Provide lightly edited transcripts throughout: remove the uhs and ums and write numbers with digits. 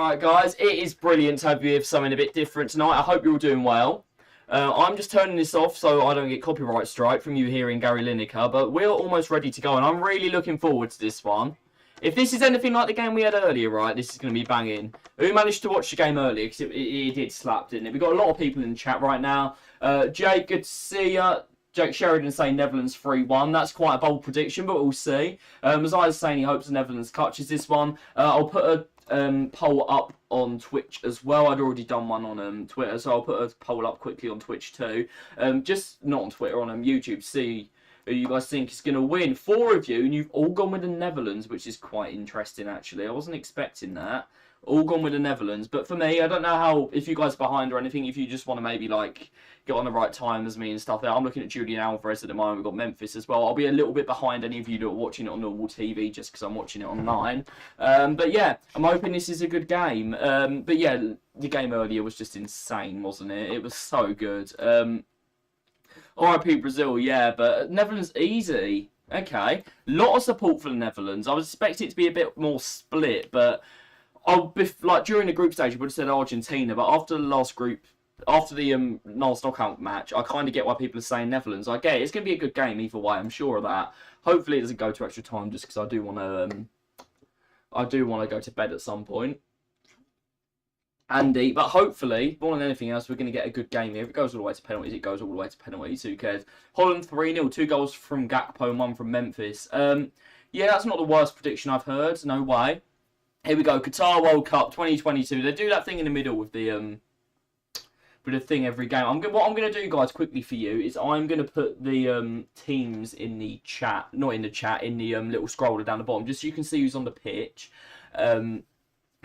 Alright guys, it is brilliant to have you here for something a bit different tonight. I hope you're all doing well. I'm just turning this off so I don't get copyright strike from you hearing Gary Lineker, but we're almost ready to go and I'm really looking forward to this one. If this is anything like the game we had earlier, right, this is going to be banging. Who managed to watch the game earlier? Because it did slap, didn't it? We've got a lot of people in the chat right now. Jake, good to see you. Jake Sheridan saying Netherlands 3-1. That's quite a bold prediction, but we'll see. Maziah's saying he hopes the Netherlands clutches this one. I'll put a poll up on Twitch as well. I'd already done one on Twitter, so I'll put a poll up quickly on Twitch too. Just not on Twitter, on YouTube. See who you guys think is going to win. 4 of you, and you've all gone with the Netherlands, which is quite interesting actually. I wasn't expecting that. All gone with the Netherlands, but for me, I don't know how, if you guys are behind or anything, if you just want to maybe like get on the right time as me and stuff there. I'm looking at Julian Alvarez at the moment. We've got Memphis as well. I'll be a little bit behind any of you that are watching it on normal TV just because I'm watching it online. But yeah, I'm hoping this is a good game. But yeah, the game earlier was just insane, wasn't it? It was so good. RIP Brazil, yeah, but Netherlands easy. Okay, lot of support for the Netherlands. I was expecting it to be a bit more split, but like during the group stage, I would have said Argentina, but after the last last knockout match, I kind of get why people are saying Netherlands. I get it. It's going to be a good game either way. I'm sure of that. Hopefully, it doesn't go to extra time, just because I do want to go to bed at some point. Andy, but hopefully, more than anything else, we're going to get a good game here. If it goes all the way to penalties, it goes all the way to penalties. Who cares? Holland 3-0, 2 goals from Gakpo and 1 from Memphis. Yeah, that's not the worst prediction I've heard. No way. Here we go, Qatar World Cup 2022. They do that thing in the middle with the thing every game. What I'm going to do, guys, quickly for you is I'm going to put the teams in the chat, not in the chat, in the little scroller down the bottom, just so you can see who's on the pitch.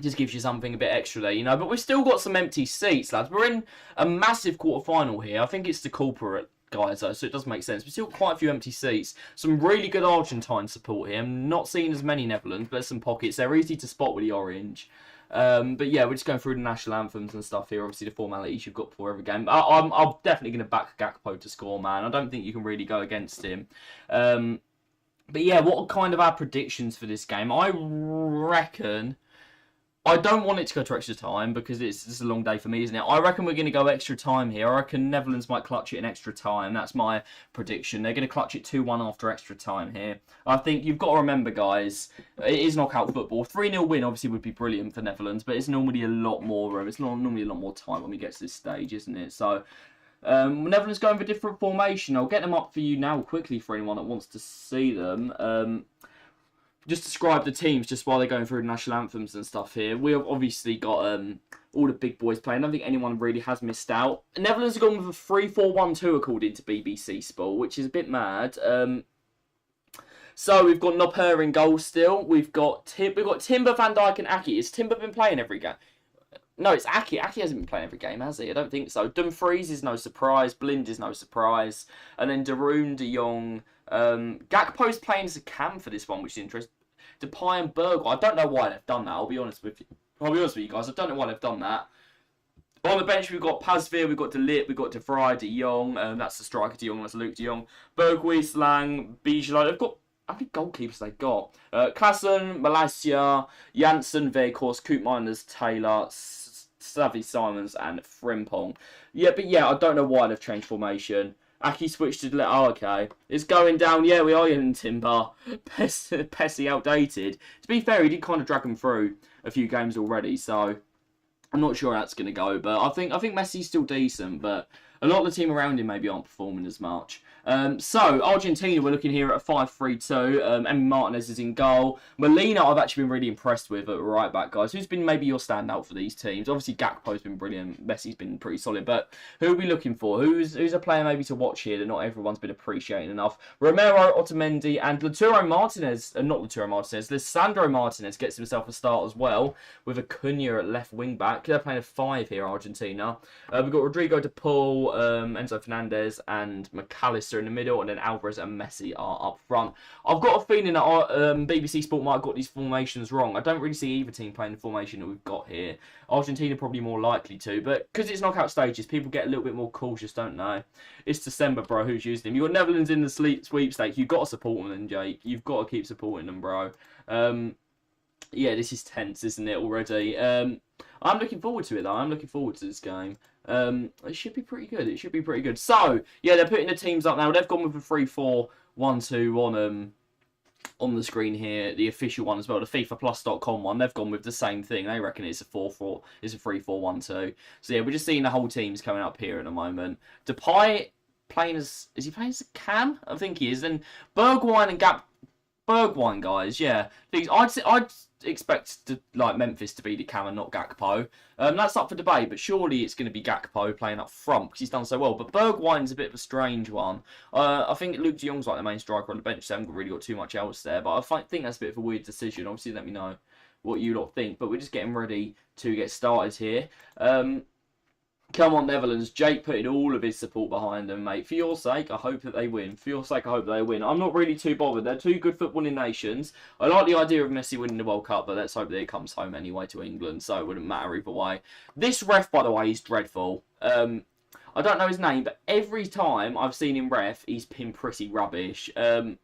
Just gives you something a bit extra there, you know. But we've still got some empty seats, lads. We're in a massive quarter-final here. I think it's the corporate guys, though, so it does make sense. We've still got quite a few empty seats. Some really good Argentine support here. I'm not seeing as many Netherlands, but there's some pockets. They're easy to spot with the orange. But yeah, we're just going through the national anthems and stuff here. Obviously, the formalities you've got before every game. I'm definitely going to back Gakpo to score, man. I don't think you can really go against him. But yeah, what are kind of our predictions for this game? I reckon I don't want it to go to extra time because it's just a long day for me, isn't it? I reckon we're going to go extra time here. I reckon Netherlands might clutch it in extra time. That's my prediction. They're going to clutch it 2-1 after extra time here. I think you've got to remember, guys, it is knockout football. 3-0 win obviously would be brilliant for Netherlands, but it's normally a lot more. It's normally a lot more time when we get to this stage, isn't it? So Netherlands going for a different formation. I'll get them up for you now quickly for anyone that wants to see them. Just describe the teams just while they're going through the national anthems and stuff here. We've obviously got all the big boys playing. I don't think anyone really has missed out. Netherlands have gone with a 3-4-1-2 according to BBC Sport, which is a bit mad. So we've got Nopper in goal still. We've got Timber, Van Dijk and Aki. Has Timber been playing every game? No, it's Aki. Aki hasn't been playing every game, has he? I don't think so. Dumfries is no surprise. Blind is no surprise. And then Darun, De Jong. Gakpo's playing as a cam for this one, which is interesting. Depay and Bergwijn. I don't know why they've done that. I'll be honest with you guys. I don't know why they've done that. On the bench, we've got Pazvir, we've got De Ligt, we've got De Vrij, De Jong. That's the striker, De Jong. That's Luke De Jong. Berghuis, Lang, Bijelo. They've got, how many goalkeepers they've got? Klassen, Malaysia, Janssen, Veghorst, Koopmeiners, Taylor, Savi Simons, and Frimpong. Yeah, but yeah, I don't know why they've changed formation. Aki switched to oh, okay. It's going down. Yeah, we are in Timber. Pessi outdated. To be fair, he did kind of drag them through a few games already, so I'm not sure how that's going to go. But I think Messi's still decent, but a lot of the team around him maybe aren't performing as much. So, Argentina, we're looking here at a 5-3-2. Emi Martinez is in goal. Molina, I've actually been really impressed with at right back, guys. Who's been maybe your standout for these teams? Obviously, Gakpo's been brilliant. Messi's been pretty solid. But who are we looking for? Who's a player maybe to watch here that not everyone's been appreciating enough? Romero, Otamendi, and Lautaro Martinez. Not Lautaro Martinez. Lisandro Martinez gets himself a start as well with Acuna at left wing back. They're playing a 5 here, Argentina. We've got Rodrigo de Paul, Enzo Fernandez, and McAllister in the middle, and then Alvarez and Messi are up front. I've got a feeling that BBC Sport might have got these formations wrong. I don't really see either team playing the formation that we've got here. Argentina probably more likely to, but because it's knockout stages, people get a little bit more cautious, don't they? It's December, bro. Who's using them? You've got Netherlands in the sweepstakes. You've got to support them, Jake. You've got to keep supporting them, bro. Yeah, this is tense, isn't it, already? I'm looking forward to it, though. I'm looking forward to this game. It should be pretty good. It should be pretty good. So, yeah, they're putting the teams up now. They've gone with a 3-4-1-2 on the screen here. The official one as well, the FIFAplus.com one. They've gone with the same thing. They reckon it's a 4-4. It's a 3-4-1-2. So, yeah, we're just seeing the whole teams coming up here at the moment. Depay playing as... Is he playing as a cam? I think he is. Then Bergwijn and Bergwijn, guys, yeah. I'd expect Memphis to be the cam and not Gakpo. That's up for debate, but surely it's going to be Gakpo playing up front because he's done so well. But Bergwijn's a bit of a strange one. I think Luke de Jong's like the main striker on the bench. So they haven't really got too much else there. But I think that's a bit of a weird decision. Obviously, let me know what you lot think. But we're just getting ready to get started here. Come on, Netherlands. Jake putting all of his support behind them, mate. For your sake, I hope that they win. For your sake, I hope they win. I'm not really too bothered. They're two good footballing nations. I like the idea of Messi winning the World Cup, but let's hope that it comes home anyway to England, so it wouldn't matter either way. This ref, by the way, is dreadful. I don't know his name, but every time I've seen him ref, he's been pretty rubbish. So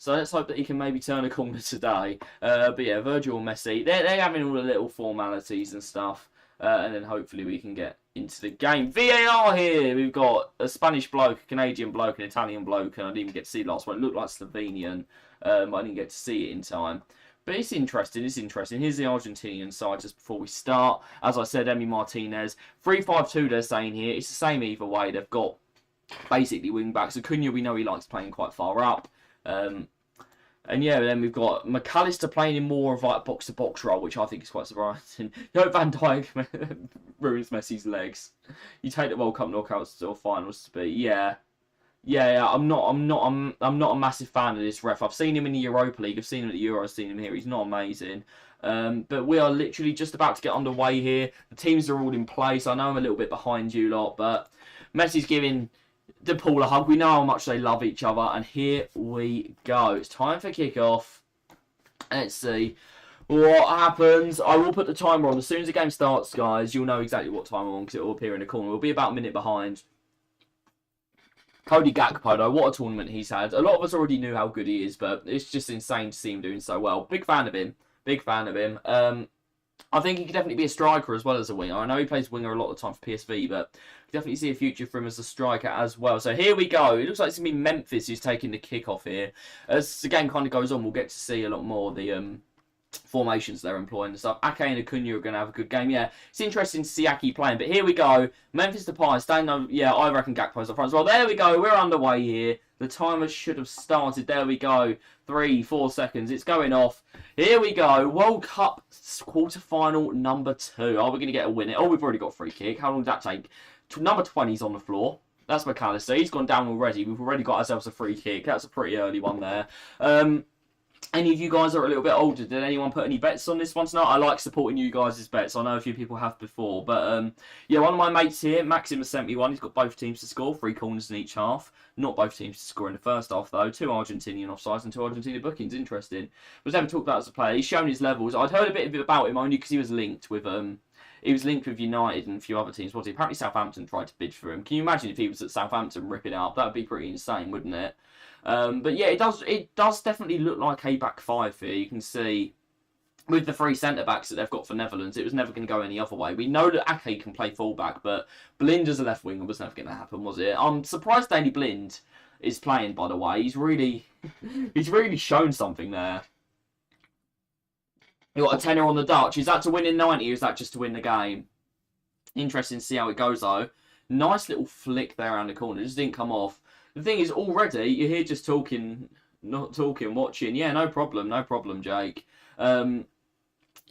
let's hope that he can maybe turn a corner today. But yeah, Virgil and Messi, they're having all the little formalities and stuff. And then hopefully we can get into the game. VAR here. We've got a Spanish bloke, a Canadian bloke, an Italian bloke, and I didn't even get to see it last one. It looked like Slovenian. I didn't get to see it in time. But it's interesting. It's interesting. Here's the Argentinian side just before we start. As I said, Emi Martinez. 3-5-2 they're saying here. It's the same either way. They've got basically wing backs. Acuna, we know he likes playing quite far up. And yeah, then we've got McAllister playing in more of like box-to-box role, which I think is quite surprising. You know, Van Dijk ruins Messi's legs. You take the World Cup knockouts or finals to be, yeah. I'm not a massive fan of this ref. I've seen him in the Europa League. I've seen him at the Euro. I've seen him here. He's not amazing. But we are literally just about to get underway here. The teams are all in place. I know I'm a little bit behind you lot, but Messi's giving De Paul a hug. We know how much they love each other, and here we go. It's time for kickoff. Let's see what happens. I will put the timer on as soon as the game starts, guys. You'll know exactly what time I'm on because it will appear in the corner. We'll be about a minute behind. Cody Gakpo, though, what a tournament he's had. A lot of us already knew how good he is, but it's just insane to see him doing so well. Big fan of him. Big fan of him. I think he could definitely be a striker as well as a winger. I know he plays winger a lot of the time for PSV, but I definitely see a future for him as a striker as well. So here we go. It looks like it's going to be Memphis who's taking the kickoff here. As the game kind of goes on, we'll get to see a lot more of the formations they're employing and stuff. Ake and Acuna are going to have a good game. Yeah, it's interesting to see Ake playing. But here we go. Memphis Depay staying over. Yeah, I reckon Gakpo's up front as well. There we go. We're underway here. The timer should have started. There we go. 3-4 seconds. It's going off. Here we go. World Cup quarter-final number 2. Are we going to get a winner? Oh, we've already got a free kick. How long did that take? Number 20's on the floor. That's McAllister. He's gone down already. We've already got ourselves a free kick. That's a pretty early one there. Any of you guys are a little bit older. Did anyone put any bets on this one tonight? I like supporting you guys' bets. I know a few people have before. But, yeah, one of my mates here, Maxim, has sent me one. He's got both teams to score, 3 corners in each half. Not both teams to score in the first half, though. 2 Argentinian offsides and 2 Argentina bookings. Interesting. But never talked about as a player. He's shown his levels. I'd heard a bit about him only because he was linked with United and a few other teams. Apparently Southampton tried to bid for him. Can you imagine if he was at Southampton ripping it up? That would be pretty insane, wouldn't it? But yeah, it does definitely look like a back 5 here. You can see with the 3 centre-backs that they've got for Netherlands, it was never going to go any other way. We know that Ake can play full-back, but Blind as a left winger was never going to happen, was it? I'm surprised Danny Blind is playing, by the way. He's really shown something there. You got a tenner on the Dutch. Is that to win in 90 or is that just to win the game? Interesting to see how it goes, though. Nice little flick there around the corner. It just didn't come off. The thing is, already, you're here just talking, not talking, watching. Yeah, no problem, Jake.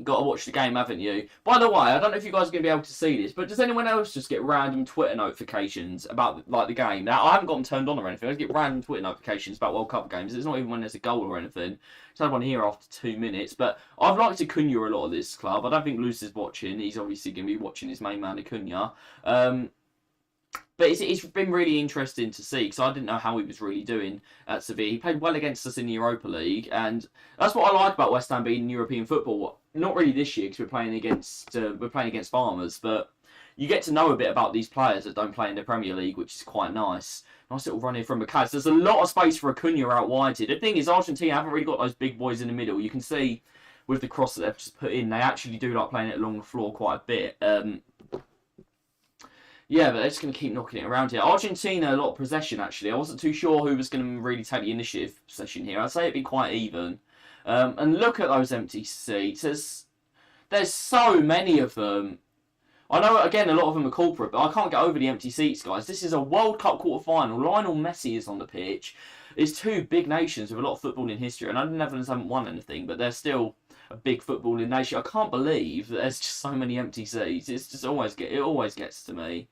Got to watch the game, haven't you? By the way, I don't know if you guys are going to be able to see this, but does anyone else just get random Twitter notifications about like the game? Now, I haven't got them turned on or anything. I just get random Twitter notifications about World Cup games. It's not even when there's a goal or anything. Just had one here after 2 minutes. But I've liked Acuna a lot of this club. I don't think Luce is watching. He's obviously going to be watching his main man, Acuna. But it's been really interesting to see because I didn't know how he was really doing at Sevilla. He played well against us in the Europa League, and that's what I like about West Ham being in European football. Not really this year because we're playing against farmers, but you get to know a bit about these players that don't play in the Premier League, which is quite nice. Nice little run in from McAllister. There's a lot of space for Acuna out wide here. The thing is, Argentina haven't really got those big boys in the middle. You can see with the cross that they've just put in. They actually do like playing it along the floor quite a bit. Yeah, but they're just going to keep knocking it around here. Argentina, a lot of possession, actually. I wasn't too sure who was going to really take the initiative possession here. I'd say it'd be quite even. And look at those empty seats. There's so many of them. I know, again, a lot of them are corporate, but I can't get over the empty seats, guys. This is a World Cup quarter-final. Lionel Messi is on the pitch. It's two big nations with a lot of football in history. And I know the Netherlands haven't won anything, but they're still a big footballing nation. I can't believe that there's just so many empty seats. It always gets to me.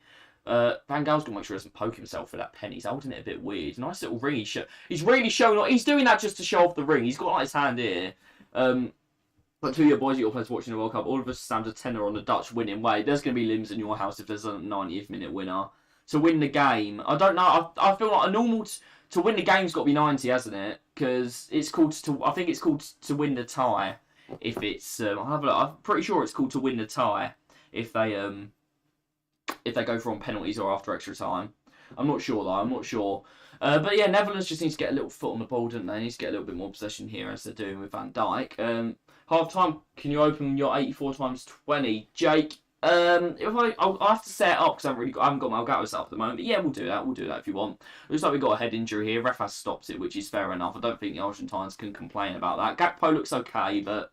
Van Gaal's gonna make sure he doesn't poke himself for that pen. He's holding it a bit weird. Nice little ring. He's really showing off. He's doing that just to show off the ring. He's got like his hand here. But to your boys, your players watching the World Cup, all of us stand a tenner on the Dutch winning way. There's gonna be limbs in your house if there's a 90th minute winner to win the game. I don't know. I feel like a normal to win the game's got to be 90, hasn't it? Because it's called to. I think it's called to win the tie. If it's, I'm pretty sure it's called to win the tie. If they go for on penalties or after extra time. I'm not sure though. I'm not sure. But yeah, Netherlands just need to get a little foot on the ball, don't they? They need to get a little bit more possession here as they're doing with Van Dijk. Half time. Can you open your 84 times 20, Jake? I'll have to set it up because I haven't got my Elgato set up at the moment. But yeah, we'll do that. We'll do that if you want. Looks like we've got a head injury here. Ref has stopped it, which is fair enough. I don't think the Argentines can complain about that. Gakpo looks okay, but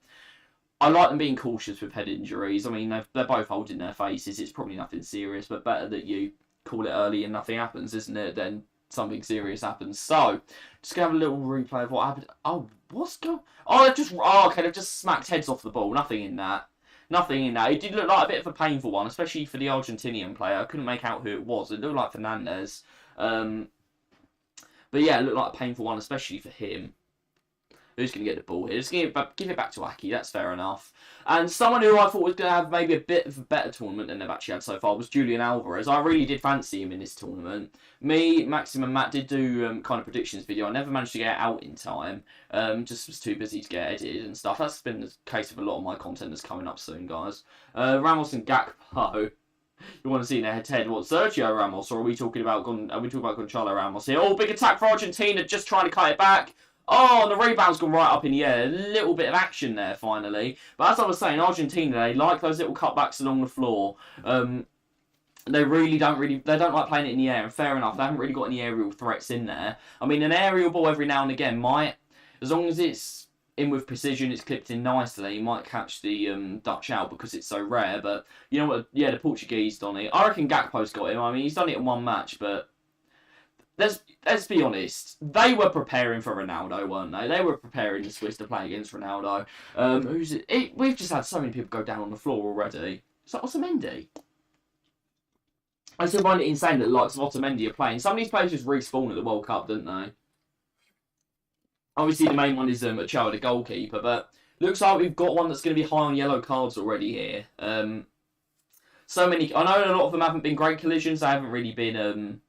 I like them being cautious with head injuries. I mean, they're both holding their faces. It's probably nothing serious, but better that you call it early and nothing happens, isn't it, than something serious happens. So, just going to have a little replay of what happened. Oh, what's going on? Okay, they've just smacked heads off the ball. Nothing in that. Nothing in that. It did look like a bit of a painful one, especially for the Argentinian player. I couldn't make out who it was. It looked like Fernandez. But yeah, it looked like a painful one, especially for him. Who's going to get the ball here? Just give it back to Aki. That's fair enough. And someone who I thought was going to have maybe a bit of a better tournament than they've actually had so far was Julian Alvarez. I really did fancy him in this tournament. Me, Maxim and Matt did do kind of predictions video. I never managed to get it out in time. Just was too busy to get edited and stuff. That's been the case with a lot of my content that's coming up soon, guys. Ramos and Gakpo. You want to see in their head-to-head what, Sergio Ramos, or are we talking about Gonzalo Ramos here? Oh, big attack for Argentina, just trying to cut it back. Oh, and the rebound's gone right up in the air. A little bit of action there, finally. But as I was saying, Argentina, they like those little cutbacks along the floor. They don't like playing it in the air, and fair enough, they haven't really got any aerial threats in there. I mean, an aerial ball every now and again might, as long as it's in with precision, it's clipped in nicely, might catch the Dutch out because it's so rare. But you know what? Yeah, the Portuguese done it. I reckon Gakpo's got him. I mean, he's done it in one match, but let's be honest. They were preparing for Ronaldo, weren't they? They were preparing the Swiss to play against Ronaldo. Who's it? We've just had so many people go down on the floor already. Is that Otamendi? I still find it insane that the likes of Otamendi are playing. Some of these players just respawn at the World Cup, don't they? Obviously, the main one is Ochoa, the goalkeeper, but looks like we've got one that's going to be high on yellow cards already here. So many. I know a lot of them haven't been great collisions. They haven't really been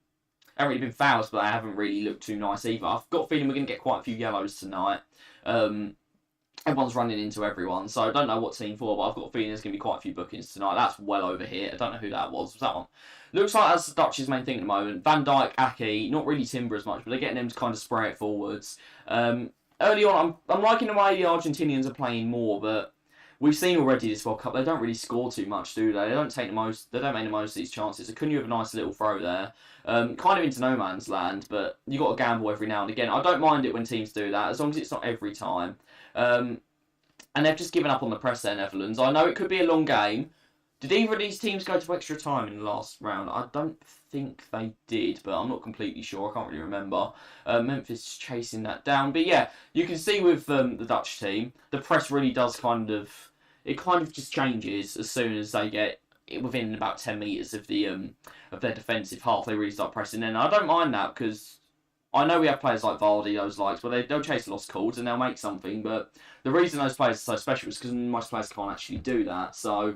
fouls, but they haven't really looked too nice either. I've got a feeling we're going to get quite a few yellows tonight. Everyone's running into everyone, so I don't know what team for, but I've got a feeling there's going to be quite a few bookings tonight. That's well over here. I don't know who that was. Was that one? Looks like that's the Dutch's main thing at the moment. Van Dijk, Aki, not really Timber as much, but they're getting them to kind of spray it forwards. Early on, I'm liking the way the Argentinians are playing more, but we've seen already this World Cup, they don't really score too much, do they? They don't make the most of these chances. Couldn't you have a nice little throw there? Kind of into no man's land, but you got to gamble every now and again. I don't mind it when teams do that, as long as it's not every time. And they've just given up on the press there, Netherlands. I know it could be a long game. Did either of these teams go to extra time in the last round? I don't think they did, but I'm not completely sure. I can't really remember. Memphis chasing that down. But yeah, you can see with the Dutch team, the press really does kind of just changes as soon as they get within about 10 metres of their defensive half. They really start pressing in. I don't mind that because I know we have players like Vardy, those likes, where they'll chase lost calls and they'll make something. But the reason those players are so special is because most players can't actually do that. So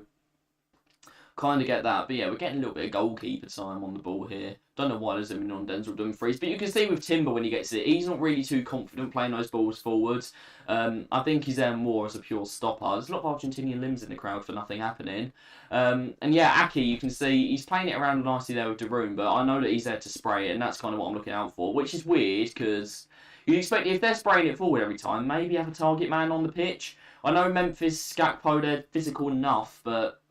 kind of get that. But yeah, we're getting a little bit of goalkeeper time on the ball here. Don't know why they're zooming on Denzel Dumfries, but you can see with Timber when he gets it, he's not really too confident playing those balls forwards. I think he's there more as a pure stopper. There's a lot of Argentinian limbs in the crowd for nothing happening. And yeah, Aki, you can see he's playing it around nicely there with De Roon, but I know that he's there to spray it, and that's kind of what I'm looking out for, which is weird because you'd expect if they're spraying it forward every time, maybe have a target man on the pitch. I know Memphis, Gakpo, they're physical enough, but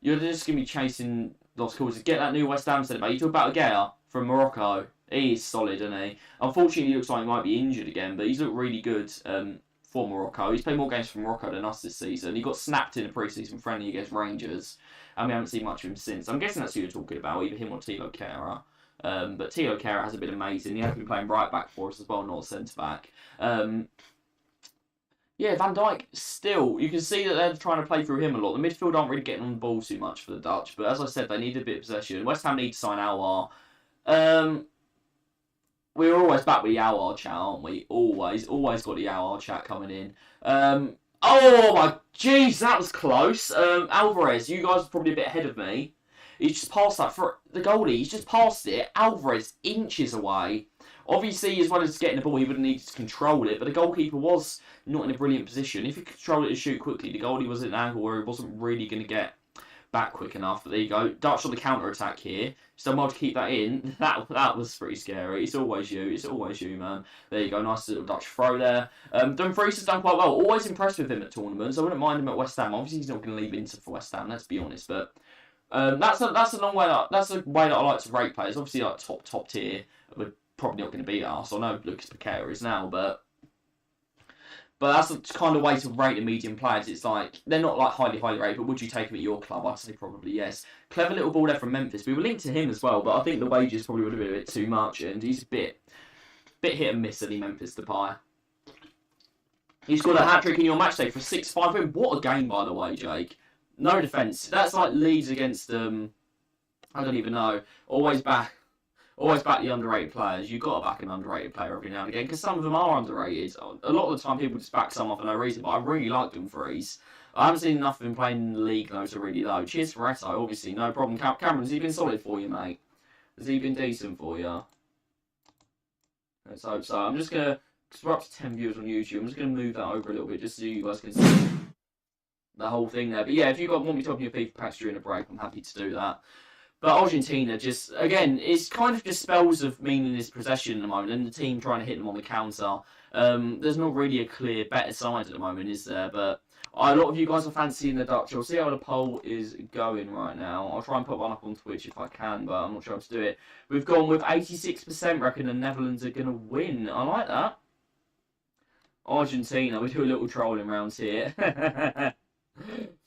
you're just going to be chasing lost causes. Get that new West Ham centre back. You talk about Gea from Morocco. He is solid, isn't he? Unfortunately, he looks like he might be injured again, but he's looked really good for Morocco. He's played more games for Morocco than us this season. He got snapped in a pre-season friendly against Rangers, and we haven't seen much of him since. I'm guessing that's who you're talking about, either him or Tilo Kehrer. But Tilo Kehrer has been amazing. He has been playing right back for us as well, not centre back. Yeah, Van Dijk, still, you can see that they're trying to play through him a lot. The midfield aren't really getting on the ball too much for the Dutch, but as I said, they need a bit of possession. West Ham need to sign Aouar. We're always back with the Aouar chat, aren't we? Always got the Aouar chat coming in. Oh my jeez, that was close. Alvarez, you guys are probably a bit ahead of me. He's just passed that for the goalie. He's just passed it. Alvarez inches away. Obviously, as well as getting the ball, he would have needed to control it, but the goalkeeper was not in a brilliant position. If he controlled it and shoot quickly, the goalie was at an angle where he wasn't really going to get back quick enough. But there you go. Dutch on the counter-attack here. So well to keep that in. That was pretty scary. It's always you. It's always you, man. There you go. Nice little Dutch throw there. Dumfries has done quite well. Always impressed with him at tournaments. I wouldn't mind him at West Ham. Obviously, he's not going to leave Inter for West Ham, let's be honest. But that's a long way. That's a way that I like to rate players. Obviously, like top tier. We're probably not going to beat us. I know Lucas Paqueta is now, but that's the kind of way to rate the medium players. It's like, they're not like highly rated, but would you take him at your club? I'd say probably yes. Clever little ball there from Memphis. We were linked to him as well, but I think the wages probably would have been a bit too much, and he's a bit hit and miss, any Memphis Depay. He's got a hat-trick in your match day for a 6-5 win. What a game, by the way, Jake. No defence. That's like Leeds against, I don't even know. Always back the underrated players. You've got to back an underrated player every now and again, because some of them are underrated. A lot of the time, people just back someone for no reason, but I really like Dumfries. I haven't seen enough of him playing in the league, though, to really know. Cheers for Reto, obviously, no problem. Cameron, has he been solid for you, mate? Has he been decent for you? Let's hope so. I'm just going to, because we're up to 10 viewers on YouTube, I'm just going to move that over a little bit, just so you guys can see the whole thing there. But yeah, if you want me to open your FIFA packs during a break, I'm happy to do that. But Argentina just, again, it's kind of just spells of meaningless possession at the moment, and the team trying to hit them on the counter. There's not really a clear better side at the moment, is there? But a lot of you guys are fancying the Dutch. I'll see how the poll is going right now. I'll try and put one up on Twitch if I can, but I'm not sure how to do it. We've gone with 86% reckon the Netherlands are going to win. I like that. Argentina, we do a little trolling round here.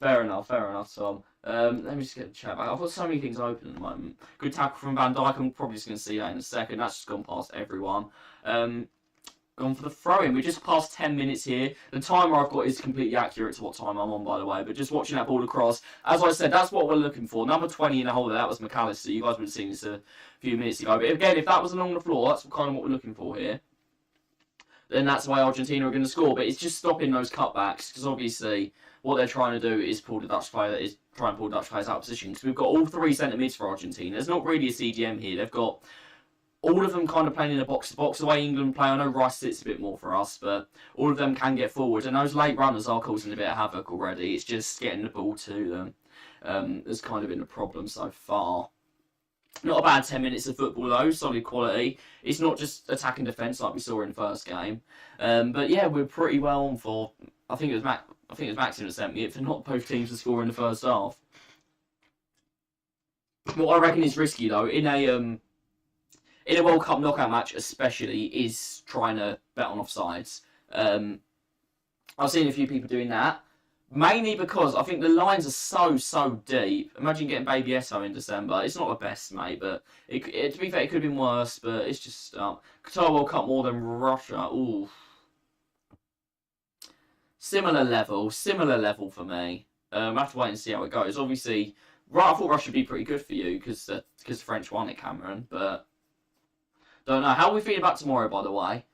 Fair enough, Tom. Let me just get the chat back. I've got so many things open at the moment. Good tackle from Van Dijk. I'm probably just going to see that in a second. That's just gone past everyone. Gone for the throw-in. We're just past 10 minutes here. The timer I've got is completely accurate to what time I'm on, by the way. But just watching that ball across, as I said, that's what we're looking for. Number 20 in the hole there, that was McAllister. You guys would have seen this a few minutes ago. But again, if that was along the floor, that's kind of what we're looking for here. Then that's why Argentina are going to score. But it's just stopping those cutbacks, because obviously what they're trying to do is pull the Dutch player, is try and pull Dutch players out of position. Because we've got all three centre mids for Argentina. There's not really a CDM here. They've got all of them kind of playing in a box-to-box. The way England play, I know Rice sits a bit more for us, but all of them can get forward. And those late runners are causing a bit of havoc already. It's just getting the ball to them. There's kind of been a problem so far. Not a bad 10 minutes of football though, solid quality. It's not just attack and defence like we saw in the first game. But yeah, we're pretty well on for, I think it was Maxim that sent me it, for not both teams to score in the first half. What I reckon is risky though, in a World Cup knockout match especially, is trying to bet on offsides. I've seen a few people doing that. Mainly because I think the lines are so deep. Imagine getting Baby Esso in December. It's not the best, mate, but to be fair, it could have been worse, but it's just Qatar World Cup more than Russia. Ooh. Similar level for me. I have to wait and see how it goes. Obviously, I thought Russia would be pretty good for you because the French won it, Cameron, but don't know. How are we feeling about tomorrow, by the way?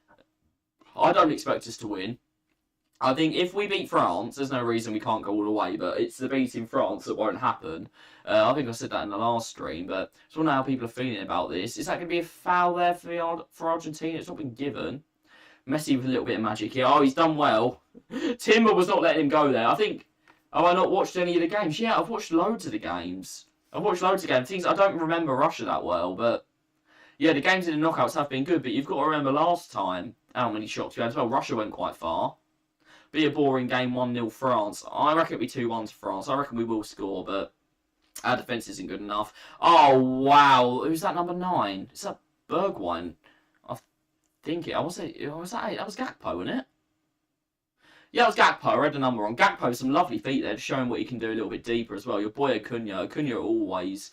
I don't expect us to win. I think if we beat France, there's no reason we can't go all the way, but it's the beating France that won't happen. I think I said that in the last stream, but I just want to know how people are feeling about this. Is that going to be a foul there for Argentina? It's not been given. Messi with a little bit of magic here. Oh, he's done well. Timber was not letting him go there. I think, have I not watched any of the games? Yeah, I've watched loads of the games. I don't remember Russia that well, but yeah, the games in the knockouts have been good, but you've got to remember last time how many shots we had as well. Russia went quite far. Be a boring game, 1-0 France. I reckon it'll be 2-1 to France. I reckon we will score, but our defence isn't good enough. Oh, wow. Who's that number 9? Is that Bergwijn? I think it. Was that was Gakpo, wasn't it? Yeah, it was Gakpo. I read the number wrong. Gakpo, some lovely feet there, showing what he can do a little bit deeper as well. Your boy Acuna. Acuna always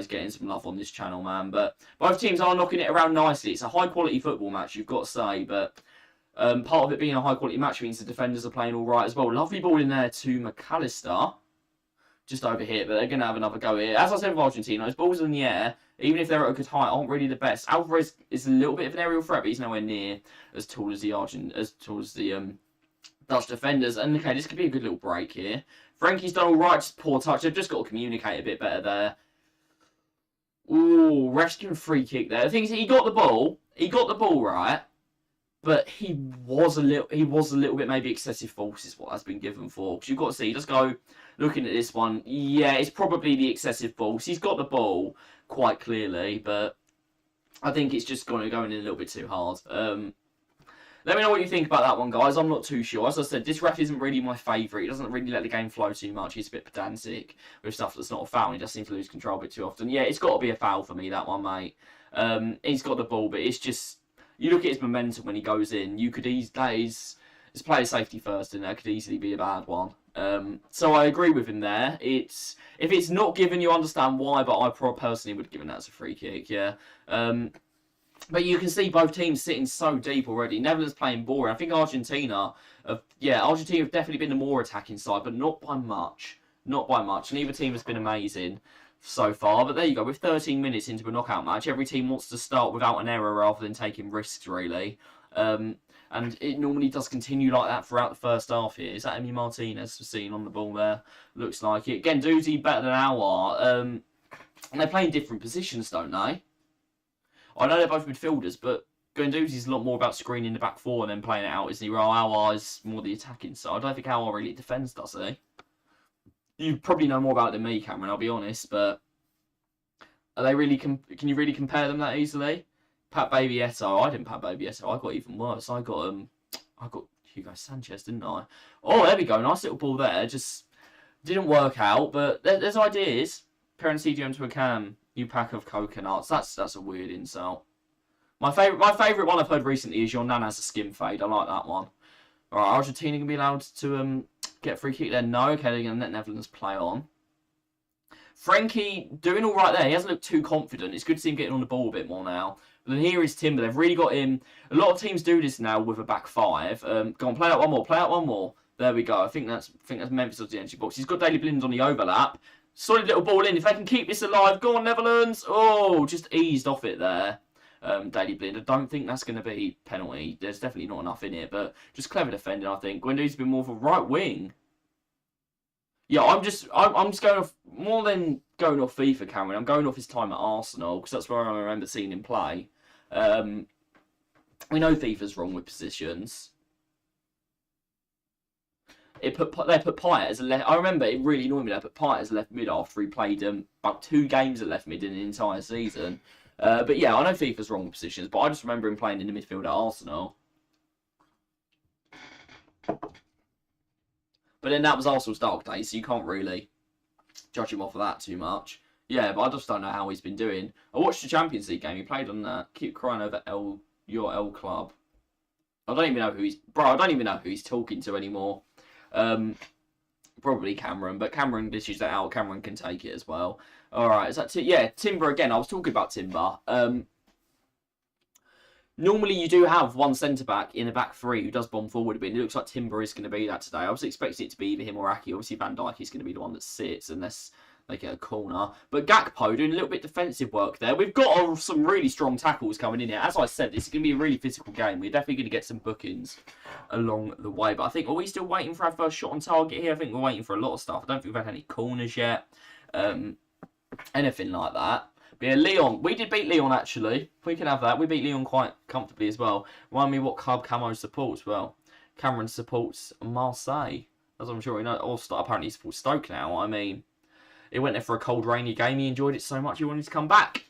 getting some love on this channel, man. But both teams are knocking it around nicely. It's a high-quality football match, you've got to say. But part of it being a high-quality match means the defenders are playing all right as well. Lovely ball in there to McAllister. Just over here, but they're going to have another go here. As I said with Argentina, those balls in the air, even if they're at a good height, aren't really the best. Alvarez is a little bit of an aerial threat, but he's nowhere near as tall as the Dutch defenders. And okay, this could be a good little break here. Frankie's done all right, just poor touch. They've just got to communicate a bit better there. Ooh, ref's giving a free kick there. The thing is, he got the ball right, but he was a little bit maybe excessive force is what has been given for. Because you've got to see, just go looking at this one. Yeah, it's probably the excessive force. He's got the ball quite clearly, but I think it's just going in a little bit too hard. Let me know what you think about that one, guys. I'm not too sure. As I said, this ref isn't really my favourite. He doesn't really let the game flow too much. He's a bit pedantic with stuff that's not a foul. He does seem to lose control a bit too often. Yeah, it's got to be a foul for me, that one, mate. He's got the ball, but it's just... You look at his momentum when he goes in. It's player safety first, and that could easily be a bad one. So I agree with him there. If it's not given, you understand why, but I personally would have given that as a free kick, yeah. But you can see both teams sitting so deep already. Netherlands playing boring. I think Argentina have definitely been the more attacking side, but not by much. Not by much. Neither team has been amazing so far. But there you go. With 13 minutes into a knockout match, every team wants to start without an error rather than taking risks, really. And it normally does continue like that throughout the first half here. Is that Emi Martinez we're seeing on the ball there? Looks like it. Again, Doozy better than Aouar. And they're playing different positions, don't they? I know they're both midfielders, but Guendouzi's a lot more about screening the back four and then playing it out, isn't he? While Aouar is more the attacking side. I don't think Aouar really defends, does he? You probably know more about it than me, Cameron, I'll be honest, but are they really? Can you really compare them that easily? Pat Baby-Eto. I didn't Pat Baby-Eto. I got even worse. I got Hugo Sanchez, didn't I? Oh, there we go. Nice little ball there. Just didn't work out, but there's ideas. Perensidio into a cam. You pack of coconuts. That's a weird insult. My favourite one I've heard recently is your nan has a skin fade. I like that one. Alright, Argentina can be allowed to get a free kick there. No, okay, they're going to let Netherlands play on. Frankie doing all right there. He hasn't looked too confident. It's good to see him getting on the ball a bit more now. But then here is Timber. They've really got him. A lot of teams do this now with a back five. Go on, play out one more. Play out one more. There we go. I think that's Memphis on the entry box. He's got Daley Blind on the overlap. Solid little ball in. If they can keep this alive, go on, Netherlands. Oh, just eased off it there. Daley Blind. I don't think that's going to be penalty. There's definitely not enough in it, but just clever defending, I think. Guendouzi's been more of a right wing. Yeah, I'm just going off, more than going off FIFA, Cameron. I'm going off his time at Arsenal, because that's where I remember seeing him play. We know FIFA's wrong with positions. They put Pyatt as a left. I remember it really annoyed me. They put Pyatt as a left mid after he played about 2 games at left mid in an entire season. But yeah, I know FIFA's wrong with positions, but I just remember him playing in the midfield at Arsenal. But then that was Arsenal's dark days, so you can't really judge him off of that too much. Yeah, but I just don't know how he's been doing. I watched the Champions League game. He played on that. Keep crying over your L club. I don't even know who he's... Bro, I don't even know who he's talking to anymore. Probably Cameron, but Cameron dishes that out. Cameron can take it as well. Alright, is that... yeah, Timber again. I was talking about Timber. Normally you do have one centre-back in a back three who does bomb forward a bit. It looks like Timber is going to be that today. I was expecting it to be either him or Aki. Obviously Van Dijk is going to be the one that sits unless they get a corner. But Gakpo doing a little bit defensive work there. We've got some really strong tackles coming in here. As I said, this is going to be a really physical game. We're definitely going to get some bookings along the way. But I think, are we still waiting for our first shot on target here? I think we're waiting for a lot of stuff. I don't think we've had any corners yet. Anything like that. But yeah, Lyon. We did beat Lyon, actually. We can have that. We beat Lyon quite comfortably as well. Remind me what club Camo supports. Well, Cameron supports Marseille. As I'm sure you know. Or apparently he supports Stoke now. I mean... He went there for a cold, rainy game. He enjoyed it so much he wanted to come back.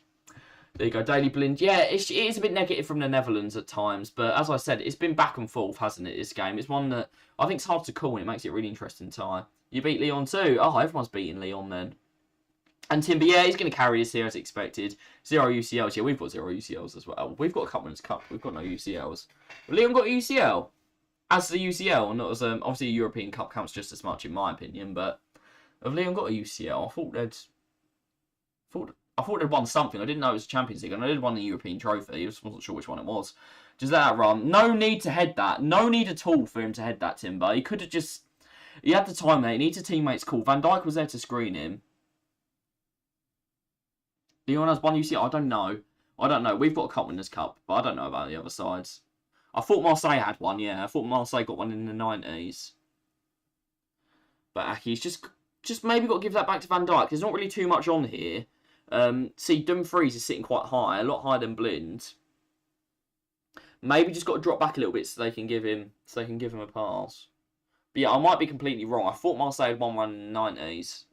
There you go, Daily Blind. Yeah, it is a bit negative from the Netherlands at times, but as I said, it's been back and forth, hasn't it, this game? It's one that I think it's hard to call, and it makes it really interesting tie. You beat Leon too. Oh, everyone's beating Leon then. And Timber, yeah, he's going to carry this here as expected. 0 UCLs. Yeah, we've got 0 UCLs as well. We've got a Cup Winners' Cup. We've got no UCLs. But Leon got a UCL. As the UCL, not as obviously a European Cup counts just as much in my opinion, but have Leon got a UCL? I thought they'd won something. I didn't know it was Champions League, and I did won the European trophy. I just wasn't sure which one it was. Just let that run. No need to head that. No need at all for him to head that, Timber. He could have just... He had the time there. He needs a teammate's call. Van Dijk was there to screen him. Leon has one UCL. I don't know. I don't know. We've got a Cup Winners' Cup, but I don't know about the other sides. I thought Marseille had one, yeah. I thought Marseille got one in the 90s. But Aki's just maybe got to give that back to Van Dijk. There's not really too much on here. See, Dumfries is sitting quite high, a lot higher than Blind. Maybe just got to drop back a little bit so they can give him a pass. But yeah, I might be completely wrong. I thought Marseille had one run in the 90s.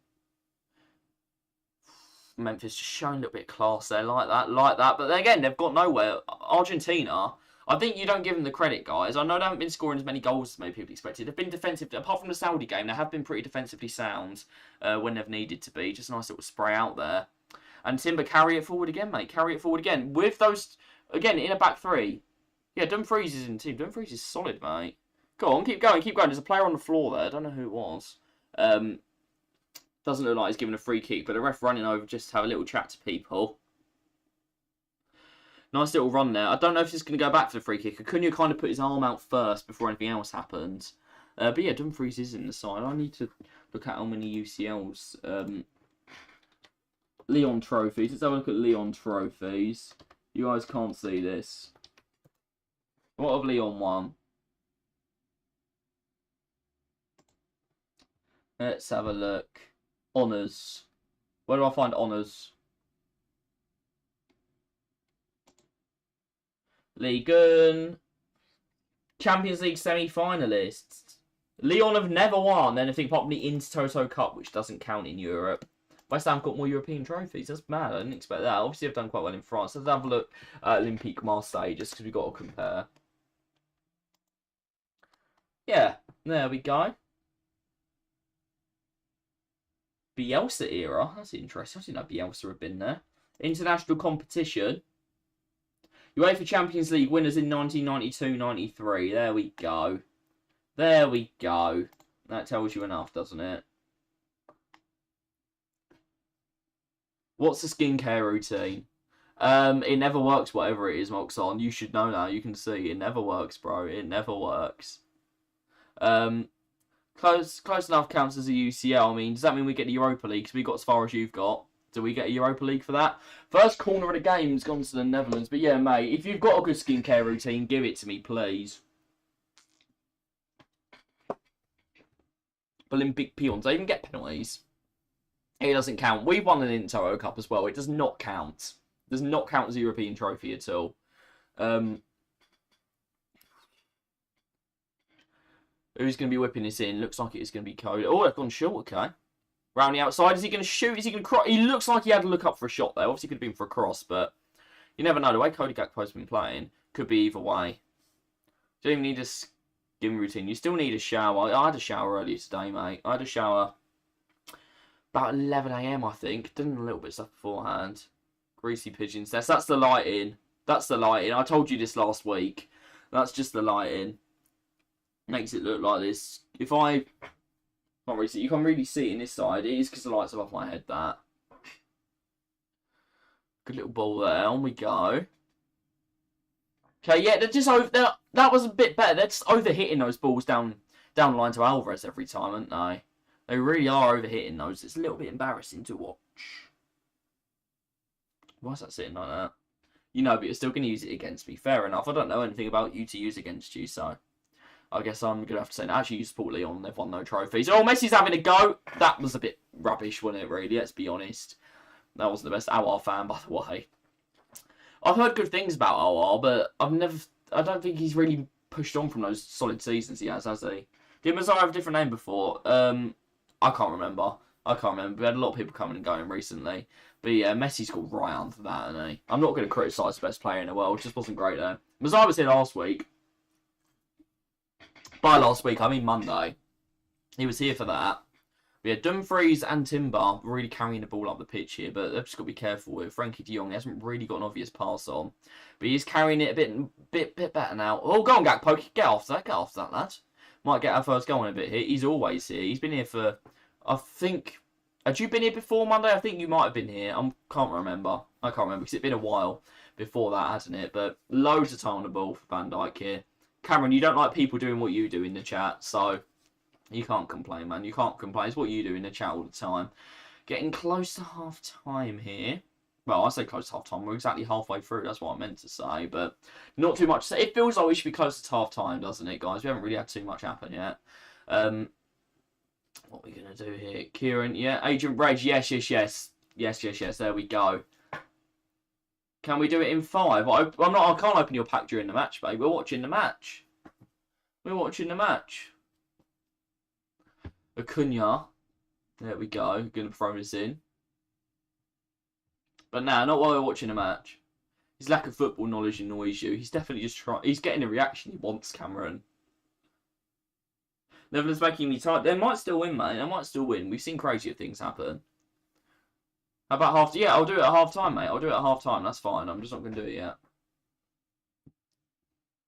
Memphis just showing a little bit of class there, like that. But then again, they've got nowhere. Argentina, I think you don't give them the credit, guys. I know they haven't been scoring as many goals as many people expected. They've been defensive, apart from the Saudi game, they have been pretty defensively sound when they've needed to be. Just a nice little spray out there. And Timber, carry it forward again, mate. Carry it forward again. With those, again, in a back three. Yeah, Dumfries is in the team. Dumfries is solid, mate. Go on, keep going, keep going. There's a player on the floor there. I don't know who it was. Doesn't look like he's given a free kick, but the ref running over just to have a little chat to people. Nice little run there. I don't know if he's going to go back for the free kick. Acuna kind of put his arm out first before anything else happened. But yeah, Dumfries is in the side. I need to look at how many UCLs. Leon trophies. Let's have a look at Leon trophies. You guys can't see this. What have Leon won? Let's have a look. Honours. Where do I find honours? Ligue 1. Champions League semi-finalists. Leon have never won anything apart from the Intertoto Cup, which doesn't count in Europe. West Ham got more European trophies. That's mad. I didn't expect that. Obviously, they've done quite well in France. Let's have a look at Olympique Marseille, just because we've got to compare. Yeah, there we go. Bielsa era. That's interesting. I didn't know Bielsa had been there. International competition. UEFA Champions League winners in 1992-93. There we go. There we go. That tells you enough, doesn't it? What's the skincare routine? It never works, whatever it is, Moxon. You should know that. You can see. It never works, bro. It never works. Close enough counts as a UCL. I mean, does that mean we get the Europa League? Because we got as far as you've got. Do we get a Europa League for that? First corner of the game's gone to the Netherlands. But yeah, mate, if you've got a good skincare routine, give it to me, please. Olympic peons. They even get penalties. It doesn't count. We've won an Intertoto Cup as well. It does not count. It does not count as a European trophy at all. Who's going to be whipping this in? Looks like it's going to be Cody. Oh, they've gone short, okay. Round the outside. Is he going to shoot? Is he going to cross? He looks like he had to look up for a shot there. Obviously, could have been for a cross, but you never know. The way Cody Gakpo's been playing could be either way. You don't even need a skin routine. You still need a shower. I had a shower earlier today, mate. I had a shower about 11 AM, I think. Done a little bit of stuff beforehand. Greasy pigeons. That's the lighting. That's the lighting. I told you this last week. That's just the lighting. Makes it look like this. If I can't really see, you can't really see it in this side. It is because the lights above my head. That good little ball there. On we go. Okay, yeah, they're just over. That was a bit better. They're just overhitting those balls down the line to Alvarez every time, aren't they? They really are overhitting those. It's a little bit embarrassing to watch. Why is that sitting like that? You know, but you're still going to use it against me. Fair enough. I don't know anything about you to use against you, so I guess I'm going to have to say, no, actually, you support Leon. They've won no trophies. Oh, Messi's having a go. That was a bit rubbish, wasn't it, really? Let's be honest. That wasn't the best Awar fan, by the way. I've heard good things about Awar, but I don't think he's really pushed on from those solid seasons he has he? Did Mazar have a different name before? I can't remember. We had a lot of people coming and going recently. But yeah, Messi's got right onto that, hasn't he? I'm not going to criticise the best player in the world. Just wasn't great there. As I was here last week. By last week, I mean Monday. He was here for that. We had Dumfries and Timber really carrying the ball up the pitch here, but they've just got to be careful with Frankie de Jong. He hasn't really got an obvious pass on, but he's carrying it a bit better now. Oh, go on, Gakpo, get off that, lad. Might get our first goal in a bit here. He's always here. He's been here for, I think. Had you been here before Monday? I think you might have been here. I can't remember because it's been a while before that, hasn't it? But loads of time on the ball for Van Dijk here. Cameron, you don't like people doing what you do in the chat, so you can't complain, man. You can't complain. It's what you do in the chat all the time. Getting close to half-time here. Well, I say close to half-time. We're exactly halfway through. That's what I meant to say, but not too much to say. It feels like we should be close to half-time, doesn't it, guys? We haven't really had too much happen yet. What are we going to do here? Kieran, yeah. Agent Rage, yes. There we go. Can we do it in 5? I can't open your pack during the match, babe. We're watching the match. Acuna. There we go. Going to throw this in. But now, not while we're watching the match. His lack of football knowledge annoys you. He's definitely just trying. He's getting the reaction he wants, Cameron. Netherlands making me tired. They might still win, mate. They might still win. We've seen crazier things happen. How about half? Yeah, I'll do it at half time, mate. I'll do it at half time. That's fine. I'm just not going to do it yet.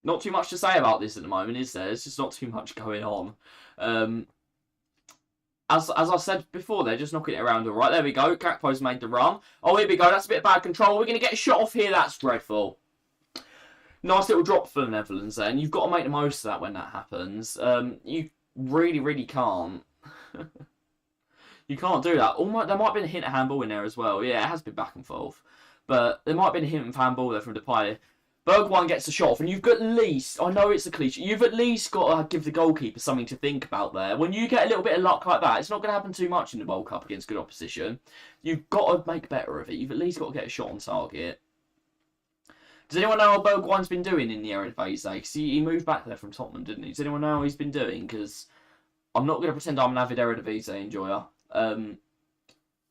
Not too much to say about this at the moment, is there? There's just not too much going on. As I said before, they're just knocking it around all right. There we go. Gakpo's made the run. Oh, here we go. That's a bit of bad control. We're going to get a shot off here. That's dreadful. Nice little drop for the Netherlands there. And you've got to make the most of that when that happens. You really can't. You can't do that. There might have been a hint of handball in there as well. Yeah, it has been back and forth. But there might have been a hint of handball there from Depay. Bergwijn gets the shot off, and you've got at least, I know it's a cliche, you've at least got to give the goalkeeper something to think about there. When you get a little bit of luck like that, it's not going to happen too much in the World Cup against good opposition. You've got to make better of it. You've at least got to get a shot on target. Does anyone know what Bergwijn's been doing in the Eredivisie? Because he moved back there from Tottenham, didn't he? Does anyone know what he's been doing? Because I'm not going to pretend I'm an avid Eredivisie enjoyer.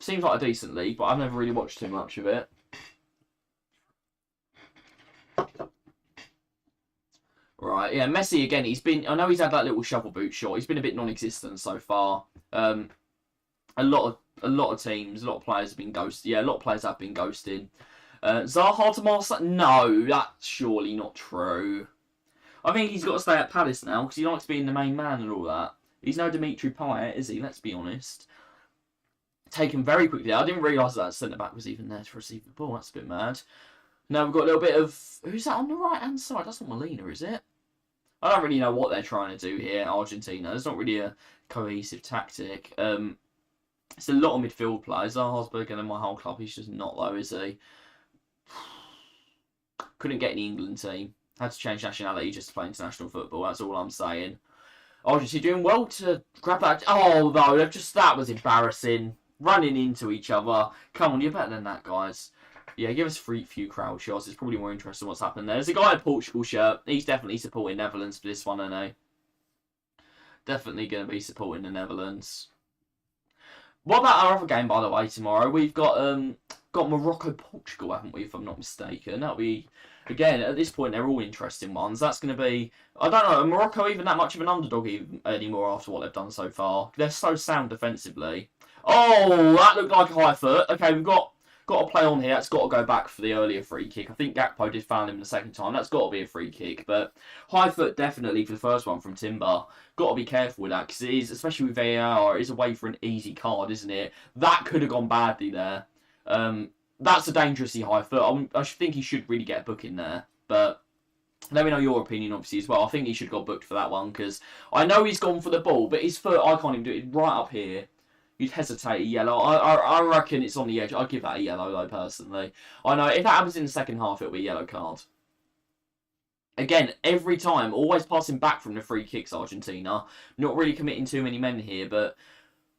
Seems like a decent league, but I've never really watched too much of it. Right, yeah, Messi again. I know he's had that little shovel boot shot. He's been a bit non-existent so far. A lot of teams, a lot of players have been ghosted. Yeah, a lot of players have been ghosted. Zaha to Marseille? No, that's surely not true. I think he's got to stay at Palace now because he likes being the main man and all that. He's no Dimitri Payet, is he? Let's be honest. Taken very quickly. I didn't realise that centre back was even there to receive the ball. That's a bit mad. Now we've got a little bit of... Who's that on the right-hand side? That's not Molina, is it? I don't really know what they're trying to do here, Argentina. There's not really a cohesive tactic. It's a lot of midfield players. Zaha's bigger than my whole club. He's just not, though, is he? Couldn't get any England team. Had to change nationality just to play international football. That's all I'm saying. Argentina doing well to grab that. Oh, no, that was embarrassing. Running into each other. Come on, you're better than that, guys. Yeah, give us a few crowd shots. It's probably more interesting what's happened there. There's a guy in a Portugal shirt. He's definitely supporting Netherlands for this one, I know. Definitely going to be supporting the Netherlands. What about our other game, by the way, tomorrow? We've got Morocco-Portugal, haven't we, if I'm not mistaken? That'll be, again, at this point, they're all interesting ones. That's going to be, I don't know, are Morocco even that much of an underdog anymore after what they've done so far? They're so sound defensively. Oh, that looked like a high foot. Okay, we've got a play on here. That's got to go back for the earlier free kick. I think Gakpo did foul him the second time. That's got to be a free kick. But high foot definitely for the first one from Timber. Got to be careful with that because it is, especially with VAR, it is a way for an easy card, isn't it? That could have gone badly there. That's a dangerously high foot. I think he should really get a booking there. But let me know your opinion, obviously, as well. I think he should have got booked for that one because I know he's gone for the ball, but his foot, I can't even do it. Right up here. You'd hesitate a yellow. I reckon it's on the edge. I'd give that a yellow, though, personally. I know, if that happens in the second half, it'll be a yellow card. Again, every time, always passing back from the free kicks, Argentina. Not really committing too many men here, but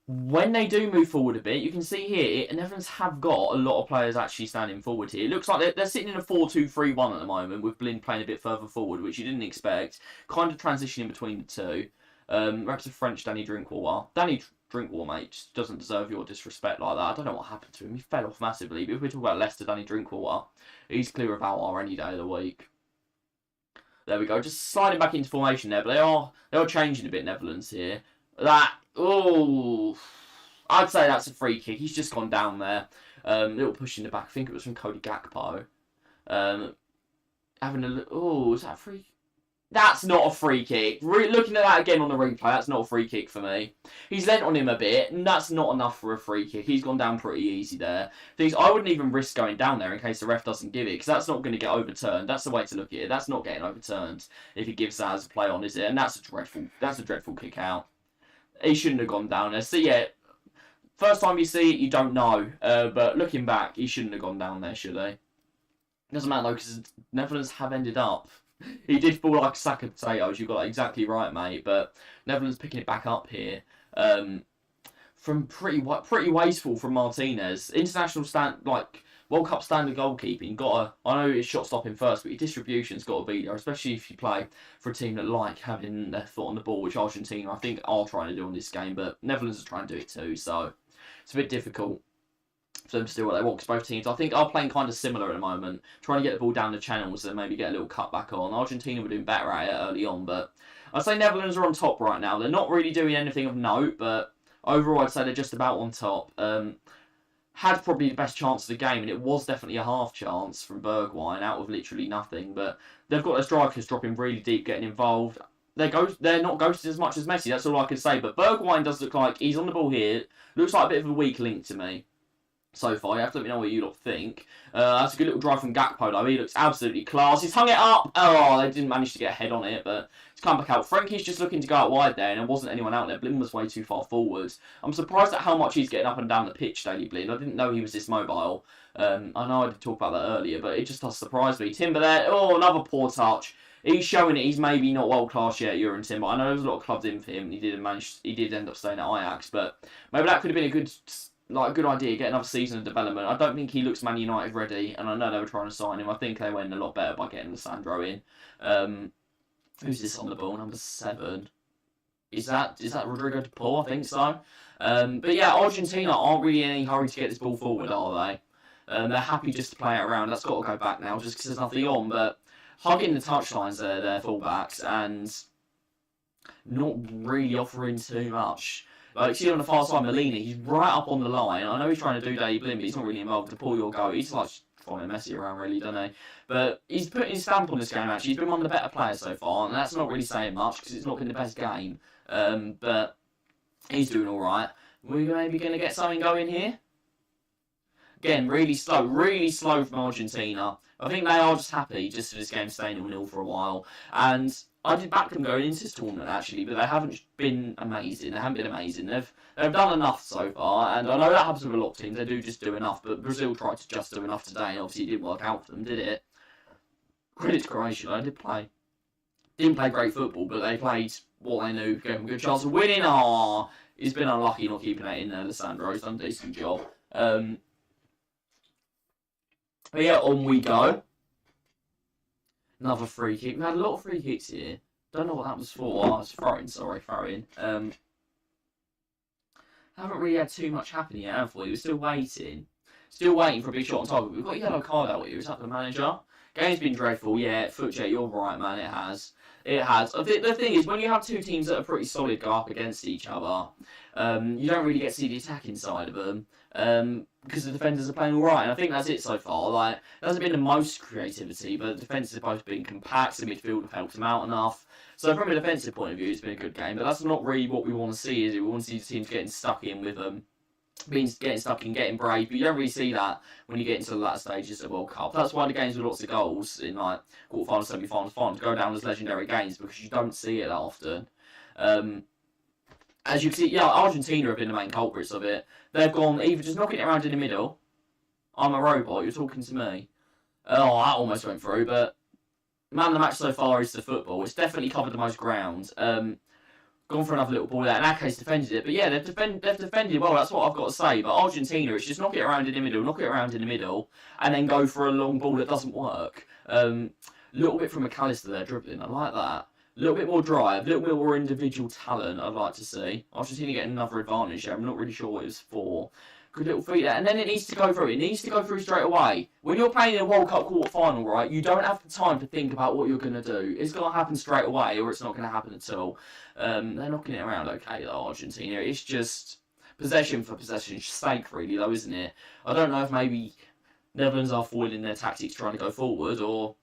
when they do move forward a bit, you can see here, Netherlands have got a lot of players actually standing forward here. It looks like they're sitting in a 4-2-3-1 at the moment, with Blind playing a bit further forward, which you didn't expect. Kind of transitioning between the two. Reps of French, Danny Drinkwater. Danny drink water, mate. Just doesn't deserve your disrespect like that. I don't know what happened to him. He fell off massively. But if we talk about Leicester, Danny Drinkwater, he's clear of our any day of the week. There we go. Just sliding back into formation there, but they are changing a bit, Netherlands here. I'd say that's a free kick. He's just gone down there. Little push in the back. I think it was from Cody Gakpo. Having a look. Oh, is that a free? That's not a free kick. Looking at that again on the replay, that's not a free kick for me. He's lent on him a bit, and that's not enough for a free kick. He's gone down pretty easy there. Things I wouldn't even risk going down there in case the ref doesn't give it, because that's not going to get overturned. That's the way to look at it. That's not getting overturned if he gives that as a play on, is it? And that's a dreadful kick out. He shouldn't have gone down there. So yeah, first time you see it, you don't know. But looking back, he shouldn't have gone down there, should he? Doesn't matter though, because Netherlands have ended up. He did fall like a sack of potatoes. You got that exactly right, mate. But Netherlands picking it back up here. From pretty wasteful from Martinez. International World Cup standard goalkeeping. I know it's shot stopping first, but your distribution's got to be there, especially if you play for a team that like having their foot on the ball, which Argentina I think are trying to do on this game, but Netherlands are trying to do it too. So it's a bit difficult for them to do what they want, because both teams, I think, are playing kind of similar at the moment, trying to get the ball down the channels and maybe get a little cut back on. Argentina were doing better at it early on, but I'd say Netherlands are on top right now. They're not really doing anything of note, but overall I'd say they're just about on top. Had probably the best chance of the game, and it was definitely a half chance from Bergwijn out of literally nothing, but they've got their strikers dropping really deep, getting involved. They're not ghosted as much as Messi, that's all I can say, but Bergwijn does look like he's on the ball here. Looks like a bit of a weak link to me so far. You have to let me know what you lot think. That's a good little drive from Gakpo though. He looks absolutely class. He's hung it up. Oh, they didn't manage to get a head on it, but it's come back out. Frankie's just looking to go out wide there, and there wasn't anyone out there. Blind was way too far forwards. I'm surprised at how much he's getting up and down the pitch, Daily Blind. I didn't know he was this mobile. I know I did talk about that earlier, but it just does surprise me. Timber there. Oh, another poor touch. He's showing it. He's maybe not world class yet, Euron Timber. I know there's a lot of clubs in for him. He did end up staying at Ajax, but maybe that could have been a good idea, get another season of development. I don't think he looks Man United ready, and I know they were trying to sign him. I think they went a lot better by getting Lissandro in. Who's this on the ball? Number 7. Is that Rodrigo de Paul? I think so. But yeah, Argentina aren't really in any hurry to get this ball forward, are they? They're happy just to play it around. That's got to go back now, just because there's nothing on. But hugging the touchlines there, their fullbacks, and not really offering too much. Like, see on the far side, Molina, he's right up on the line. I know he's trying to do Daily Blind, but he's not really involved to pull your goal. He's like following Messi around, really, doesn't he? But he's putting his stamp on this game, actually. He's been one of the better players so far, and that's not really saying much, because it's not been the best game. But he's doing all right. We're maybe going to get something going here. Again, really slow from Argentina. I think they are just happy just for this game staying 0-0 for a while. And I did back them going into this tournament, actually, but they haven't been amazing. They haven't been amazing. They've done enough so far, and I know that happens with a lot of teams. They do just do enough, but Brazil tried to just do enough today, and obviously it didn't work out for them, did it? Credit to Croatia, they didn't play great football, but they played what they knew, gave them a good chance of winning. He's been unlucky not keeping that in there. Lissandro's done a decent job. But yeah, on we go. Another free kick. We had a lot of free kicks here. Don't know what that was for. Oh, it's throw-in, sorry, throw-in. Haven't really had too much happen yet, have we? We're still waiting. Still waiting for a big shot on target. We've got a yellow card out here. Is that the manager? Game's been dreadful. Yeah, Footjet, you're right, man. It has. It has. The thing is, when you have two teams that are pretty solid go up against each other, you don't really get to see the attacking side of them. Because the defenders are playing all right, and I think that's it so far. Like, there hasn't been the most creativity, but the defenses have both been compact. The midfield have helped them out enough. So from a defensive point of view, it's been a good game. But that's not really what we want to see, is it? We want to see the teams getting stuck in with them. Getting stuck in, getting brave, but you don't really see that when you get into the latter stages of the World Cup. That's why the games with lots of goals in like quarterfinals, semi-finals, finals go down as legendary games, because you don't see it that often. As you can see, yeah, Argentina have been the main culprits of it. They've gone either just knocking it around in the middle. I'm a robot, you're talking to me. Oh, that almost went through, but man of the match so far is the football. It's definitely covered the most ground. Gone for another little ball there. In that case, defended it. But yeah, they've defended well. That's what I've got to say. But Argentina, it's just knock it around in the middle, and then go for a long ball that doesn't work. Little bit from McAllister there, dribbling. I like that. A little bit more drive, a little bit more individual talent, I'd like to see. Argentina getting another advantage there. I'm not really sure what it was for. Good little feat there. And then it needs to go through. It needs to go through straight away. When you're playing in a World Cup quarter-final, right, you don't have the time to think about what you're going to do. It's going to happen straight away, or it's not going to happen at all. They're knocking it around okay, though, Argentina. It's just possession for possession's sake, really, though, isn't it? I don't know if maybe Netherlands are foiling their tactics trying to go forward, or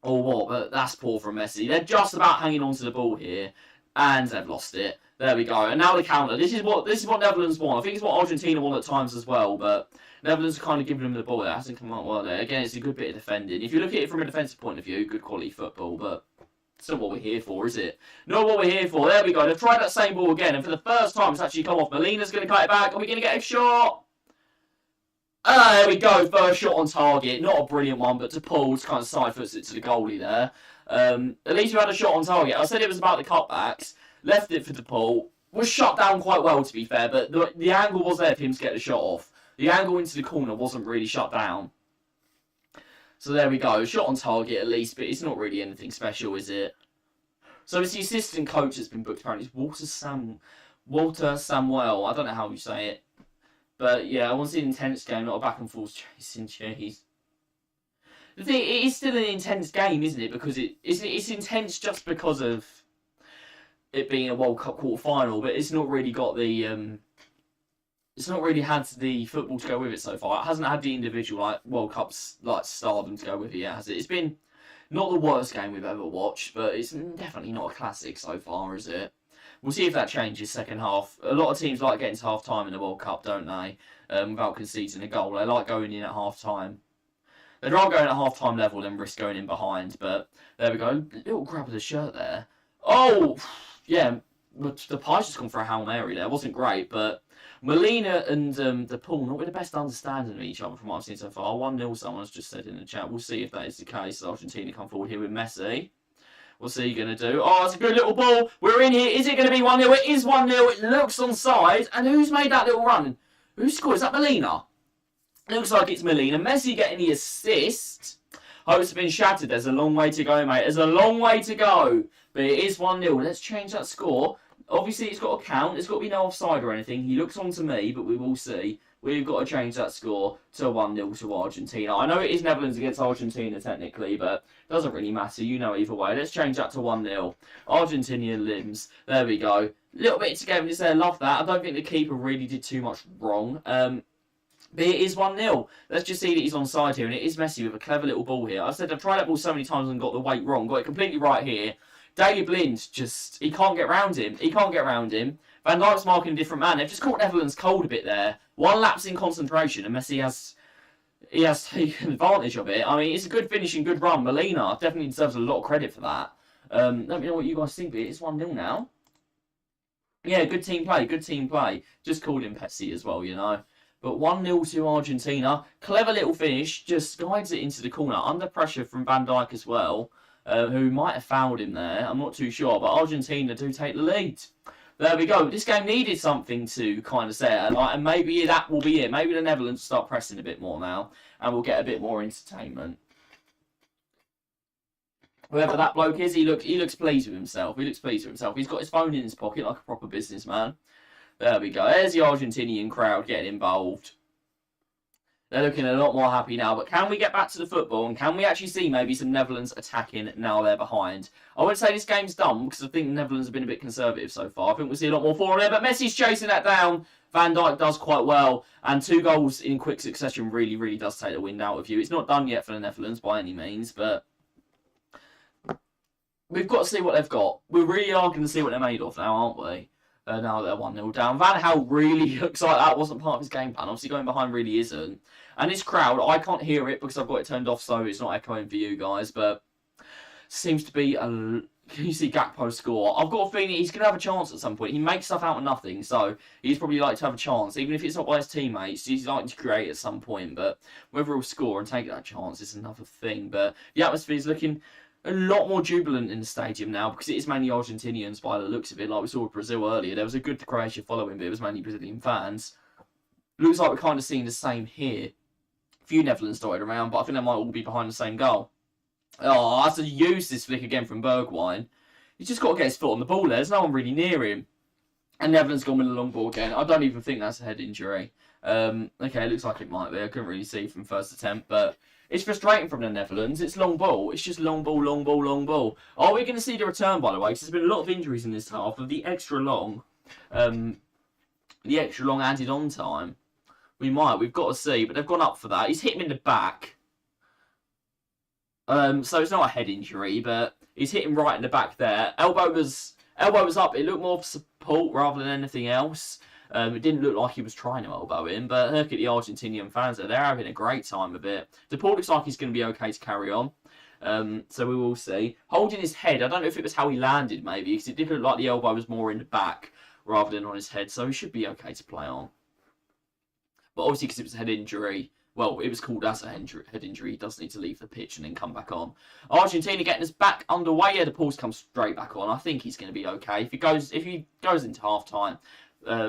what, but that's poor from Messi. They're just about hanging on to the ball here, and they've lost it. There we go. And now the counter. This is what Netherlands want. I think it's what Argentina want at times as well, but Netherlands are kind of giving them the ball. It hasn't come out well there. Again, it's a good bit of defending. If you look at it from a defensive point of view, good quality football, but it's not what we're here for, is it? Not what we're here for. There we go. They've tried that same ball again, and for the first time, it's actually come off. Molina's going to cut it back. Are we going to get a shot? There we go. First shot on target. Not a brilliant one, but to Paul's kind of side foots it to the goalie there. At least we had a shot on target. I said it was about the cutbacks. Left it for DePaul. Was shut down quite well, to be fair, but the angle was there for him to get the shot off. The angle into the corner wasn't really shut down. So there we go. Shot on target at least, but it's not really anything special, is it? So it's the assistant coach that's been booked, apparently. It's Walter Samuel. I don't know how you say it. But yeah, I want to see an intense game, not a back and forth chasing cheese. The thing, it is still an intense game, isn't it? Because it's intense just because of it being a World Cup quarter-final, but it's not really got the it's not really had the football to go with it so far. It hasn't had the individual like World Cups like stardom to go with it yet, has it? It's been not the worst game we've ever watched, but it's definitely not a classic so far, is it? We'll see if that changes second half. A lot of teams like getting to half time in the World Cup, don't they? Without conceding a goal. They like going in at half time. They'd rather go in at half time level than risk going in behind, but there we go. Little grab of the shirt there. Oh! Yeah, the Pies just gone for a Hail Mary there. It wasn't great, but Molina and DePaul not with the best understanding of each other from what I've seen so far. 1-0 someone's just said in the chat. We'll see if that is the case. Argentina come forward here with Messi. What's he going to do? Oh, it's a good little ball. We're in here. Is it going to be 1-0? It is 1-0. It looks onside. And who's made that little run? Who scored? Is that Molina? Looks like it's Molina. Messi getting the assist. Hopes have been shattered. There's a long way to go, mate. There's a long way to go. But it is 1-0. Let's change that score. Obviously, it's got to count. There's got to be no offside or anything. He looks on to me, but we will see. We've got to change that score to 1-0 to Argentina. I know it is Netherlands against Argentina, technically, but it doesn't really matter. You know either way. Let's change that to 1-0. Argentinian limbs. There we go. Little bit togetherness there. Love that. I don't think the keeper really did too much wrong. But it is 1-0. Let's just see that he's onside here, and it is Messi with a clever little ball here. I've said I've tried that ball so many times and got the weight wrong. Got it completely right here. Daily Blind just, he can't get round him. He can't get round him. Van Dijk's marking a different man. They've just caught Netherlands cold a bit there. One lapse in concentration, and Messi has taken advantage of it. I mean, it's a good finish and good run. Molina definitely deserves a lot of credit for that. Let me know what you guys think, but it's 1-0 now. Yeah, good team play, good team play. Just called him Messi as well, you know. But 1-0 to Argentina. Clever little finish. Just guides it into the corner. Under pressure from Van Dijk as well. Who might have fouled him there. I'm not too sure. But Argentina do take the lead. There we go. This game needed something to kind of set it. And maybe that will be it. Maybe the Netherlands start pressing a bit more now. And we'll get a bit more entertainment. Whoever that bloke is, he looks pleased with himself. He looks pleased with himself. He's got his phone in his pocket like a proper businessman. There we go. There's the Argentinian crowd getting involved. They're looking a lot more happy now. But can we get back to the football? And can we actually see maybe some Netherlands attacking now they're behind? I wouldn't say this game's done because I think the Netherlands have been a bit conservative so far. I think we'll see a lot more forward there. But Messi's chasing that down. Van Dijk does quite well. And 2 goals in quick succession really, really does take the wind out of you. It's not done yet for the Netherlands by any means. But we've got to see what they've got. We really are going to see what they're made of now, aren't we? Now they're 1-0 down. Van Gaal really looks like that wasn't part of his game plan. Obviously going behind really isn't. And this crowd, I can't hear it because I've got it turned off so it's not echoing for you guys. But seems to be a... Can you see Gakpo score? I've got a feeling he's going to have a chance at some point. He makes stuff out of nothing. So he's probably like to have a chance. Even if it's not by his teammates, he's like to create at some point. But whether he'll score and take that chance is another thing. But the atmosphere is looking a lot more jubilant in the stadium now because it is mainly Argentinians by the looks of it. Like we saw with Brazil earlier, there was a good Croatia following, but it was mainly Brazilian fans. Looks like we're kind of seeing the same here. A few Netherlands dotted around, but I think they might all be behind the same goal. Oh, that's a useless flick again from Bergwijn. He's just got to get his foot on the ball there. There's no one really near him. And Netherlands gone with a long ball again. I don't even think that's a head injury. Okay, it looks like it might be. I couldn't really see from first attempt, but it's frustrating from the Netherlands. It's long ball. It's just long ball, long ball, long ball. Are we going to see the return, by the way? Because there's been a lot of injuries in this half of the extra long added on time. We might. We've got to see, but they've gone up for that. He's hit him in the back. So it's not a head injury, but he's hit him right in the back there. Elbow was up. It looked more of support rather than anything else. It didn't look like he was trying to elbow him, but look at the Argentinian fans there. They're having a great time of it. DePaul looks like he's going to be okay to carry on. So we will see. Holding his head, I don't know if it was how he landed, maybe, because it did look like the elbow was more in the back rather than on his head, so he should be okay to play on. But obviously, because it was a head injury, well, it was called as a head injury, he does need to leave the pitch and then come back on. Argentina getting us back underway. Yeah, DePaul's come straight back on. I think he's going to be okay. If he goes into half-time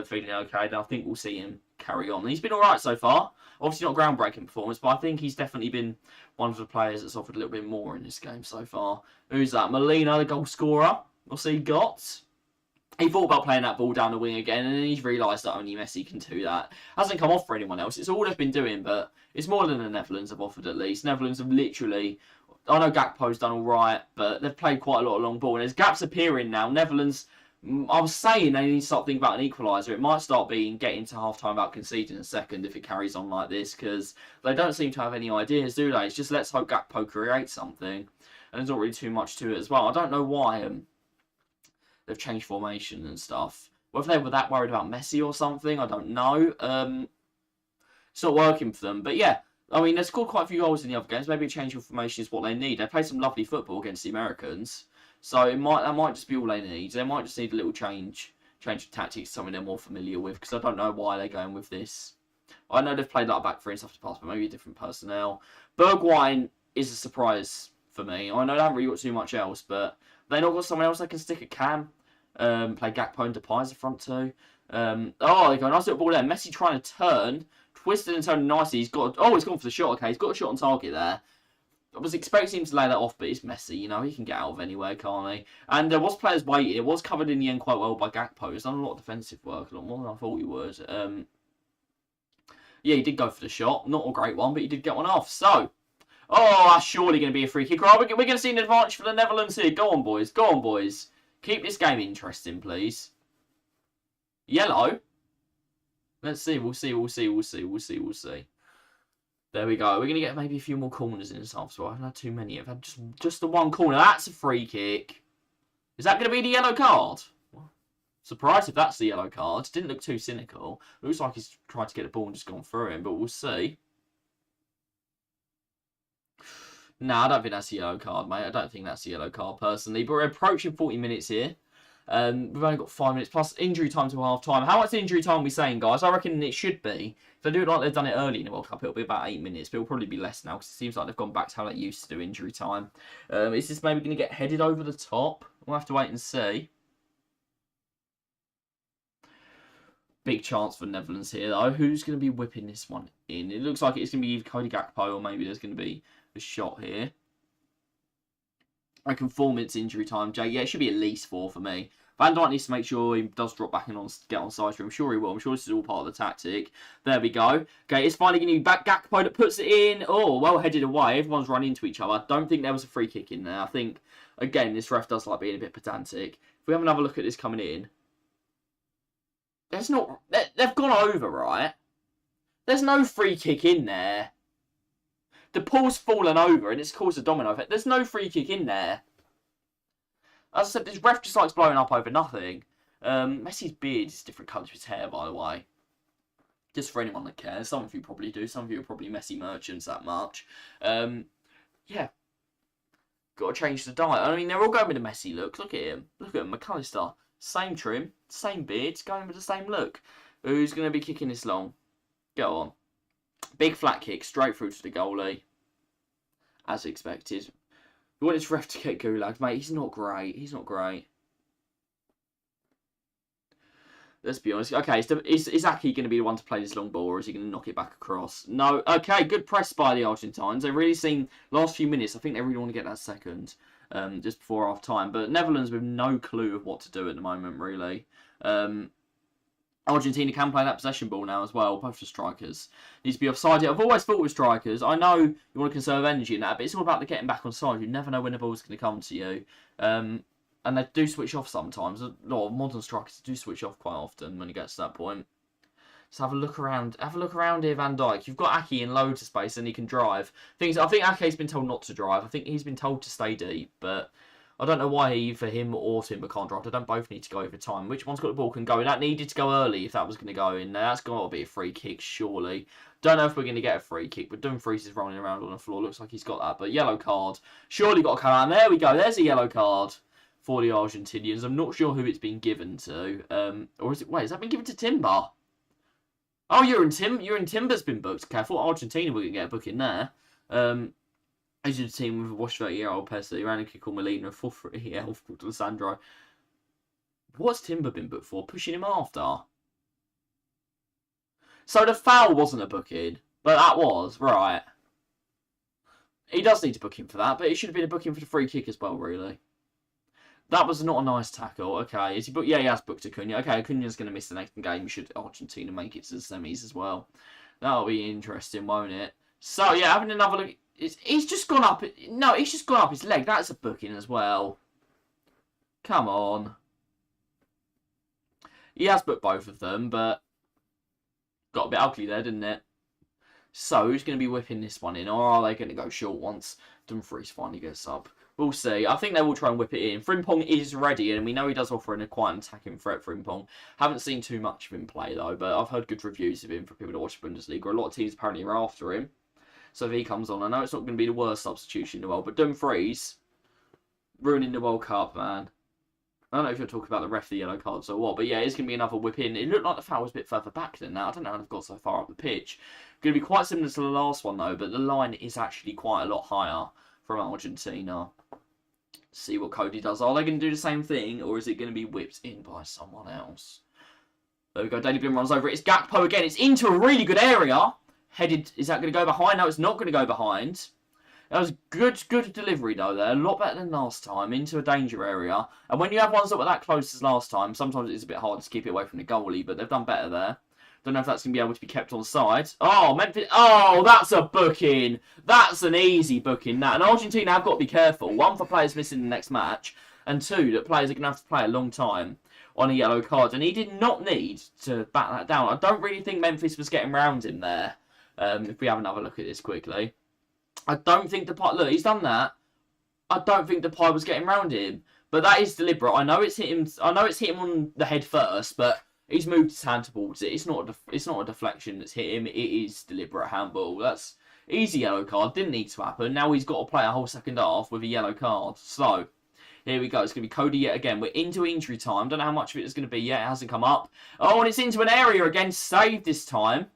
feeling okay, then I think we'll see him carry on. And he's been all right so far. Obviously not a groundbreaking performance, but I think he's definitely been one of the players that's offered a little bit more in this game so far. Who's that? Molina, the goal scorer. What's he got? He thought about playing that ball down the wing again, and then he's realised that only Messi can do that. Hasn't come off for anyone else. It's all they've been doing, but it's more than the Netherlands have offered at least. Netherlands have literally... I know Gakpo's done all right, but they've played quite a lot of long ball. And there's gaps appearing now. Netherlands... I was saying they need to start thinking about an equaliser. It might start being getting to half-time without conceding a second if it carries on like this, because they don't seem to have any ideas, do they? It's just let's hope Gakpo creates something. And there's not really too much to it as well. I don't know why they've changed formation and stuff. Whether they were that worried about Messi or something, I don't know. It's not working for them. But yeah, I mean, they've scored quite a few goals in the other games. Maybe a change of formation is what they need. They played some lovely football against the Americans. So that might just be all they need. They might just need a little change of tactics, something they're more familiar with, because I don't know why they're going with this. I know they've played like back three and stuff to pass, but maybe different personnel. Bergwijn is a surprise for me. I know they haven't really got too much else, but they not got someone else they can stick at cam. Play Gakpo and Depay as the front two. They go nice little ball there. Messi trying to turn, twisted and turning nicely. He's gone for the shot. Okay, he's got a shot on target there. I was expecting him to lay that off, but it's Messi, you know, he can get out of anywhere, can't he? And there was players waiting. It was covered in the end quite well by Gakpo. He's done a lot of defensive work, a lot more than I thought he would. Yeah, he did go for the shot. Not a great one, but he did get one off. So, that's surely going to be a free kick. Right, we're going to see an advantage for the Netherlands here. Go on, boys. Go on, boys. Keep this game interesting, please. Yellow. Let's see. We'll see. There we go. We're going to get maybe a few more corners in this half, so I haven't had too many. I've had just the one corner. That's a free kick. Is that going to be the yellow card? Surprised if that's the yellow card. Didn't look too cynical. Looks like he's tried to get the ball and just gone through him, but we'll see. Nah, I don't think that's the yellow card, mate. I don't think that's the yellow card, personally. But we're approaching 40 minutes here. We've only got 5 minutes plus injury time to half time. How much injury time are we saying, guys? I reckon it should be. If they do it like they've done it early in the World Cup, it'll be about 8 minutes. But it'll probably be less now because it seems like they've gone back to how they used to do injury time. Is this maybe going to get headed over the top? We'll have to wait and see. Big chance for Netherlands here, though. Who's going to be whipping this one in? It looks like it's going to be either Cody Gakpo or maybe there's going to be a shot here. I reckon 4 minutes injury time, Jay. Yeah, it should be at least 4 for me. Van Dijk needs to make sure he does drop back and get on side for him. I'm sure he will. I'm sure this is all part of the tactic. There we go. Okay, it's finally going to be back Gakpo that puts it in. Oh, well headed away. Everyone's run into each other. I don't think there was a free kick in there. I think, again, this ref does like being a bit pedantic. If we have another look at this coming in. There's not... They've gone over, right? There's no free kick in there. The ball's fallen over and it's caused a domino effect. There's no free kick in there. As I said, this ref just likes blowing up over nothing. Messi's beard is different colour to his hair, by the way. Just for anyone that cares. Some of you probably do. Some of you are probably Messi merchants that much. Yeah. Got to change the diet. I mean, they're all going with a Messi look. Look at him. Look at him. McAllister. Same trim. Same beard. Going with the same look. Who's going to be kicking this long? Go on. Big flat kick. Straight through to the goalie. As expected. We want this ref to get Gulag, mate. He's not great. He's not great. Let's be honest. Okay, is Aki going to be the one to play this long ball, or is he going to knock it back across? No. Okay, good press by the Argentines. They really seem, last few minutes, I think they really want to get that second, just before half time. But Netherlands with no clue of what to do at the moment, really. Argentina can play that possession ball now as well, both the strikers. Needs to be offside. I've always thought with strikers, I know you want to conserve energy in that, but it's all about the getting back on side. You never know when the ball's going to come to you. And they do switch off sometimes. A lot of modern strikers do switch off quite often when it gets to that point. So have a look around. Have a look around here, Van Dijk. You've got Aki in loads of space and he can drive. I think Ake's been told not to drive. I think he's been told to stay deep, but I don't know why either him or Timber can't drive. They don't both need to go over time. Which one's got the ball can go? That needed to go early if that was going to go in there. That's got to be a free kick, surely. Don't know if we're going to get a free kick, but Dumfries is rolling around on the floor. Looks like he's got that, but yellow card. Surely got to come out. There we go. There's a yellow card for the Argentinians. I'm not sure who it's been given to. Or is it... Wait, has that been given to Timber? Oh, you're in Timber's been booked. Okay, I thought Argentina were going to get a booking there. As a team with a washed 30-year-old Messi, ran a kick on Molina, 4-3 to Sandro. What's Timber been booked for? Pushing him after. So the foul wasn't a booking, but that was, right. He does need to book him for that, but it should have been a booking for the free kick as well, really. That was not a nice tackle. Okay, is he booked? Yeah, he has booked Acuna. Okay, Acuna's going to miss the next game. Should Argentina make it to the semis as well? That'll be interesting, won't it? So, yeah, having another look. He's just gone up. No, he's just gone up his leg. That's a booking as well. Come on. He has booked both of them, but got a bit ugly there, didn't it? So, who's going to be whipping this one in? Or are they going to go short once Dumfries finally gets up? We'll see. I think they will try and whip it in. Frimpong is ready, and we know he does offer quite an attacking threat, Frimpong. Haven't seen too much of him play, though, but I've heard good reviews of him for people that watch the Bundesliga. A lot of teams apparently are after him. So if he comes on, I know it's not going to be the worst substitution in the world, but Dumfries ruining the World Cup, man. I don't know if you're talking about the ref, the yellow cards or what, but yeah, it's going to be another whip in. It looked like the foul was a bit further back than that. I don't know how they've got so far up the pitch. Going to be quite similar to the last one, though, but the line is actually quite a lot higher from Argentina. See what Cody does. Are they going to do the same thing, or is it going to be whipped in by someone else? There we go. Daily Blind runs over it. It's Gakpo again. It's into a really good area. Headed, is that going to go behind? No, it's not going to go behind. That was good delivery, though, there. A lot better than last time, into a danger area. And when you have ones that were that close as last time, sometimes it's a bit hard to keep it away from the goalie, but they've done better there. Don't know if that's going to be able to be kept on side. Oh, Memphis. Oh, that's a booking. That's an easy booking, that. And Argentina have got to be careful. One, for players missing the next match. And two, that players are going to have to play a long time on a yellow card. And he did not need to back that down. I don't really think Memphis was getting round him there. If we have another look at this quickly. I don't think Depay... Look, he's done that. I don't think Depay was getting round him. But that is deliberate. I know it's hit him on the head first, but he's moved his hand towards it. It's not a deflection that's hit him. It is deliberate handball. That's easy yellow card. Didn't need to happen. Now he's got to play a whole second half with a yellow card. So, here we go. It's going to be Cody yet again. We're into injury time. Don't know how much of it is going to be yet. It hasn't come up. Oh, and it's into an area again. Saved this time.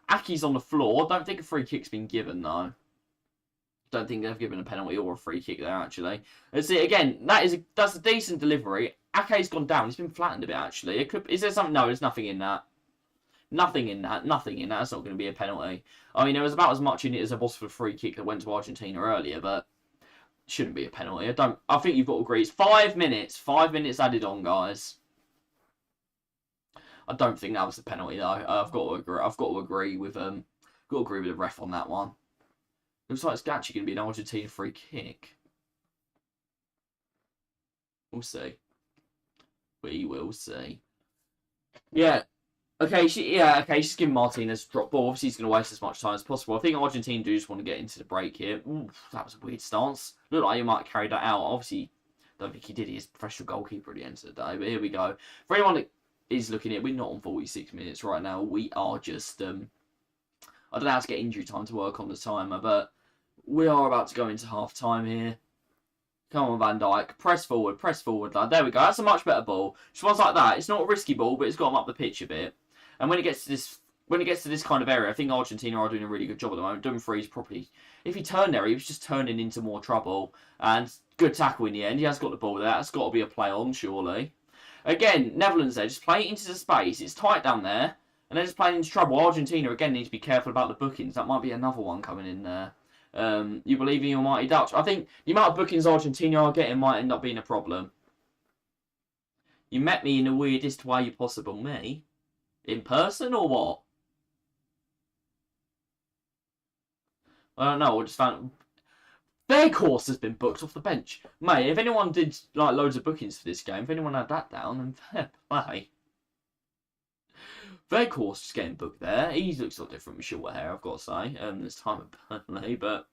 Aki's on the floor. Don't think a free kick's been given, though. Don't think they've given a penalty or a free kick there, actually. Let's see, again, that's a decent delivery. Ake's gone down. He's been flattened a bit, actually. Is there something? No, there's nothing in that. Nothing in that. Nothing in that. That's not going to be a penalty. I mean, there was about as much in it as there was for the free kick that went to Argentina earlier, but shouldn't be a penalty. I think you've got to agree. It's 5 minutes. 5 minutes added on, guys. I don't think that was a penalty, though. I've got to agree with the ref on that one. Looks like it's actually going to be an Argentina free kick. We'll see. We will see. Yeah. Okay. She's giving Martinez a drop ball. Obviously, he's going to waste as much time as possible. I think Argentina do just want to get into the break here. Ooh, that was a weird stance. Looked like he might carry that out. Obviously, don't think he did. He's a professional goalkeeper at the end of the day. But here we go. For anyone that is looking at it, we're not on 46 minutes right now. We are just... I don't know how to get injury time to work on the timer, but we are about to go into half time here. Come on, Van Dijk. Press forward, lad. There we go. That's a much better ball. Just ones like that. It's not a risky ball, but it's got him up the pitch a bit. And when it gets to this kind of area, I think Argentina are doing a really good job at the moment. Dumfries probably, if he turned there, he was just turning into more trouble. And good tackle in the end. He has got the ball there. That's got to be a play on, surely. Again, Netherlands there, just play it into the space. It's tight down there. And they're just playing into trouble. Argentina, again, need to be careful about the bookings. That might be another one coming in there. You believe in your mighty Dutch? I think the amount of bookings Argentina are getting might end up being a problem. You met me in the weirdest way possible. Me? In person or what? I don't know. I just found... Their course has been booked off the bench. Mate, if anyone did like loads of bookings for this game, if anyone had that down, then fair play. Their course is getting booked there. He looks a lot different with shorter hair, I've got to say, this time at Burnley, but...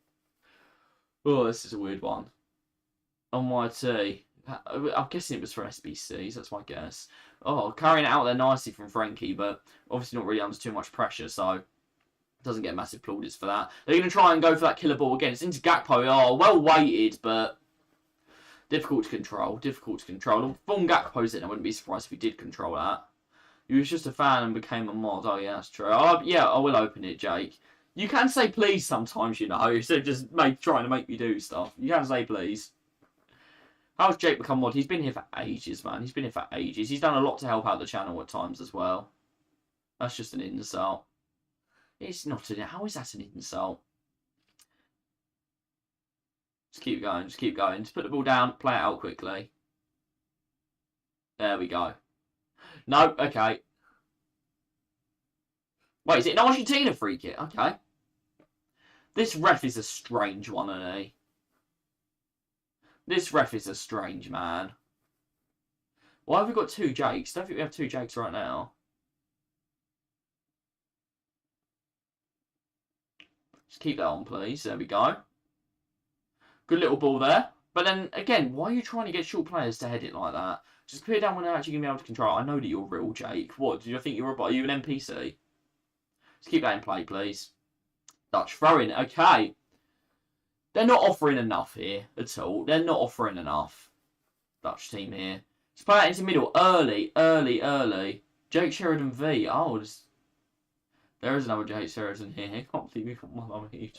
Oh, this is a weird one. NYT. I'm guessing it was for SBCs, that's my guess. Oh, carrying it out there nicely from Frankie, but obviously not really under too much pressure, so... Doesn't get massive plaudits for that. They're going to try and go for that killer ball again. It's into Gakpo. Oh, well weighted, but difficult to control. Difficult to control. Form Gakpo's in. I wouldn't be surprised if he did control that. He was just a fan and became a mod. Oh, yeah, that's true. Oh, yeah, I will open it, Jake. You can say please sometimes, you know, instead of just trying to make me do stuff. You can say please. How's Jake become mod? He's been here for ages, man. He's been here for ages. He's done a lot to help out the channel at times as well. That's just an insult. It's not an... How is that an insult? Just keep going. Just keep going. Just put the ball down. Play it out quickly. There we go. No. Okay. Wait, is it an Argentina free kick? Okay. This ref is a strange one, isn't he? This ref is a strange man. Why have we got two Jakes? I don't think we have two Jakes right now. Just keep that on, please. There we go. Good little ball there. But then, again, why are you trying to get short players to head it like that? Just put it down when they're actually going to be able to control it. I know that you're real, Jake. What? Do you think you're a... Are you an NPC? Just keep that in play, please. Dutch throw-in. Okay. They're not offering enough here at all. They're not offering enough. Dutch team here. Just play that into middle. Early, early, early. Jake Sheridan V. Oh, just... There is another Jake Sheridan here. I can't believe we got one on here.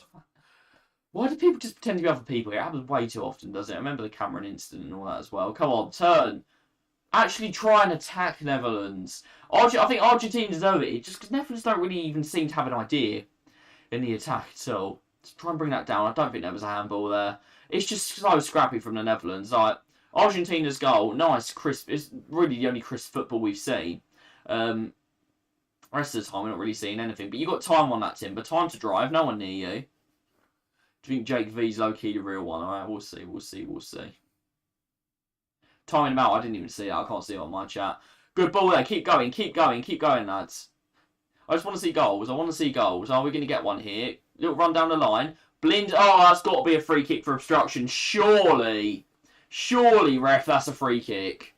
Why do people just pretend to be other people? It happens way too often, doesn't it? I remember the Cameron incident and all that as well. Come on, turn. Actually try and attack Netherlands. I think Argentina deserve it. Just because Netherlands don't really even seem to have an idea in the attack at all. Let's try and bring that down. I don't think there was a handball there. It's just so scrappy from the Netherlands. Like, Argentina's goal, nice, crisp. It's really the only crisp football we've seen. Rest of the time, we're not really seeing anything. But you got time on that, Timber. Time to drive. No one near you. Do you think Jake V's low-key the real one? Alright, we'll see, we'll see, we'll see. Timing him out, I didn't even see that. I can't see it on my chat. Good ball there. Keep going, keep going, keep going, lads. I just want to see goals. I want to see goals. Are we going to get one here? Little run down the line. Blind. Oh, that's got to be a free kick for obstruction. Surely. Surely, ref, that's a free kick.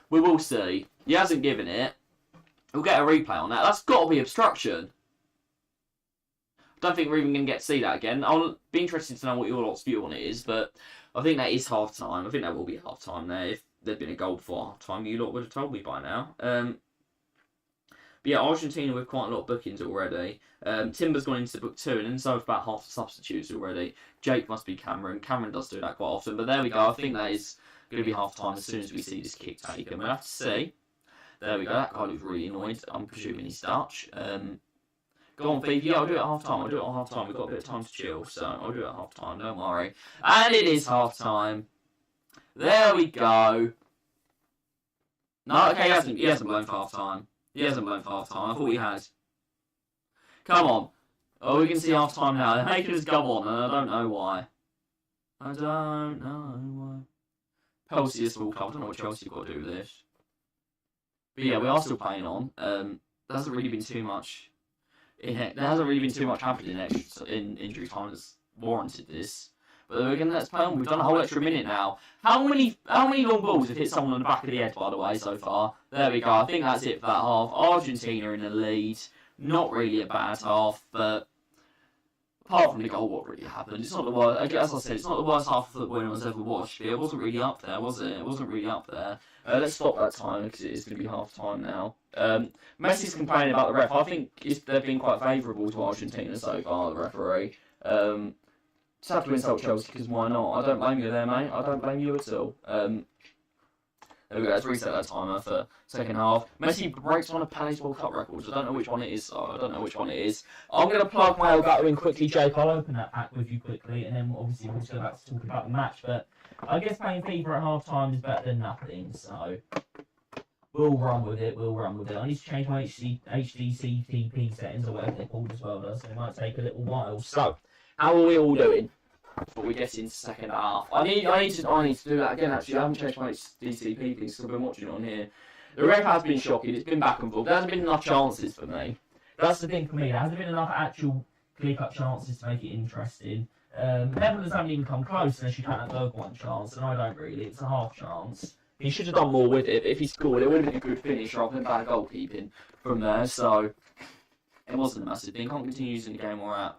We will see. He hasn't given it. We'll get a replay on that. That's got to be obstruction. I don't think we're even going to get to see that again. I'll be interested to know what your lot's view on it is, but I think that is half-time. I think that will be half-time there. If there'd been a goal before half-time, you lot would have told me by now. But yeah, Argentina with quite a lot of bookings already. Timber's gone into book 2, and then so have about half the substitutes already. Jake must be Cameron. Cameron does do that quite often, but there we go. I think that is going to be half-time as soon as we see this kick taken. We'll have to see. There we go. That guy looks really annoyed. I'm presuming he's Dutch. Go on, Phoebe. Yeah, I'll do it at half-time. I'll do it at half-time. We've got a bit of time to chill, so I'll do it at half-time. Don't worry. And it is half-time. There we go. No, okay, he hasn't blown for half-time. He hasn't blown for half-time. I thought he had. Come on. Oh, we can see half-time now. They're making us go on, and I don't know why. I don't know why. Chelsea is a small club. I don't know what Chelsea got to do with this. But yeah, we are still playing on. There hasn't really been too much. There hasn't really been too much happening in injury time that's warranted this. But again, let's play on. We've done a whole extra minute now. How many long balls have hit someone on the back of the head, by the way, so far? There we go. I think that's it for that half. Argentina in the lead. Not really a bad half, but apart from the goal, what really happened? It's not the worst. As I said, it's not the worst half of football anyone's ever watched. It wasn't really up there, was it? It wasn't really up there. Let's stop that time because it is going to be half time now. Messi's complaining about the ref. I think they've been quite favourable to Argentina so far, the referee. Just have to insult Chelsea because why not? I don't blame you there, mate. I don't blame you at all. There we go, let's reset that timer for second half. Messi breaks one of Pele's World Cup records. I don't know which one it is, so I don't know which one it is. I'm going to plug my Elgato in quickly, Jake. I'll open that pack with you quickly, and then obviously we'll go back to talk about the match. But I guess playing FIFA at half time is better than nothing, so we'll run with it. I need to change my HDCTP settings or whatever they're called as well, so it might take a little while. So, how are we all doing before we get into second half? I need to do that again, actually. I haven't changed my HDCP things because I've been watching it on here. The ref has been shocking. It's been back and forth. There hasn't been enough chances for me. That's the thing for me. There hasn't been enough actual clear-cut chances to make it interesting. Netherlands haven't even come close unless you count that Berg one chance, and I don't really. It's a half chance. He should have done more with it. If he scored, it would have been a good finish rather than bad goalkeeping from there. So it wasn't a massive thing. Can't continue using the game we're at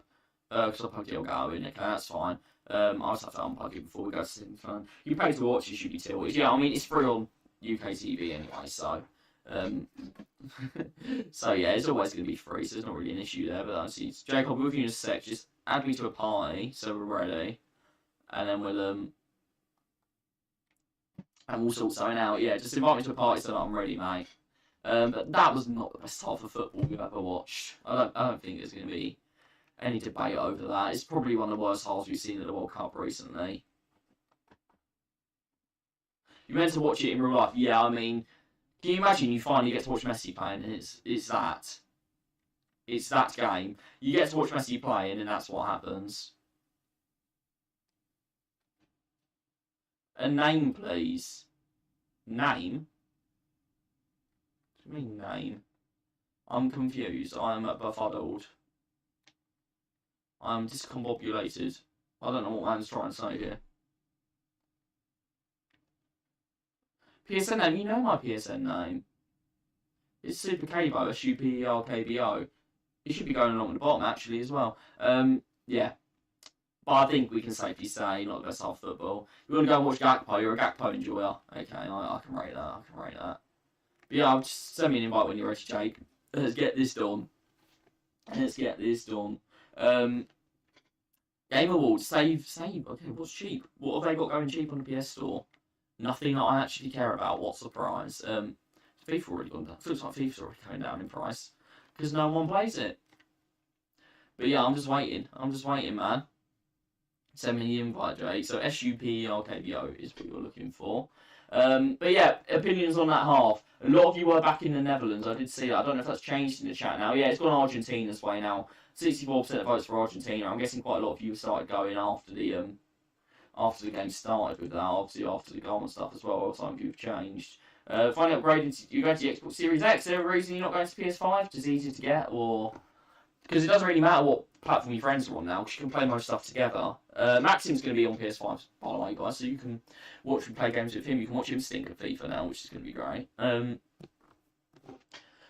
because I plugged the Elgato in. Okay, that's fine. I'll just have to unplug it before we go to sitting phone. You pay to watch, you should be tilted. Yeah, I mean it's free on UK TV anyway, so so yeah, it's always going to be free, so there's not really an issue there. But that's it. Jake, I'll be with you in a sec. Just add me to a party so we're ready, and then we'll sort something out. Yeah, just invite me to a party so that I'm ready, mate. But that was not the best half of football we've ever watched. I don't think there's going to be any debate over that. It's probably one of the worst halves we've seen at the World Cup recently. You meant to watch it in real life? Yeah, I mean, can you imagine you finally get to watch Messi playing and it's that game. You get to watch Messi playing and that's what happens. A name, please. Name? What do you mean name? I'm confused. I am befuddled. I'm discombobulated. I don't know what man's trying to say here. PSN name, you know my PSN name. It's Super Cabo, SUPERKBO. It should be going along at the bottom actually as well. Yeah. But I think we can safely say not the best half football. You want to go and watch Gakpo, you're a Gakpo enjoyer. Okay, I can rate that, But yeah, I'll just send me an invite when you're ready, Jake. Let's get this done. Game Awards, save. Okay, what's cheap? What have they got going cheap on the PS Store? Nothing that I actually care about. What surprise? FIFA already gone down. Looks like FIFA's already going down in price because no one plays it. But yeah, I'm just waiting, man. Send me the invite, Jake. So SUPERKBO is what you're looking for. But yeah, opinions on that half. A lot of you were back in the Netherlands. I did see that. I don't know if that's changed in the chat now. Yeah, it's gone Argentina's way now. 64% of votes for Argentina. I'm guessing quite a lot of you started going after the game started with that. Obviously after the goal and stuff as well. Some of you have changed. Finally upgraded. You go to the Xbox Series X. Is there a reason you're not going to PS5? Just easier to get, or because it doesn't really matter what platform your friends are on now, because you can play most stuff together. Maxim's going to be on PS5, by the way, guys, so you can watch and play games with him. You can watch him stink at FIFA now, which is going to be great.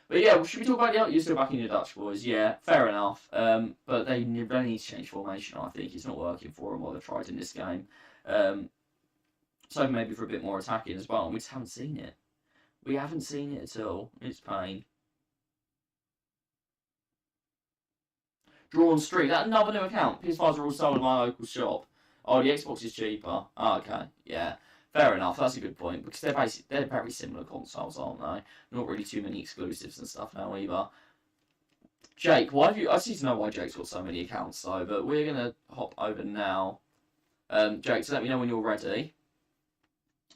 But yeah, should we talk about the... You're still back in your Dutch boys. Yeah, fair enough. But they need to change formation, I think. It's not working for them what they've tried in this game. So maybe for a bit more attacking as well, and we just haven't seen it. We haven't seen it at all. It's pain. Drawn Street. That another new account. PS5s are all sold in my local shop. Oh, the Xbox is cheaper. Oh, okay. Yeah. Fair enough. That's a good point. Because they're very similar consoles, aren't they? Not really too many exclusives and stuff now either. Jake, why have you... I just need to know why Jake's got so many accounts though, but we're going to hop over now. Jake, so let me know when you're ready.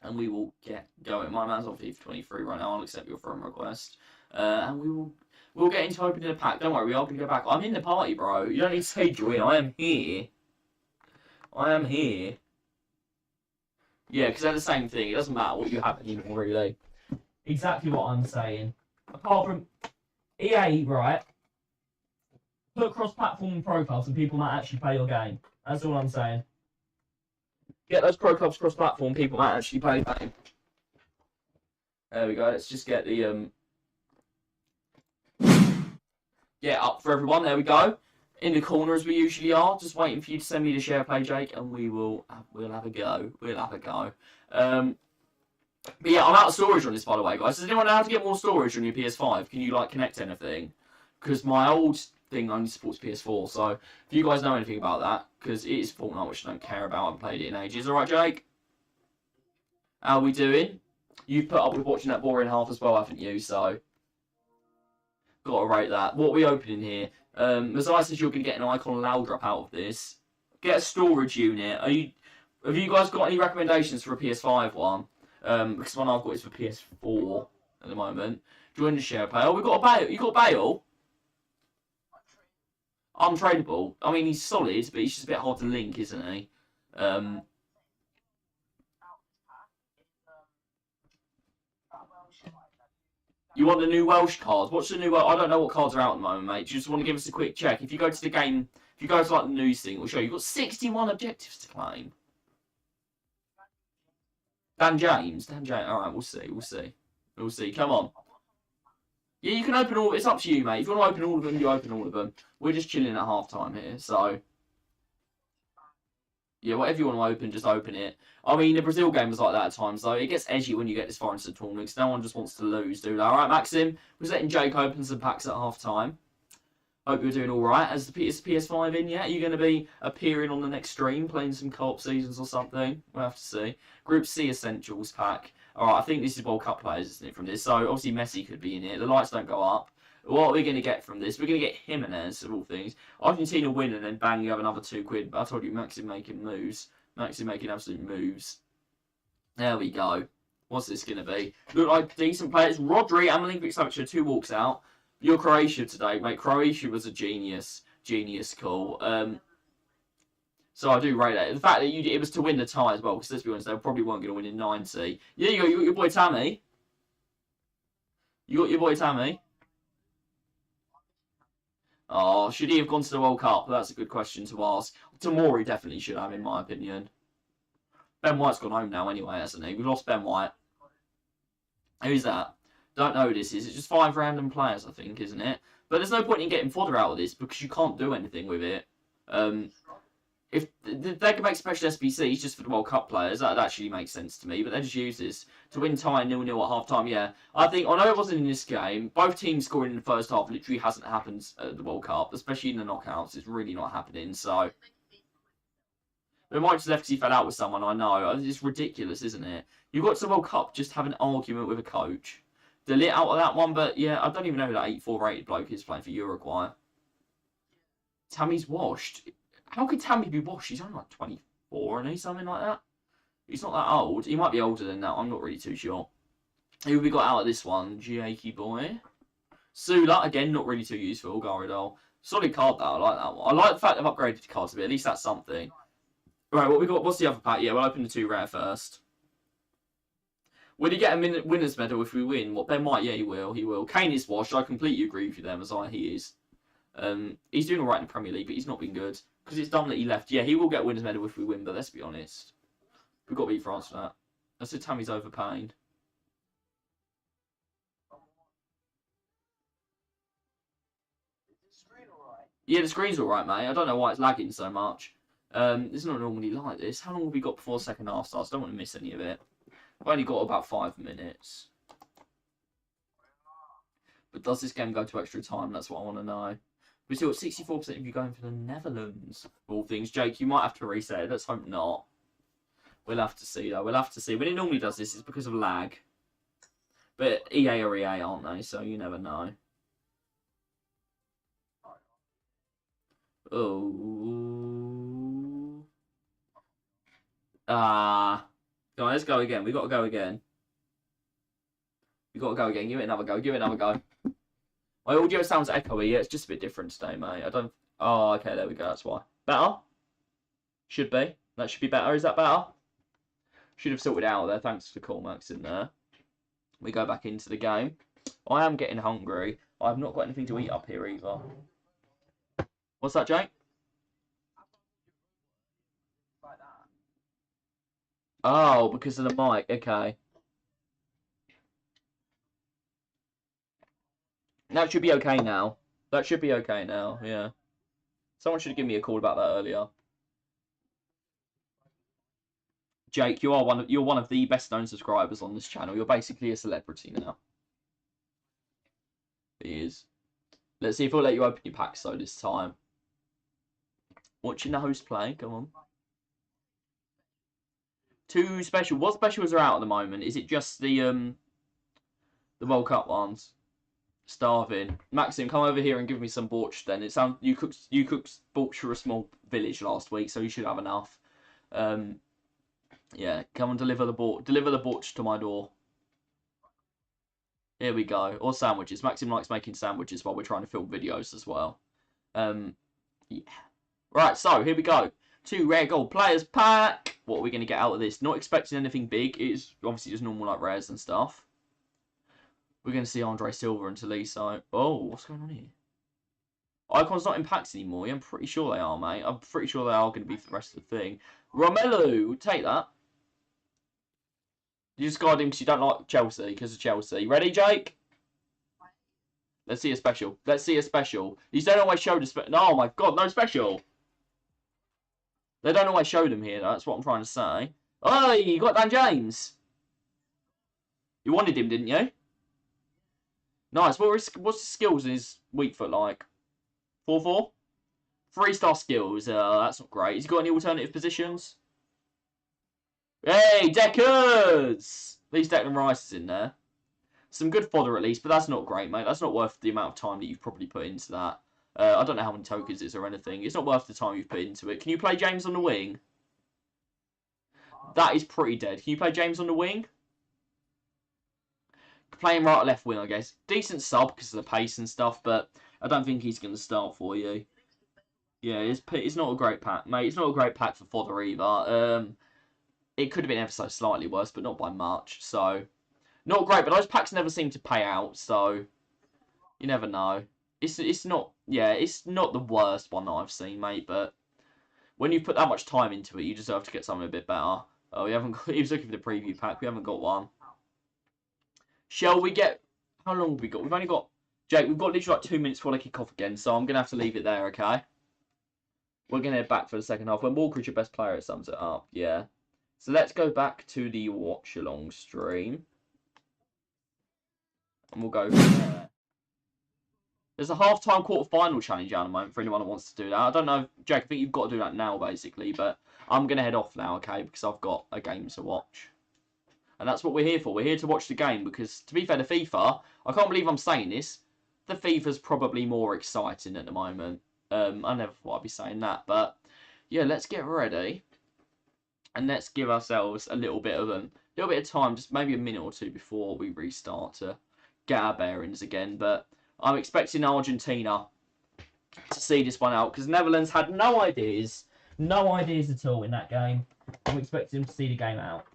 And we will get going. My man's on FIFA 23 right now. I'll accept your friend request. And we'll get into opening the pack. Don't worry, we are going to go back. I'm in the party, bro. You don't need to say join. I am here. Yeah, because they're the same thing. It doesn't matter what you have anymore, really. Exactly what I'm saying. Apart from EA, right? Put cross-platform profiles and people might actually play your game. That's all I'm saying. Get those pro clubs cross-platform, people might actually play the game. There we go. Let's just get the get up for everyone. There we go. In the corner as we usually are. Just waiting for you to send me the share play, Jake, and we'll have a go. But yeah, I'm out of storage on this, by the way, guys. Does anyone know how to get more storage on your PS5? Can you like connect anything? Because my old thing only supports PS4. So if you guys know anything about that, because it is Fortnite, which I don't care about. I haven't played it in ages. All right, Jake. How are we doing? You've put up with watching that boring half as well, haven't you? So, gotta rate that. What are we opening here? Messiah says you're going to get an icon loud drop out of this. Get a storage unit. Have you guys got any recommendations for a PS5 one? Because the one I've got is for PS4 at the moment. Join the share play. Oh, we got a Bale. You got Bale? Untradeable. I mean, he's solid, but he's just a bit hard to link, isn't he? You want the new Welsh cards? What's the new? I don't know what cards are out at the moment, mate. Do you just want to give us a quick check? If you go to the game, if you go to like the news thing, it'll show you've got 61 objectives to claim. Dan James. All right, we'll see. Come on. Yeah, you can open all. It's up to you, mate. If you want to open all of them, you open all of them. We're just chilling at half time here, so yeah, whatever you want to open, just open it. I mean, the Brazil game was like that at times, though. It gets edgy when you get this far into the tournament, because no one just wants to lose, do they? All right, Maxim, we're letting Jake open some packs at half time. Hope you're doing all right. Is the PS5 in yet? Are you going to be appearing on the next stream, playing some co-op seasons or something? We'll have to see. Group C Essentials pack. All right, I think this is World Cup players, isn't it, from this? So, obviously, Messi could be in it. The lights don't go up. What are we going to get from this? We're going to get Jimenez, of all things. Argentina win, and then bang, you have another £2. I told you, Maxim making moves. Maxim making absolute moves. There we go. What's this going to be? Look like decent players. Rodri and Milinkovic-Savic, 2 walks out. You're Croatia today, mate. Croatia was a genius call. So I do rate that. The fact that it was to win the tie as well, because let's be honest, they probably weren't going to win in 90. Yeah, you got your boy Tammy. You got your boy Tammy. Oh, should he have gone to the World Cup? That's a good question to ask. Tomori definitely should have, in my opinion. Ben White's gone home now anyway, hasn't he? We've lost Ben White. Who's that? Don't know who this is. It's just 5 random players, I think, isn't it? But there's no point in getting fodder out of this because you can't do anything with it. If they can make special SBCs just for the World Cup players, that actually makes sense to me. But they just use this to win tie 0-0 at half time. Yeah, I know it wasn't in this game. Both teams scoring in the first half literally hasn't happened at the World Cup, especially in the knockouts. It's really not happening. So we might just left because he fell out with someone. I know it's ridiculous, isn't it? You got to the World Cup, just have an argument with a coach. Delete out of that one, but yeah, I don't even know who that 84 rated bloke is playing for Uruguay. Tammy's washed. How could Tammy be washed? He's only like 24, isn't he? Something like that. He's not that old. He might be older than that. I'm not really too sure. Who have we got out of this one? Jakey boy. Sula, again, not really too useful. Garidol. Solid card, though. I like that one. I like the fact they've upgraded the cards a bit. At least that's something. Right, what we got? What's the other pack? Yeah, we'll open the 2 rare first. Will he get a winner's medal if we win? What, Ben White? Yeah, he will. He will. Kane is washed. I completely agree with you there, Messiah. He is. He's doing all right in the Premier League, but he's not been good. Because it's dumb that he left. Yeah, he will get a winner's medal if we win, but let's be honest. We've got to beat France for that. I said Tammy's overpaying. Yeah, the screen's alright, mate. I don't know why it's lagging so much. It's not normally like this. How long have we got before the second half starts? I don't want to miss any of it. I've only got about 5 minutes. But does this game go to extra time? That's what I want to know. We still got 64% of you going for the Netherlands. All things. Jake, you might have to reset it. Let's hope not. We'll have to see, though. We'll have to see. When it normally does this, it's because of lag. But EA are EA, aren't they? So you never know. Oh. Go on, let's go again. We've got to go again. We've got to go again. Give it another go. Give it another go. My audio sounds echoey. Yeah, it's just a bit different today, mate. I don't... Oh, okay, there we go. That's why. Better? Should be. That should be better. Is that better? Should have sorted out there. Thanks for the call, Max, in there. We go back into the game. I am getting hungry. I've not got anything to eat up here either. What's that, Jake? Oh, because of the mic. Okay. That should be okay now. That should be okay now, yeah. Someone should have given me a call about that earlier. Jake, you're one of the best known subscribers on this channel. You're basically a celebrity now. He is. Let's see if we'll let you open your packs though this time. Watching the host play, come on. Two special. What specials are out at the moment? Is it just the World Cup ones? Starving. Maxim, come over here and give me some borsch then. It sounds you cooked borsch for a small village last week, so you should have enough. Yeah, come and deliver the borsch to my door. Here we go. Or sandwiches. Maxim likes making sandwiches while we're trying to film videos as well. Yeah. Right, so here we go. 2 rare gold players pack. What are we going to get out of this? Not expecting anything big. It's obviously just normal like rares and stuff. We're going to see Andre Silva and Tolisso. Oh, what's going on here? Icon's not in packs anymore. Yeah, I'm pretty sure they are, mate. I'm pretty sure they are going to be for the rest of the thing. Romelu, take that. You just got him because you don't like Chelsea, because of Chelsea. Ready, Jake? Let's see a special. Let's see a special. You don't always show the special. Oh, my God, no special. They don't always show them here, though. That's what I'm trying to say. Oh, you got Dan James. You wanted him, didn't you? Nice. What's his skills in his weak foot like? 4-4? 3-star skills. That's not great. Has he got any alternative positions? Hey, Deckers! At least Declan Rice is in there. Some good fodder at least, but that's not great, mate. That's not worth the amount of time that you've probably put into that. I don't know how many tokens it is or anything. It's not worth the time you've put into it. Can you play James on the wing? That is pretty dead. Can you play James on the wing? Playing right or left wing, I guess. Decent sub because of the pace and stuff, but I don't think he's going to start for you. Yeah, it's not a great pack, mate. It's not a great pack for fodder either. It could have been ever so slightly worse, but not by much. So, not great, but those packs never seem to pay out, so you never know. It's not the worst one that I've seen, mate, but when you put that much time into it, you deserve to get something a bit better. Oh, we haven't got, he was looking for the preview pack. We haven't got one. Shall we get... How long have we got? We've only got... Jake, we've got literally like 2 minutes before they kick off again, so I'm going to have to leave it there, okay? We're going to head back for the second half. When Walker is your best player, it sums it up, yeah. So let's go back to the watch-along stream. And we'll go from there. There's a half-time quarter-final challenge at the moment for anyone that wants to do that. I don't know, Jake, I think you've got to do that now, basically. But I'm going to head off now, okay? Because I've got a game to watch. And that's what we're here for. We're here to watch the game because, to be fair, the FIFA, I can't believe I'm saying this, the FIFA's probably more exciting at the moment. I never thought I'd be saying that. But, yeah, let's get ready. And let's give ourselves a little bit of time, just maybe a minute or two before we restart to get our bearings again. But I'm expecting Argentina to see this one out because Netherlands had no ideas at all in that game. I'm expecting them to see the game out.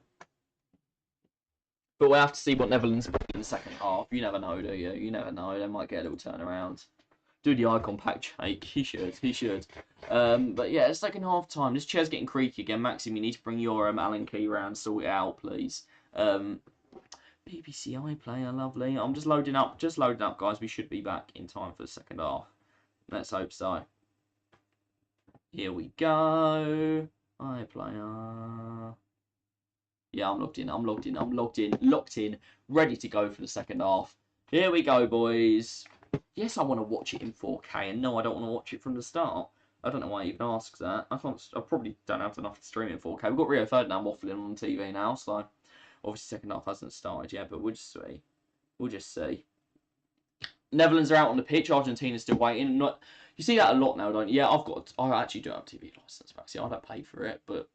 But we'll have to see what Netherlands bring in the second half. You never know, do you? You never know. They might get a little turnaround. Do the icon pack, Jake. He should. But yeah, it's second half time. This chair's getting creaky again. Maxim, you need to bring your Allen key round, sort it out, please. BBC iPlayer, lovely. I'm just loading up, guys. We should be back in time for the second half. Let's hope so. Here we go. iPlayer. Yeah, I'm logged in, ready to go for the second half. Here we go, boys. Yes, I want to watch it in 4K, and no, I don't want to watch it from the start. I don't know why I even ask that. I probably don't have enough to stream it in 4K. We've got Rio Ferdinand waffling on TV now, so obviously second half hasn't started yet, but we'll just see. We'll just see. Netherlands are out on the pitch. Argentina's still waiting. You see that a lot now, don't you? Yeah, I actually do have a TV license, actually. I don't pay for it, but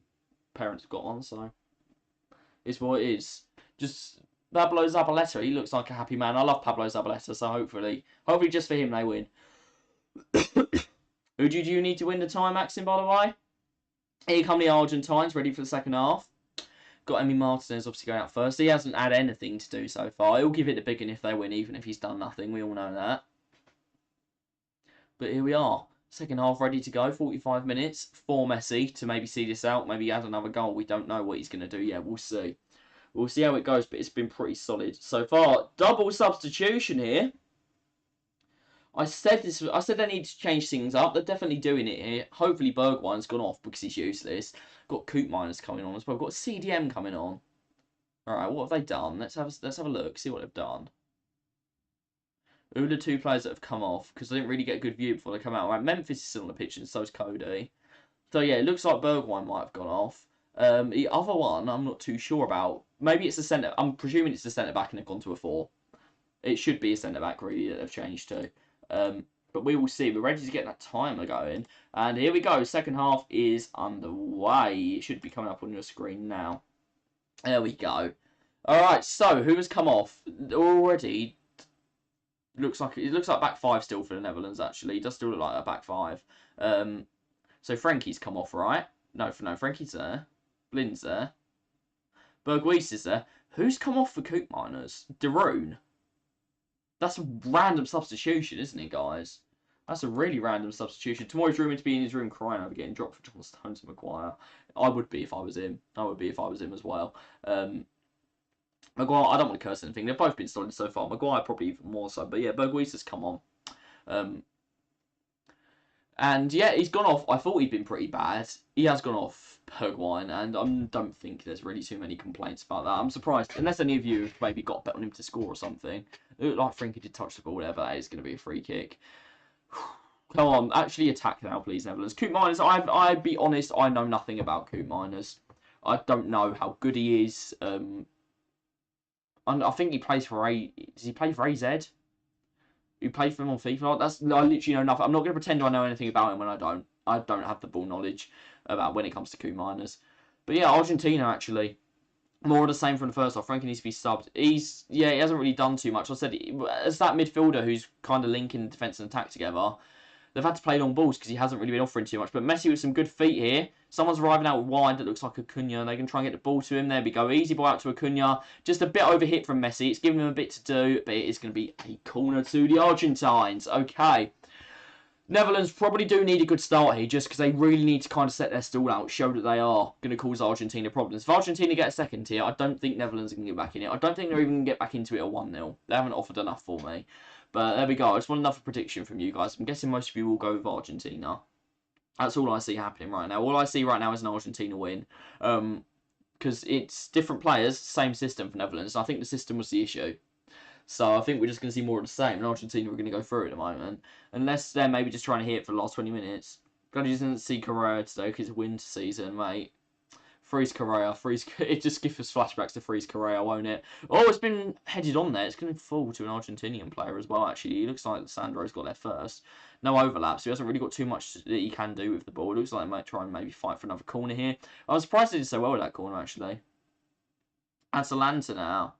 parents have got one, so it's what it is. Just Pablo Zabaleta, he looks like a happy man. I love Pablo Zabaleta, so hopefully just for him they win. Who do you need to win the time, Maxim, by the way? Here come the Argentines, ready for the second half. Got Emi Martinez obviously going out first. He hasn't had anything to do so far. He'll give it the big one if they win, even if he's done nothing. We all know that. But here we are. Second half ready to go. 45 minutes for Messi to maybe see this out. Maybe add another goal. We don't know what he's going to do yet. We'll see. We'll see how it goes, but it's been pretty solid so far. Double substitution here. I said they need to change things up. They're definitely doing it here. Hopefully Bergwijn's gone off because he's useless. Got Coop Miners coming on as well. Got CDM coming on. Alright, what have they done? Let's have a look, see what they've done. Who are the 2 players that have come off? Because I didn't really get a good view before they come out. Right, Memphis is still on the pitch and so is Cody. So yeah, it looks like Bergwijn might have gone off. The other one, I'm not too sure about. Maybe it's a centre. I'm presuming it's a centre back and they've gone to a 4. It should be a centre back really that they've changed to. But we will see. We're ready to get that timer going. And here we go. Second half is underway. It should be coming up on your screen now. There we go. Alright, so who has come off? Already it looks like back 5 still for the Netherlands actually. It does still look like a back 5. So Frankie's come off, right? No, Frankie's there. Blind's there. Berghuis is there. Who's come off for Coop Miners? Deroon. That's a random substitution, isn't it, guys? That's a really random substitution. Tomorrow's rumoured to be in his room crying over getting dropped for John Stones and Maguire. I would be if I was him. I would be if I was him as well. Maguire, I don't want to curse anything. They've both been solid so far. Maguire probably even more so. But yeah, Berghuis has come on. And yeah, he's gone off. I thought he'd been pretty bad. He has gone off Bergwijn, and I don't think there's really too many complaints about that. I'm surprised, unless any of you have maybe got a bet on him to score or something. It looked like Frankie did touch the ball, whatever that is going to be a free kick. Come on, actually attack now, please, Netherlands. Coop Miners, I'd be honest, I know nothing about Coop Miners. I don't know how good he is. I think he plays for does he play for AZ? Who played for him on FIFA? I literally know nothing. I'm not going to pretend I know anything about him when I don't. I don't have the ball knowledge about when it comes to Coop Miners. But yeah, Argentina actually. More of the same from the first half. Frankie needs to be subbed. He hasn't really done too much. I said, as that midfielder who's kind of linking defence and attack together, they've had to play long balls because he hasn't really been offering too much. But Messi with some good feet here. Someone's arriving out wide that looks like Acuna. They can try and get the ball to him. There we go. Easy ball out to Acuna. Just a bit overhit from Messi. It's giving him a bit to do. But it is going to be a corner to the Argentines. Okay. Netherlands probably do need a good start here just because they really need to kind of set their stall out. Show that they are going to cause Argentina problems. If Argentina get a second here, I don't think Netherlands can get back in it. I don't think they're even going to get back into it at 1-0. They haven't offered enough for me. But there we go. I just want another prediction from you guys. I'm guessing most of you will go with Argentina. That's all I see happening right now. All I see right now is an Argentina win. Because it's different players, same system for Netherlands. I think the system was the issue. So I think we're just going to see more of the same. And Argentina are going to go through at the moment. Unless they're maybe just trying to hit it for the last 20 minutes. Glad you didn't see Correa today because it's winter season, mate. Freeze Correa. It just gives us flashbacks to Freeze Correa, won't it? Oh, it's been headed on there. It's going to fall to an Argentinian player as well, actually. It looks like Sandro's got there first. No overlap, so he hasn't really got too much that he can do with the ball. It looks like he might try and maybe fight for another corner here. I was surprised he did so well with that corner, actually. Atalanta now.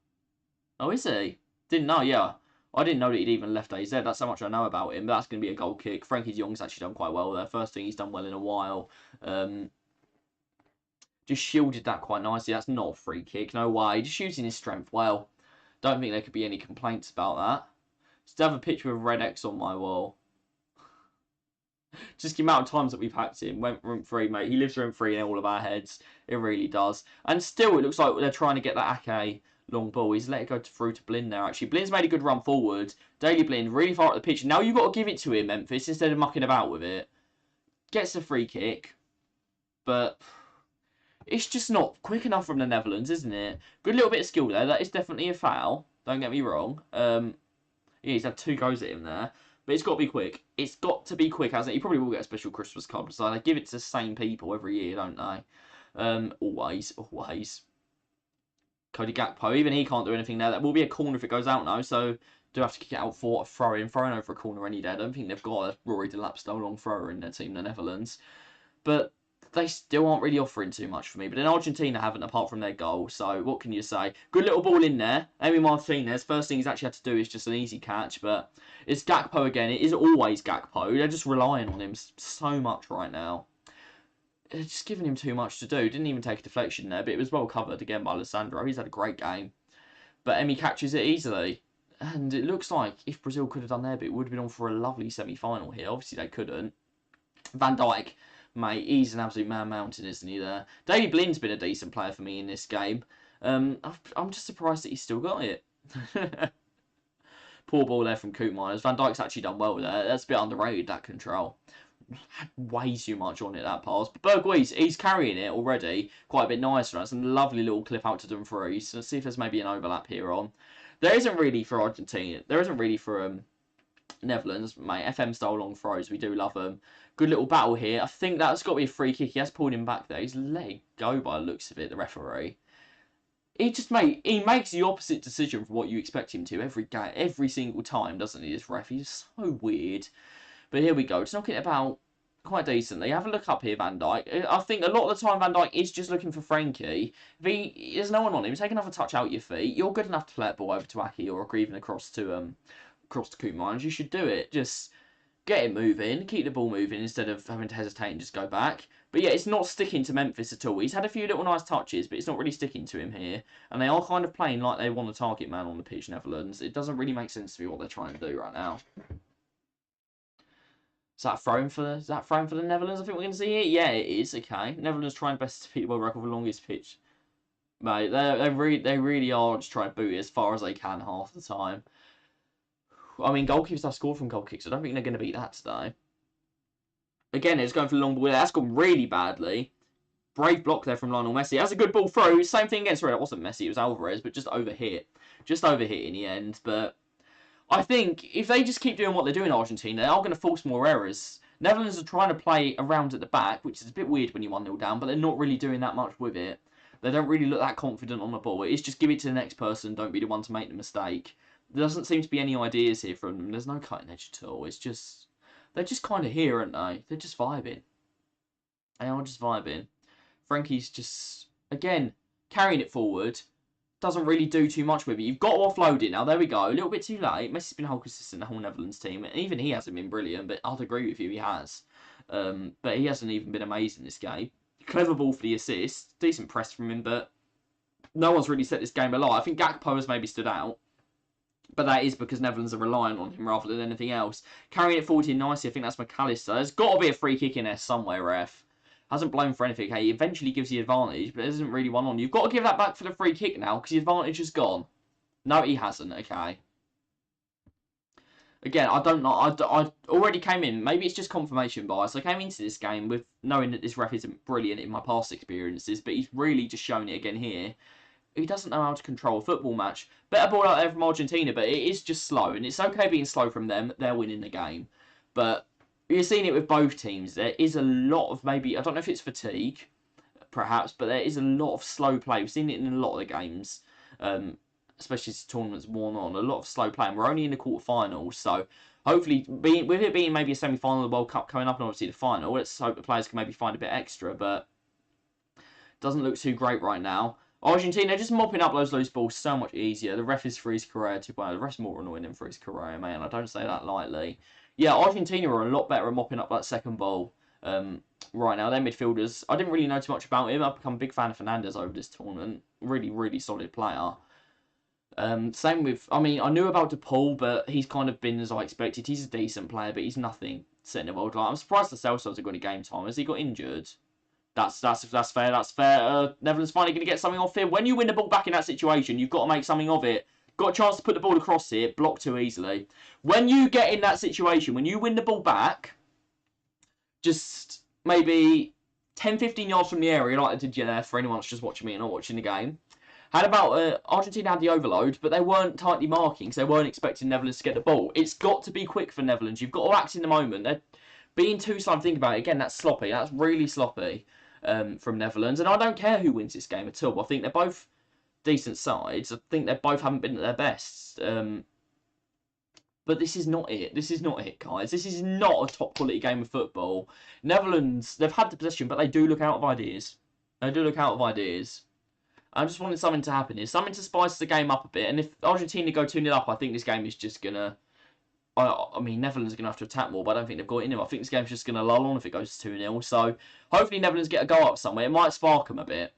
Oh, is he? Didn't know, yeah. I didn't know that he'd even left AZ. That's how much I know about him. But that's going to be a goal kick. Frankie de Jong's actually done quite well there. First thing he's done well in a while. Just shielded that quite nicely. That's not a free kick. No way. Just using his strength well. Don't think there could be any complaints about that. Just have a picture of Red X on my wall. Just the amount of times that we've hacked him. Went room free, mate. He lives room free in all of our heads. It really does. And still, it looks like they're trying to get that Ake long ball. He's let it go through to Blind there, actually. Blind's made a good run forward. Daily Blind, really far up the pitch. Now you've got to give it to him, Memphis, instead of mucking about with it. Gets a free kick. But it's just not quick enough from the Netherlands, isn't it? Good little bit of skill there. That is definitely a foul. Don't get me wrong. Yeah, he's had 2 goes at him there. But it's got to be quick. It's got to be quick, hasn't it? He probably will get a special Christmas card. So they give it to the same people every year, don't they? Always. Cody Gakpo, even he can't do anything there. That will be a corner if it goes out now. So do have to kick it out for a throw-in. Throwing over a corner any day. I don't think they've got a Rory Delap style long thrower in their team, the Netherlands. But they still aren't really offering too much for me. But then Argentina haven't, apart from their goal. So what can you say? Good little ball in there. Emi Martinez, first thing he's actually had to do is just an easy catch. But it's Gakpo again. It is always Gakpo. They're just relying on him so much right now. It's just giving him too much to do. Didn't even take a deflection there. But it was well covered again by Alessandro. He's had a great game. But Emi catches it easily. And it looks like if Brazil could have done their bit, it would have been on for a lovely semi-final here. Obviously they couldn't. Van Dijk, mate, he's an absolute man-mountain, isn't he, there? Daley Blind's been a decent player for me in this game. I'm just surprised that he's still got it. Poor ball there from Coop Miners. Van Dijk's actually done well there. That's a bit underrated, that control. Had way too much on it, that pass. But Berghuis, he's carrying it already quite a bit nicer. That's a lovely little clip out to Dumfries. So let's see if there's maybe an overlap here on. There isn't really for Argentina. There isn't really for Netherlands, mate. FM style long throws. We do love them. Good little battle here. I think that's got to be a free kick. He has pulled him back there. He's let it go by the looks of it, the referee. He makes the opposite decision from what you expect him to every single time, doesn't he, this ref? He's so weird. But here we go. Just knocking it about quite decently. Have a look up here, Van Dijk. I think a lot of the time Van Dijk is just looking for Frankie. If there's no one on him, take another touch out your feet. You're good enough to play that ball over to Aki or even across to Koopmans. You should do it. Just get it moving, keep the ball moving instead of having to hesitate and just go back. But yeah, it's not sticking to Memphis at all. He's had a few little nice touches, but it's not really sticking to him here. And they are kind of playing like they want a target man on the pitch, Netherlands. It doesn't really make sense to me what they're trying to do right now. Is that thrown for the Netherlands? I think we're going to see here. Yeah, it is. Okay, Netherlands trying best to beat the world record for the longest pitch. Mate, they really are just trying to boot it as far as they can half the time. I mean, goalkeepers have scored from goal kicks. I don't think they're going to beat that today. Again, it's going for the long ball. That's gone really badly. Brave block there from Lionel Messi. That's a good ball through. Same thing against Red. It wasn't Messi. It was Alvarez, but just overhit. Just overhit in the end. But I think if they just keep doing what they're doing in Argentina, they are going to force more errors. Netherlands are trying to play around at the back, which is a bit weird when you're 1-0 down, but they're not really doing that much with it. They don't really look that confident on the ball. It's just give it to the next person. Don't be the one to make the mistake. There doesn't seem to be any ideas here from them. There's no cutting edge at all. It's just... They're just kind of here, aren't they? They're just vibing. They are just vibing. Frankie's just, again, carrying it forward. Doesn't really do too much with it. You've got to offload it now. There we go. A little bit too late. Messi's been whole consistent, the whole Netherlands team. And even he hasn't been brilliant, but I'd agree with you, he has. But he hasn't even been amazing this game. Clever ball for the assist. Decent press from him, but no one's really set this game alight. I think Gakpo has maybe stood out. But that is because Netherlands are relying on him rather than anything else. Carrying it forward here nicely, I think that's McAllister. There's got to be a free kick in there somewhere, ref. Hasn't blown for anything. Hey, he eventually gives the advantage, but there isn't really one on. You've got to give that back for the free kick now, because the advantage is gone. No, he hasn't. Okay. Again, I don't know. I already came in. Maybe it's just confirmation bias. I came into this game with knowing that this ref isn't brilliant in my past experiences, but he's really just shown it again here. He doesn't know how to control a football match. Better ball out there from Argentina, but it is just slow. And it's okay being slow from them. They're winning the game. But you're seeing it with both teams. There is a lot of maybe... I don't know if it's fatigue, perhaps, but there is a lot of slow play. We've seen it in a lot of the games, especially as tournaments worn on. A lot of slow play. And we're only in the quarterfinals, so hopefully, with it being maybe a semi-final of the World Cup coming up and obviously the final, let's hope the players can maybe find a bit extra. But it doesn't look too great right now. Argentina just mopping up those loose balls so much easier. The ref is for his career too. Well, the ref's more annoying than for his career, man. I don't say that lightly. Yeah, Argentina are a lot better at mopping up that second ball right now. Their midfielders, I didn't really know too much about him. I've become a big fan of Fernandez over this tournament. Really, really solid player. Same with, I mean, I knew about DePaul, but he's kind of been as I expected. He's a decent player, but he's nothing set in the world. Like, I'm surprised the Celtics have got any game time. Has he got injured? That's fair. That's fair. Netherlands finally going to get something off here. When you win the ball back in that situation, you've got to make something of it. Got a chance to put the ball across here. Blocked too easily. When you get in that situation, when you win the ball back, just maybe 10, 15 yards from the area, like I did there for anyone that's just watching me and not watching the game. Had about Argentina had the overload, but they weren't tightly marking, so they weren't expecting Netherlands to get the ball. It's got to be quick for Netherlands. You've got to act in the moment. They're being too slow. Think about it again. That's sloppy. That's really sloppy. From Netherlands, and I don't care who wins this game at all. I think they're both decent sides. I think they both haven't been at their best. But this is not it. This is not it, guys. This is not a top quality game of football. Netherlands, they've had the possession, but they do look out of ideas. They do look out of ideas. I just wanted something to happen here. Something to spice the game up a bit. And if Argentina go 2-0 up, I think this game is just going to... I mean, Netherlands are going to have to attack more, but I don't think they've got it in them. I think this game's just going to lull on if it goes 2-0. So, hopefully Netherlands get a goal up somewhere. It might spark them a bit.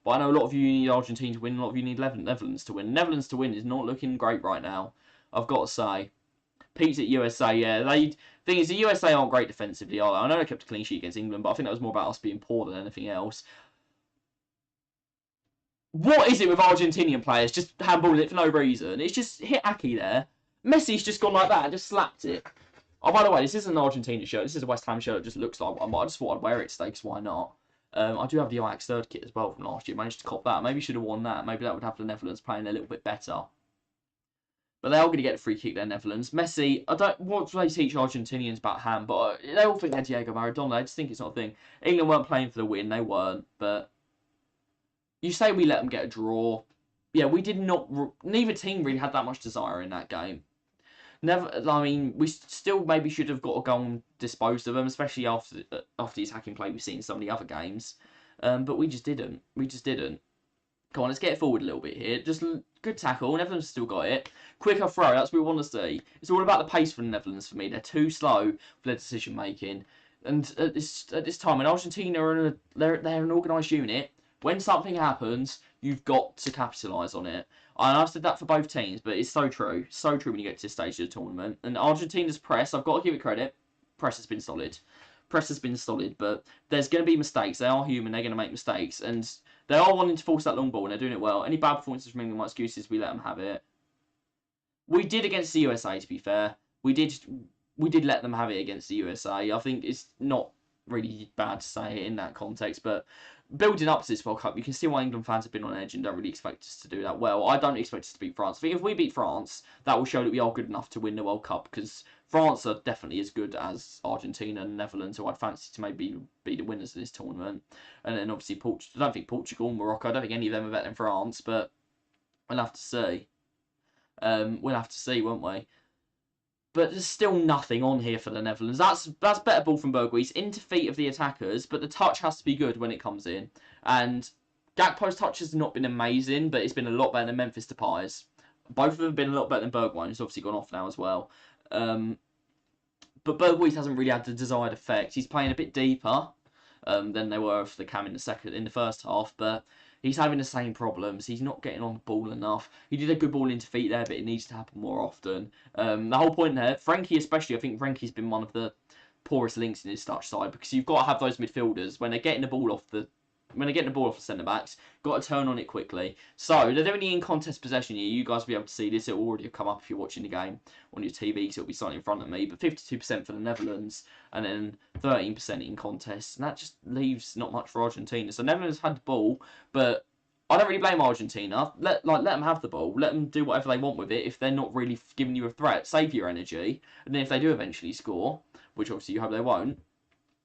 But I know a lot of you need Argentina to win, a lot of you need Netherlands to win. Netherlands to win is not looking great right now, I've got to say. Pete's at USA, yeah. Thing is, the USA aren't great defensively, are they? I know they kept a clean sheet against England, but I think that was more about us being poor than anything else. What is it with Argentinian players just handballing it for no reason? It's just hit Aki there. Messi's just gone like that and just slapped it. Oh, by the way, this isn't an Argentina shirt. This is a West Ham shirt. It just looks like one. But I just thought I'd wear it today, because why not? I do have the Ajax third kit as well from last year. Managed to cop that. Maybe should have worn that. Maybe that would have the Netherlands playing a little bit better. But they are going to get the free kick there, Netherlands. Messi, I don't what do they teach Argentinians about hand, but they all think they're Diego Maradona. I just think it's not a thing. England weren't playing for the win, they weren't. But you say we let them get a draw. Yeah, we did not. Neither team really had that much desire in that game. I mean, we still maybe should have got a goal and disposed of them, especially after the attacking play we've seen in some of the other games. But we just didn't. We just didn't. Come on, let's get forward a little bit here. Just good tackle. Netherlands still got it. Quicker throw. That's what we want to see. It's all about the pace for the Netherlands for me. They're too slow for their decision making. And at this time, when Argentina are they're an organised unit, when something happens, you've got to capitalise on it. And I've said that for both teams, but it's so true. So true when you get to this stage of the tournament. And Argentina's press, I've got to give it credit. Press has been solid. Press has been solid, but there's going to be mistakes. They are human. They're going to make mistakes. And they are wanting to force that long ball, and they're doing it well. Any bad performances from England, my excuses, we let them have it. We did against the USA, to be fair. We did let them have it against the USA. I think it's not really bad to say it in that context, but building up to this World Cup, you can see why England fans have been on edge and don't really expect us to do that well. I don't expect us to beat France. I think if we beat France, that will show that we are good enough to win the World Cup, because France are definitely as good as Argentina and Netherlands, who I'd fancy to maybe be the winners of this tournament. And then obviously I don't think Portugal, Morocco, I don't think any of them are better than France, but we'll have to see. We'll have to see, won't we? But there's still nothing on here for the Netherlands. That's better ball from Berghuis into feet of the attackers, but the touch has to be good when it comes in. And Gakpo's touch has not been amazing, but it's been a lot better than Memphis Depay's. Both of them have been a lot better than Bergwijn, who's obviously gone off now as well. But Berghuis hasn't really had the desired effect. He's playing a bit deeper than they were for the Cam in the first half, but he's having the same problems. He's not getting on the ball enough. He did a good ball into feet there, but it needs to happen more often. The whole point there, Frankie especially, I think Frankie's been one of the poorest links in his Dutch side, because you've got to have those midfielders when they're getting the ball off the centre backs, got to turn on it quickly. So they're doing the in contest possession here. You guys will be able to see this. It will already have come up if you're watching the game on your TV, because it'll be slightly in front of me. But 52% for the Netherlands, and then 13% in contest, and that just leaves not much for Argentina. So Netherlands had the ball, but I don't really blame Argentina. Let them have the ball. Let them do whatever they want with it. If they're not really giving you a threat, save your energy, and then if they do eventually score, which obviously you hope they won't,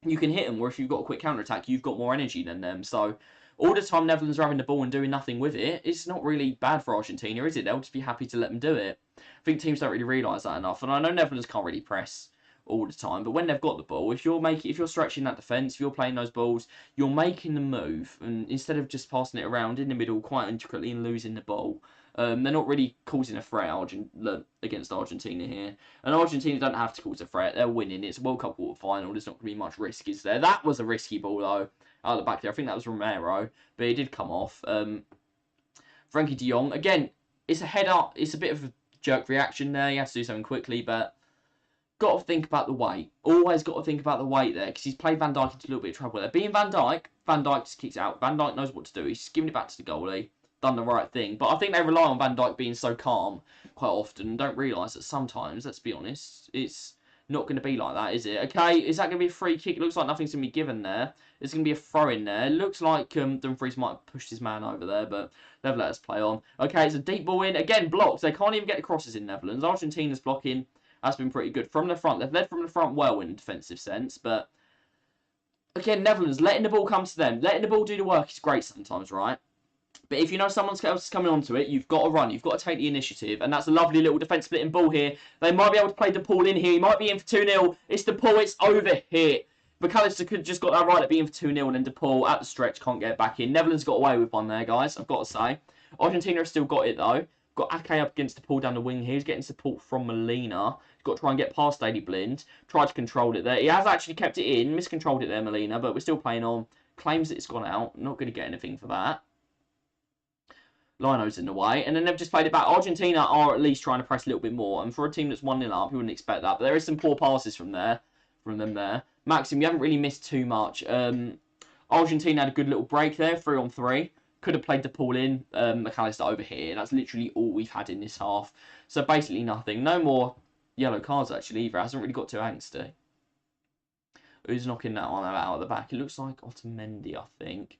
you can hit them, or if you've got a quick counter-attack, you've got more energy than them. So all the time Netherlands are having the ball and doing nothing with it, it's not really bad for Argentina, is it? They'll just be happy to let them do it. I think teams don't really realise that enough. And I know Netherlands can't really press all the time, but when they've got the ball, if you're stretching that defence, if you're playing those balls, you're making the move, and instead of just passing it around in the middle quite intricately and losing the ball, they're not really causing a threat against Argentina here. And Argentina don't have to cause a threat. They're winning. It's a World Cup quarter final. There's not going to be much risk, is there? That was a risky ball, though, out of the back there. I think that was Romero, but it did come off. Frankie de Jong, again, it's a header. It's a bit of a jerk reaction there. You have to do something quickly, but got to think about the weight. Always got to think about the weight there, because he's played Van Dijk into a little bit of trouble there. Being Van Dijk just kicks out. Van Dijk knows what to do. He's just giving it back to the goalie. Done the right thing. But I think they rely on Van Dijk being so calm quite often and don't realise that sometimes, let's be honest, it's not going to be like that, is it? Okay, is that going to be a free kick? It looks like nothing's going to be given there. There's going to be a throw in there. It looks like Dumfries might have pushed his man over there, but they've let us play on. Okay, it's a deep ball in. Again, blocked. They can't even get the crosses in Netherlands. Argentina's blocking has been pretty good. From the front, they've led from the front well in a defensive sense, but again, Netherlands, letting the ball come to them, letting the ball do the work is great sometimes, right? But if you know someone else is coming onto it, you've got to run. You've got to take the initiative. And that's a lovely little defence splitting ball here. They might be able to play De Paul in here. He might be in for 2-0. It's De Paul. It's over here. McAllister could just got that right at being for 2-0. And then De Paul at the stretch can't get back in. Netherlands got away with one there, guys. I've got to say. Argentina have still got it, though. Got Ake up against De Paul down the wing here. He's getting support from Molina. He's got to try and get past Daley Blind. Tried to control it there. He has actually kept it in. Miscontrolled it there, Molina. But we're still playing on. Claims that it's gone out. Not going to get anything for that. Lino's in the way, and then they've just played it back. Argentina are at least trying to press a little bit more, and for a team that's 1-0 up, you wouldn't expect that. But there is some poor passes from them there. Maxim, you haven't really missed too much. Argentina had a good little break there, 3-on-3. Could have played De Paul in, McAllister over here. That's literally all we've had in this half. So basically nothing. No more yellow cards, actually, either. It hasn't really got too angsty. Who's knocking that one out of the back? It looks like Otamendi, I think.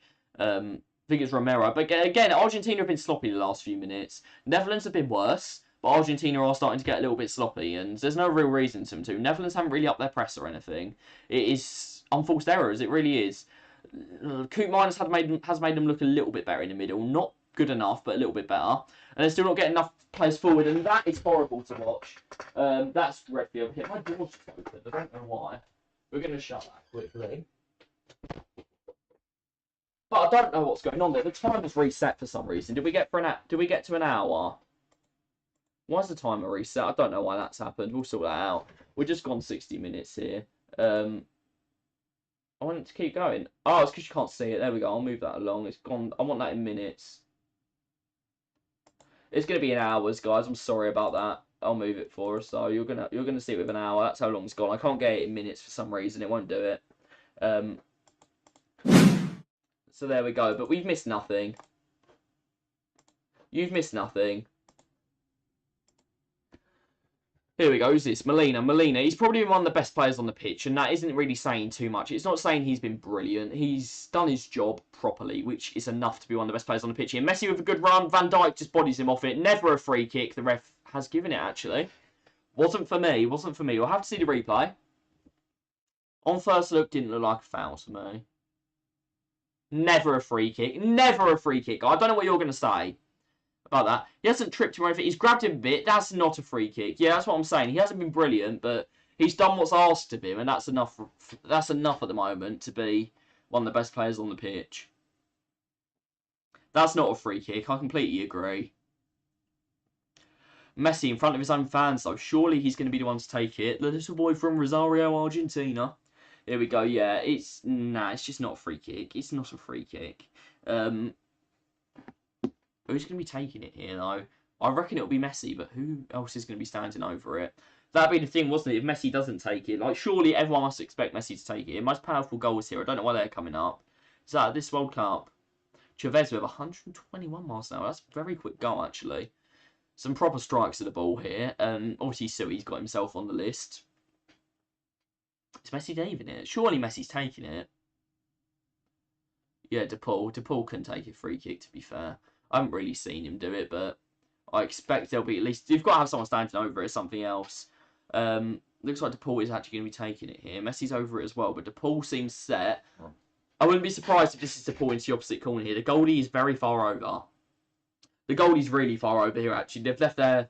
I think it's Romero. But again, Argentina have been sloppy the last few minutes. Netherlands have been worse. But Argentina are starting to get a little bit sloppy, and there's no real reason to them to. Netherlands haven't really upped their press or anything. It is unforced errors, it really is. Coop Miners has made them look a little bit better in the middle. Not good enough, but a little bit better. And they're still not getting enough players forward, and that is horrible to watch. That's Redfield over here. My door's just open, I don't know why. We're going to shut that quickly. But I don't know what's going on there. The time was reset for some reason. Did we get to an hour? Why is the timer reset? I don't know why that's happened. We'll sort that out. We're just gone 60 minutes here. I want it to keep going. Oh, it's because you can't see it. There we go. I'll move that along. It's gone. I want that in minutes. It's going to be in hours, guys. I'm sorry about that. I'll move it for us. So you're gonna see it with an hour. That's how long it's gone. I can't get it in minutes for some reason. It won't do it. So there we go. But we've missed nothing. You've missed nothing. Here we go. Who's this? Molina. He's probably been one of the best players on the pitch, and that isn't really saying too much. It's not saying he's been brilliant. He's done his job properly, which is enough to be one of the best players on the pitch here. Messi with a good run. Van Dijk just bodies him off it. Never a free kick. The ref has given it, actually. Wasn't for me. Wasn't for me. We'll have to see the replay. On first look, didn't look like a foul to me. Never a free kick. Never a free kick. I don't know what you're going to say about that. He hasn't tripped him or anything. He's grabbed him a bit. That's not a free kick. Yeah, that's what I'm saying. He hasn't been brilliant, but he's done what's asked of him, and that's enough. That's enough at the moment to be one of the best players on the pitch. That's not a free kick. I completely agree. Messi in front of his own fans, though. Surely he's going to be the one to take it. The little boy from Rosario, Argentina. Here we go. Yeah, it's just not a free kick. It's not a free kick. Who's going to be taking it here, though? I reckon it'll be Messi, but who else is going to be standing over it? That'd be the thing, wasn't it? If Messi doesn't take it, like, surely everyone must expect Messi to take it. Most powerful goals here. I don't know why they're coming up. Is that this World Cup? Chavez with 121 miles an hour. That's a very quick goal, actually. Some proper strikes at the ball here. Obviously, Sui's got himself on the list. Is Messi leaving it? Surely Messi's taking it. Yeah, DePaul. DePaul can take a free kick, to be fair. I haven't really seen him do it, but I expect there'll be at least... You've got to have someone standing over it, something else. Looks like DePaul is actually going to be taking it here. Messi's over it as well, but DePaul seems set. I wouldn't be surprised if this is DePaul into the opposite corner here. The goalie is very far over. The goalie's really far over here, actually. They've left their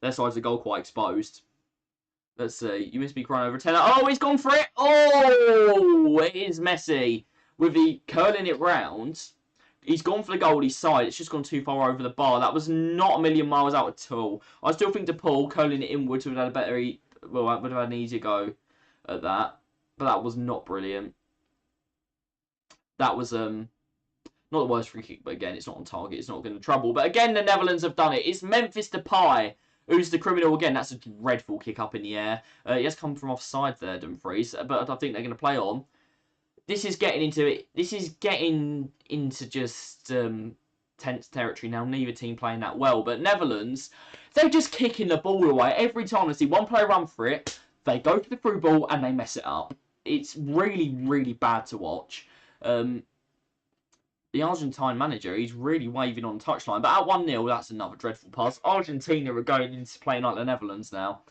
sides of the goal quite exposed. Let's see. You must be crying over a tenner. Oh, he's gone for it. Oh, it is Messi with the curling it round. He's gone for the goalie's side. It's just gone too far over the bar. That was not a million miles out at all. I still think DePaul curling it inwards would have had would have had an easier go at that. But that was not brilliant. That was not the worst free kick, but again, it's not on target. It's not going to trouble. But again, the Netherlands have done it. It's Memphis Depay who's the criminal again. That's a dreadful kick up in the air. He has come from offside there, Dumfries, but I think they're going to play on. This is getting into it. This is getting into just tense territory now. Neither team playing that well, but Netherlands, they're just kicking the ball away every time. I see one player run for it, they go for the through ball and they mess it up. It's really, really bad to watch. The Argentine manager, he's really waving on the touchline. But at 1-0, that's another dreadful pass. Argentina are going into playing like the Netherlands now.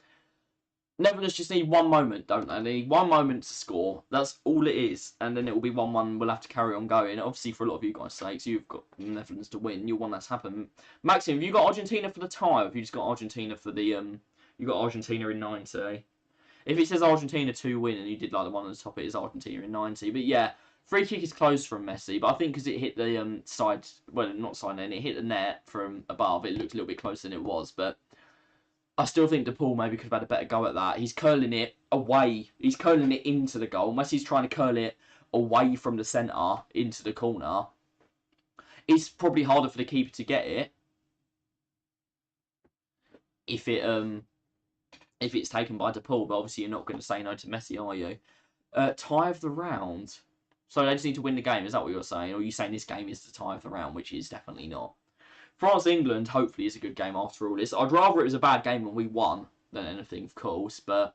Netherlands just need one moment, don't they? They need one moment to score. That's all it is. And then it will be 1-1. We'll have to carry on going. Obviously, for a lot of you guys' sakes, you've got the Netherlands to win. You want that to happen. Maxim, have you got Argentina for the tie? Or have you just got Argentina for the... You got Argentina in 90. If it says Argentina to win and you did like the one on the top, it is Argentina in 90. But yeah... Free kick is closed from Messi, but I think because it hit the side, well, not side end, it hit the net from above, it looked a little bit closer than it was, but I still think DePaul maybe could have had a better go at that. He's curling it away, he's curling it into the goal. Messi's trying to curl it away from the centre into the corner. It's probably harder for the keeper to get it if it's taken by DePaul, but obviously you're not going to say no to Messi, are you? Tie of the round. So they just need to win the game, is that what you're saying? Or are you saying this game is the tie of the round, which is definitely not? France-England, hopefully, is a good game after all this. I'd rather it was a bad game when we won than anything, of course. But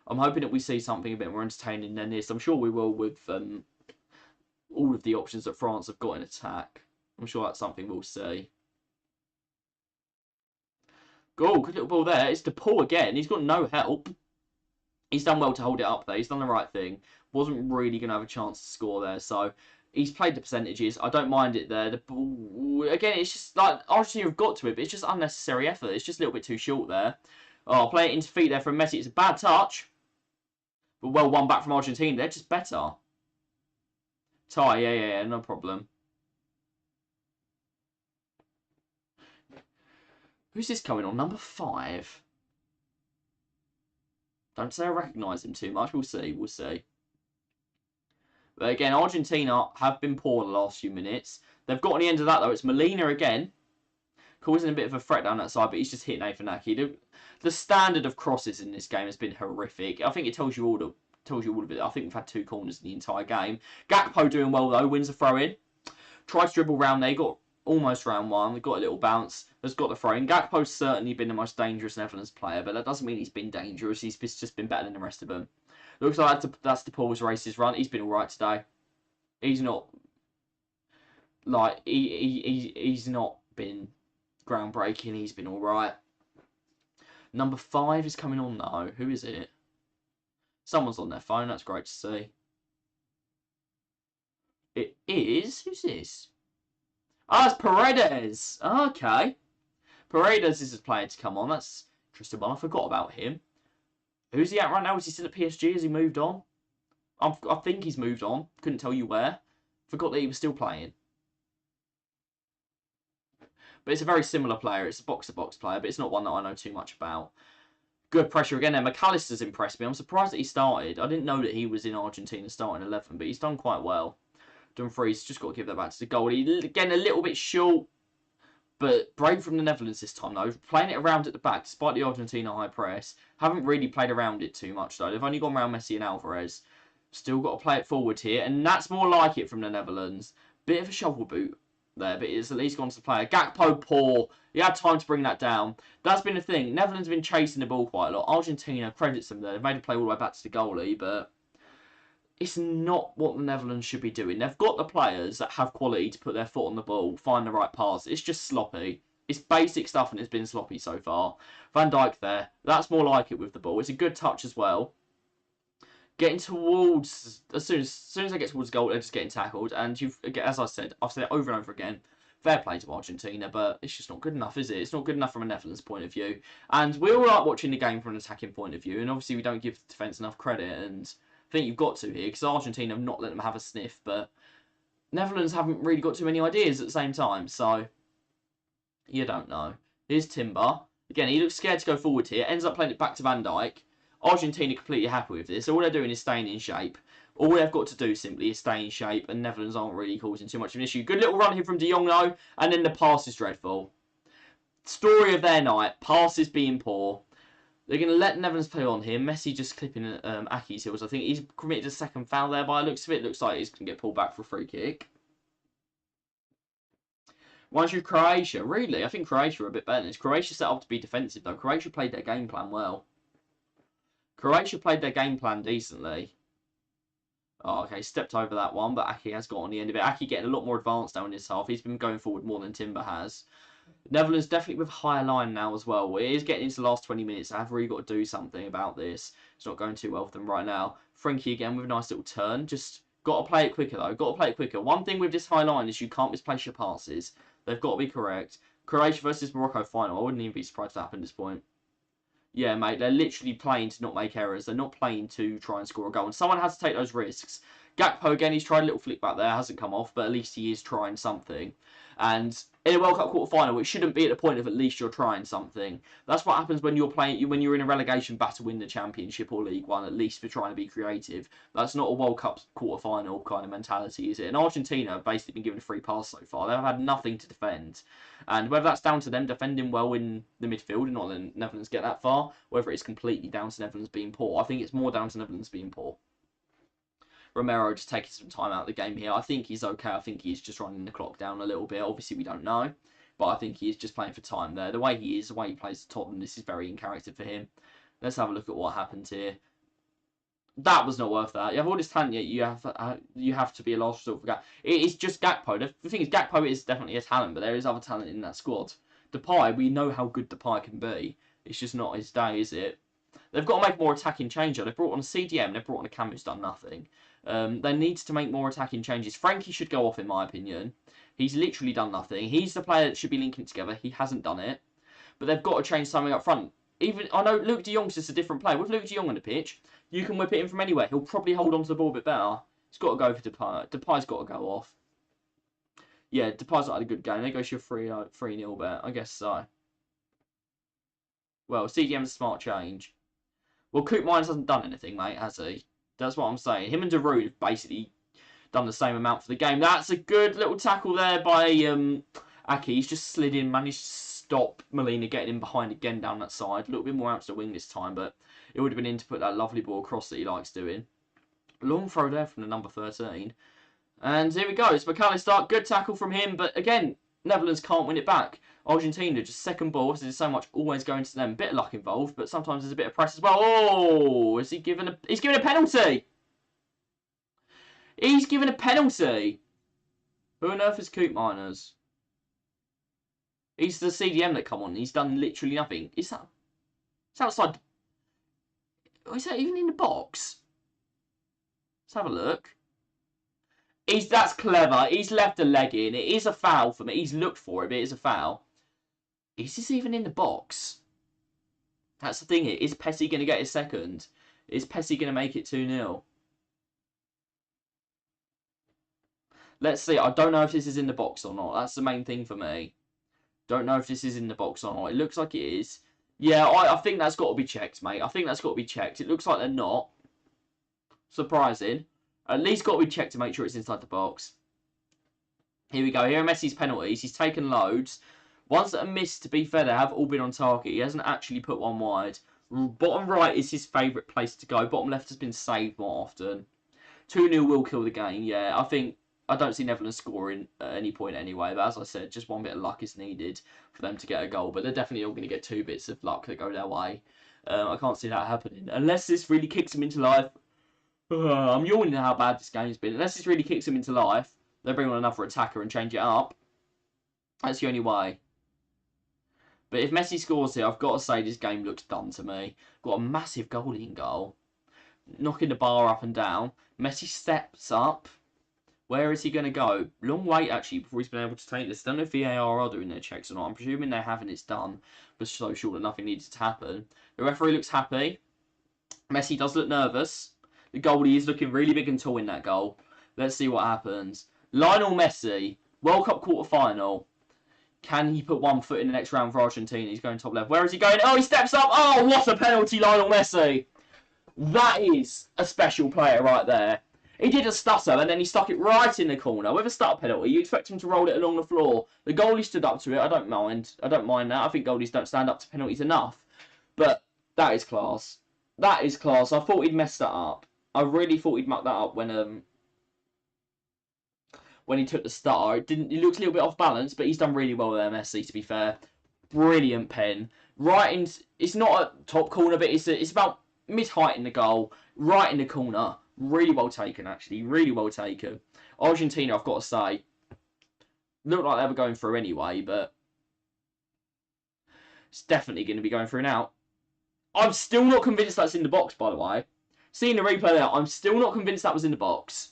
I'm hoping that we see something a bit more entertaining than this. I'm sure we will with all of the options that France have got in attack. I'm sure that's something we'll see. Goal, good little ball there. It's DePaul again. He's got no help. He's done well to hold it up there. He's done the right thing. Wasn't really going to have a chance to score there. So he's played the percentages. I don't mind it there. The ball, again, it's just like Argentina have got to it, but it's just unnecessary effort. It's just a little bit too short there. Oh, play it into feet there from Messi. It's a bad touch. But well won back from Argentina. They're just better. Tie, yeah, no problem. Who's this coming on? Number 5. Don't say I recognise him too much. We'll see. But again, Argentina have been poor the last few minutes. They've got on the end of that, though. It's Molina again. Causing a bit of a threat down that side, but he's just hit Nathan Ake. The standard of crosses in this game has been horrific. I think it tells you all of it. I think we've had 2 corners in the entire game. Gakpo doing well, though. Wins a throw-in. Tried to dribble round there. Got almost round one. They got a little bounce. Has got the throw in. Gakpo's certainly been the most dangerous Netherlands player, but that doesn't mean he's been dangerous. He's just been better than the rest of them. Looks like that's DePaul's races run. He's been all right today. He's not like he's not been groundbreaking. He's been all right. Number 5 is coming on though. Who is it? Someone's on their phone. That's great to see. It is. Who's this? Ah, it's Paredes. Okay. Paredes is a player to come on. That's interesting one. I forgot about him. Who's he at right now? Is he still at PSG? Has he moved on? I think he's moved on. Couldn't tell you where. Forgot that he was still playing. But it's a very similar player. It's a box-to-box player, but it's not one that I know too much about. Good pressure again there. McAllister's impressed me. I'm surprised that he started. I didn't know that he was in Argentina starting 11, but he's done quite well. Dumfries just got to give that back to the goalie. Again, a little bit short, but brave from the Netherlands this time, though. Playing it around at the back, despite the Argentina high press. Haven't really played around it too much, though. They've only gone around Messi and Alvarez. Still got to play it forward here, and that's more like it from the Netherlands. Bit of a shovel boot there, but it's at least gone to the player. Gakpo poor. He had time to bring that down. That's been the thing. Netherlands have been chasing the ball quite a lot. Argentina credits them there. They've made a play all the way back to the goalie, but it's not what the Netherlands should be doing. They've got the players that have quality to put their foot on the ball, find the right pass. It's just sloppy. It's basic stuff and it's been sloppy so far. Van Dijk there. That's more like it with the ball. It's a good touch as well. Getting towards, as soon as they get towards goal, they're just getting tackled. And as I said, I've said it over and over again, fair play to Argentina, but it's just not good enough, is it? It's not good enough from a Netherlands point of view. And we all like watching the game from an attacking point of view, and obviously we don't give the defence enough credit, and I think you've got to here, because Argentina have not let them have a sniff, but Netherlands haven't really got too many ideas at the same time, so you don't know. Here's Timber. Again, he looks scared to go forward here, ends up playing it back to Van Dijk. Argentina completely happy with this. All they're doing is staying in shape. All they've got to do simply is stay in shape, and Netherlands aren't really causing too much of an issue. Good little run here from De Jong, though, and then the pass is dreadful. Story of their night, passes being poor. They're going to let Netherlands play on here. Messi just clipping Ake's heels. I think he's committed a second foul there by the looks of it. Looks like he's going to get pulled back for a free kick. Once you Croatia, really? I think Croatia are a bit better than this. Croatia set up to be defensive, though. Croatia played their game plan well. Croatia played their game plan decently. Oh, okay, stepped over that one, but Ake has got on the end of it. Ake getting a lot more advanced now in this half. He's been going forward more than Timber has. Netherlands definitely with higher line now as well. It is getting into the last 20 minutes. I have really got to do something about this. It's not going too well for them right now. Frankie again with a nice little turn. Just got to play it quicker, though. Got to play it quicker. One thing with this high line is you can't misplace your passes. They've got to be correct. Croatia versus Morocco final. I wouldn't even be surprised if that happened at this point. Yeah, mate, they're literally playing to not make errors. They're not playing to try and score a goal. And someone has to take those risks. Gakpo, again, he's tried a little flick back there. Hasn't come off, but at least he is trying something. And in a World Cup quarter-final, it shouldn't be at the point of at least you're trying something. That's what happens when you're playing, when you're in a relegation battle to win the Championship or League One, at least for trying to be creative. That's not a World Cup quarter-final kind of mentality, is it? And Argentina have basically been given a free pass so far. They've had nothing to defend. And whether that's down to them defending well in the midfield and not letting Netherlands get that far, whether it's completely down to Netherlands being poor, I think it's more down to Netherlands being poor. Romero just taking some time out of the game here. I think he's okay. I think he's just running the clock down a little bit. Obviously, we don't know. But I think he's just playing for time there. The way he is, the way he plays at Tottenham, this is very in character for him. Let's have a look at what happened here. That was not worth that. You have all this talent, yet you have to be a last resort for Gakpo. It is just Gakpo. The thing is, Gakpo is definitely a talent, but there is other talent in that squad. Depay, we know how good Depay can be. It's just not his day, is it? They've got to make more attacking changes. They've brought on a CDM, they've brought on a Cam who's done nothing. They need to make more attacking changes. Frankie should go off, in my opinion. He's literally done nothing. He's the player that should be linking it together. He hasn't done it. But they've got to change something up front. Even I know Luke de Jong's just a different player. With Luke de Jong on the pitch, you can whip it in from anywhere. He'll probably hold on to the ball a bit better. He's got to go for Depay. Depay's got to go off. Yeah, Depay's not had a good game. There goes your 3-0 bet. I guess so. Well, CDM's a smart change. Well, Coop Mines hasn't done anything, mate, has he? That's what I'm saying. Him and Darude have basically done the same amount for the game. That's a good little tackle there by Aki. He's just slid in, managed to stop Molina getting in behind again down that side. A little bit more out to the wing this time, but it would have been in to put that lovely ball across that he likes doing. Long throw there from the number 13. And here we go. It's McAllister. Good tackle from him, but again, Netherlands can't win it back. Argentina, just second ball, so there's so much always going to them. Bit of luck involved, but sometimes there's a bit of press as well. Oh, is he given a... He's given a penalty! He's given a penalty! Who on earth is Coop Miners? He's the CDM that come on. He's done literally nothing. Is that... It's outside... Is that even in the box? Let's have a look. That's clever. He's left a leg in. It is a foul for me. He's looked for it, but it is a foul. Is this even in the box? That's the thing here. Is Messi going to get his second? Is Messi going to make it 2-0? Let's see. I don't know if this is in the box or not. That's the main thing for me. Don't know if this is in the box or not. It looks like it is. Yeah, I think that's got to be checked, mate. I think that's got to be checked. It looks like they're not. Surprising. At least got to be checked to make sure it's inside the box. Here we go. Here are Messi's penalties. He's taken loads. Ones that are missed, to be fair, they have all been on target. He hasn't actually put one wide. Bottom right is his favourite place to go. Bottom left has been saved more often. 2-0 will kill the game. Yeah, I don't see Netherlands scoring at any point anyway. But as I said, just one bit of luck is needed for them to get a goal. But they're definitely all going to get 2 bits of luck that go their way. I can't see that happening. Unless this really kicks them into life. I'm yawning at how bad this game's been. Unless this really kicks them into life, they'll bring on another attacker and change it up. That's the only way. But if Messi scores here, I've got to say this game looks done to me. Got a massive goalie in goal. Knocking the bar up and down. Messi steps up. Where is he going to go? Long wait, actually, before he's been able to take this. I don't know if VAR are doing their checks or not. I'm presuming they haven't. It's done. But so sure that nothing needs to happen. The referee looks happy. Messi does look nervous. The goalie is looking really big and tall in that goal. Let's see what happens. Lionel Messi, World Cup quarter-final. Can he put one foot in the next round for Argentina? He's going top left. Where is he going? Oh, he steps up. Oh, what a penalty, Lionel Messi. That is a special player right there. He did a stutter and then he stuck it right in the corner. With a stutter penalty, you expect him to roll it along the floor. The goalie stood up to it. I don't mind. I don't mind that. I think goalies don't stand up to penalties enough. But that is class. That is class. I thought he'd messed that up. I really thought he'd muck that up when he took the stutter. He looks a little bit off balance, but he's done really well there, Messi, to be fair. Brilliant pen. Right in, it's not a top corner, but it's about mid-height in the goal. Right in the corner. Really well taken, actually. Really well taken. Argentina, I've got to say, looked like they were going through anyway, but it's definitely going to be going through now. I'm still not convinced that's in the box, by the way. Seeing the replay there, I'm still not convinced that was in the box.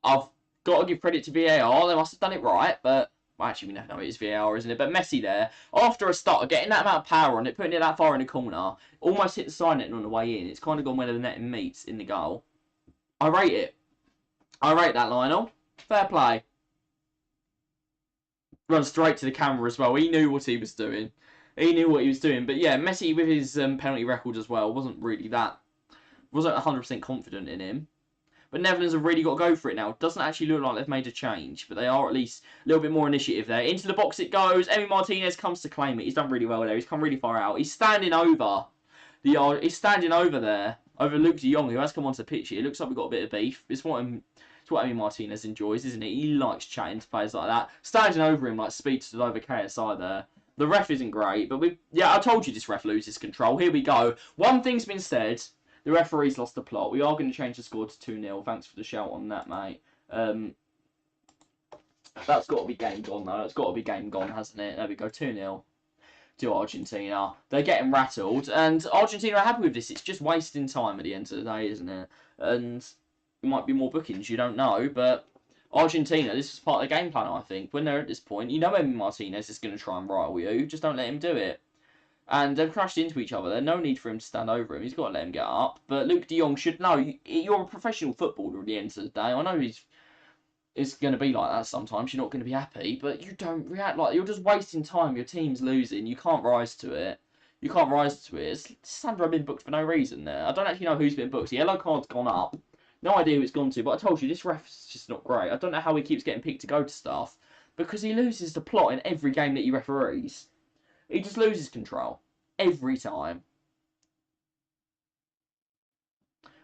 I've got to give credit to VAR. They must have done it right, but... Well, actually, we never know it is VAR, isn't it? But Messi there, after a start, getting that amount of power on it, putting it that far in the corner, almost hit the side netting on the way in. It's kind of gone where the netting meets in the goal. I rate it. I rate that, Lionel. Fair play. Run straight to the camera as well. He knew what he was doing. He knew what he was doing. But yeah, Messi with his penalty record as well wasn't 100% confident in him. But Netherlands have really got to go for it now. It doesn't actually look like they've made a change, but they are at least a little bit more initiative there. Into the box it goes. Emi Martinez comes to claim it. He's done really well there. He's come really far out. He's standing over there over Luke de Jong, who has come onto the pitch here. It looks like we've got a bit of beef. It's what Emi Martinez enjoys, isn't it? He likes chatting to players like that. Standing over him like speeches over KSI there. The ref isn't great, but I told you this ref loses control. Here we go. One thing's been said. The referee's lost the plot. We are going to change the score to 2-0. Thanks for the shout on that, mate. That's got to be game gone, though. That's got to be game gone, hasn't it? There we go, 2-0 to Argentina. They're getting rattled, and Argentina are happy with this. It's just wasting time at the end of the day, isn't it? And it might be more bookings, you don't know, but Argentina, this is part of the game plan, I think. When they're at this point, you know Emi Martinez is going to try and rile you. Just don't let him do it. And they've crashed into each other. There's no need for him to stand over him. He's got to let him get up. But Luke de Jong should know. You're a professional footballer at the end of the day. I know it's going to be like that sometimes. You're not going to be happy. But you don't react like... You're just wasting time. Your team's losing. You can't rise to it. You can't rise to it. Sandro been booked for no reason there. I don't actually know who's been booked. The yellow card's gone up. No idea who it's gone to. But I told you, this ref's just not great. I don't know how he keeps getting picked to go to stuff. Because he loses the plot in every game that he referees. He just loses control. Every time.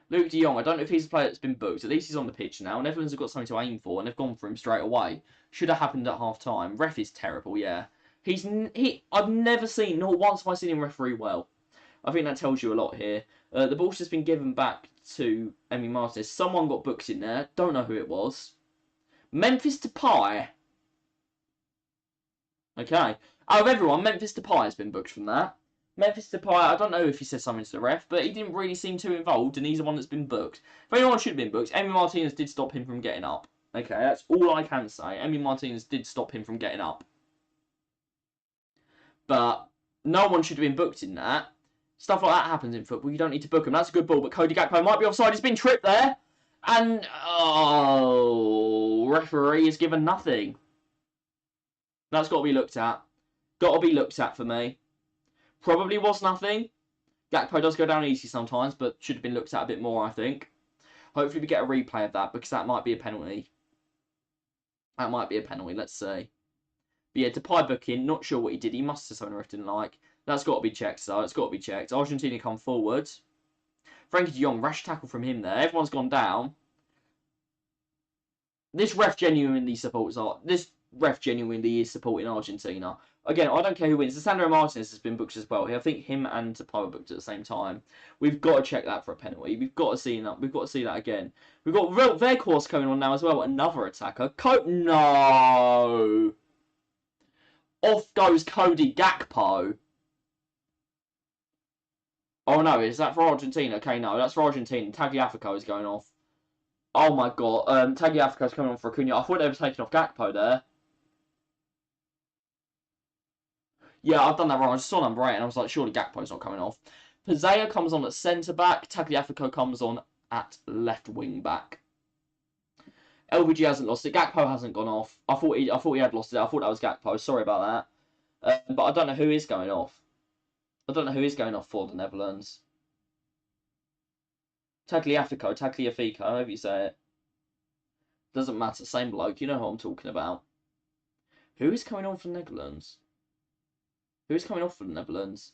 Luke de Jong, I don't know if he's a player that's been booked. At least he's on the pitch now. Netherlands have got something to aim for, and they've gone for him straight away. Should have happened at half-time. Ref is terrible, yeah. I've never seen, not once have I seen him referee well. I think that tells you a lot here. The ball's just been given back to Emi Martinez. Someone got booked in there. Don't know who it was. Memphis Depay. Okay. Out of everyone, Memphis Depay has been booked from that. Memphis Depay, I don't know if he said something to the ref, but he didn't really seem too involved, and he's the one that's been booked. If anyone should have been booked, Emi Martinez did stop him from getting up. Okay, that's all I can say. Emi Martinez did stop him from getting up. But no one should have been booked in that. Stuff like that happens in football. You don't need to book him. That's a good ball, but Cody Gakpo might be offside. He's been tripped there. And, oh, referee is given nothing. That's got to be looked at. Got to be looked at for me. Probably was nothing. Gakpo does go down easy sometimes, but should have been looked at a bit more, I think. Hopefully we get a replay of that, because that might be a penalty. That might be a penalty, let's see. But yeah, Depay booking, not sure what he did. He must have something the ref didn't like. That's got to be checked, though. It's got to be checked. Argentina come forward. Frankie de Jong, rash tackle from him there. Everyone's gone down. This ref genuinely is supporting Argentina. Again, I don't care who wins. Sandro Martinez has been booked as well. I think him and Depay were booked at the same time. We've got to check that for a penalty. We've got to see that. We've got to see that again. We've got Vercourse coming on now as well. Another attacker. No. Off goes Cody Gakpo. Oh no, is that for Argentina? Okay, no, that's for Argentina. Tagliafico is going off. Oh my god, Tagliafico's coming on for Acuna. I thought they were taking off Gakpo there. Yeah, I've done that wrong. I just saw number 8 and I was like, surely Gakpo's not coming off. Pizea comes on at centre-back. Tagliafico comes on at left wing-back. LVG hasn't lost it. Gakpo hasn't gone off. I thought he had lost it. I thought that was Gakpo. Sorry about that. But I don't know who is going off. I don't know who is going off for the Netherlands. Tagliafico, however you say it. Doesn't matter. Same bloke. You know who I'm talking about. Who is coming on for the Netherlands? Who's coming off for the Netherlands?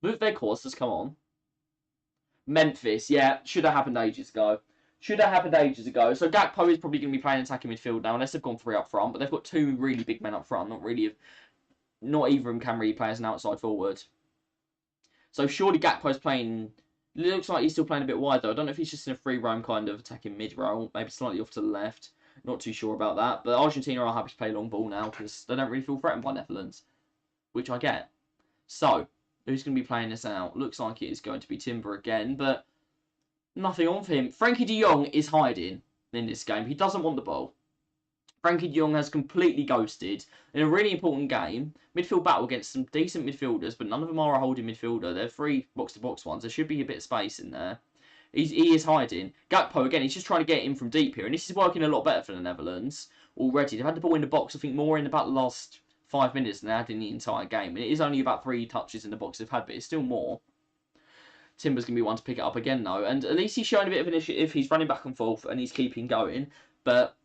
Vercourse has come on. Memphis, yeah, should have happened ages ago. Should have happened ages ago. So Gakpo is probably going to be playing attacking midfield now, unless they've gone 3 up front. But they've got 2 really big men up front. Not either of them can really play as an outside forward. So surely Gakpo's playing. It looks like he's still playing a bit wide though. I don't know if he's just in a free roam kind of attacking mid role, maybe slightly off to the left. Not too sure about that. But Argentina are happy to play long ball now because they don't really feel threatened by Netherlands, which I get. So, who's going to be playing this out? Looks like it is going to be Timber again, but nothing on for him. Frankie de Jong is hiding in this game. He doesn't want the ball. Frankie de Jong has completely ghosted in a really important game. Midfield battle against some decent midfielders, but none of them are a holding midfielder. They're 3 box-to-box ones. There should be a bit of space in there. He is hiding. Gakpo, again, he's just trying to get in from deep here, and this is working a lot better for the Netherlands already. They've had the ball in the box, I think, more in about the last 5 minutes than they had in the entire game. And it is only about 3 touches in the box they've had, but it's still more. Timber's going to be one to pick it up again, though. And at least he's showing a bit of initiative. He's running back and forth, and he's keeping going. But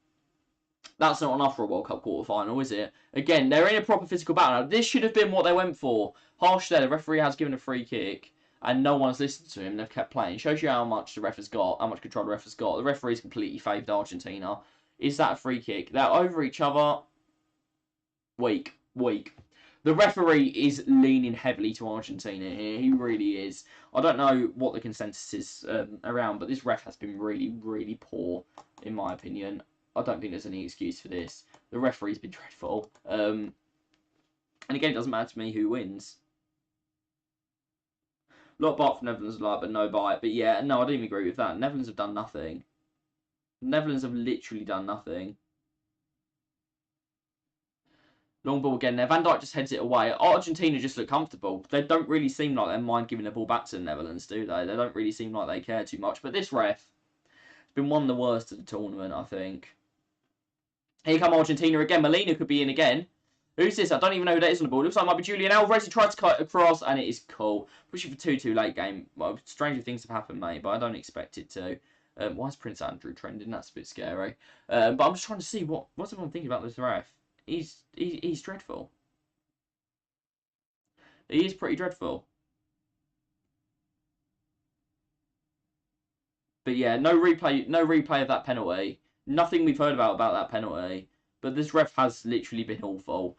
that's not enough for a World Cup quarter-final, is it? Again, they're in a proper physical battle. Now, this should have been what they went for. Harsh there. The referee has given a free kick, and no one's listened to him. They've kept playing. Shows you how much the ref has got, how much control the ref has got. The referee's completely favoured Argentina. Is that a free kick? They're over each other. Weak. The referee is leaning heavily to Argentina here. He really is. I don't know what the consensus is around, but this ref has been really, really poor, in my opinion. I don't think there's any excuse for this. The referee's been dreadful. And again, it doesn't matter to me who wins. A lot of bark from Netherlands, but no bite. But yeah, no, I don't even agree with that. Netherlands have done nothing. Netherlands have literally done nothing. Long ball again there. Van Dijk just heads it away. Argentina just look comfortable. They don't really seem like they mind giving the ball back to the Netherlands, do they? They don't really seem like they care too much. But this ref has been one of the worst of the tournament, I think. Here come Argentina again. Molina could be in again. Who's this? I don't even know who that is on the ball. Looks like it might be Julian Alvarez. He tried to cut across, and it is cool. Pushing for 2-2 late game. Well, stranger things have happened, mate, but I don't expect it to. Why is Prince Andrew trending? That's a bit scary. But I'm just trying to see what's everyone thinking about this ref. He's dreadful. He is pretty dreadful. But yeah, no replay of that penalty. Nothing we've heard about that penalty. But this ref has literally been awful.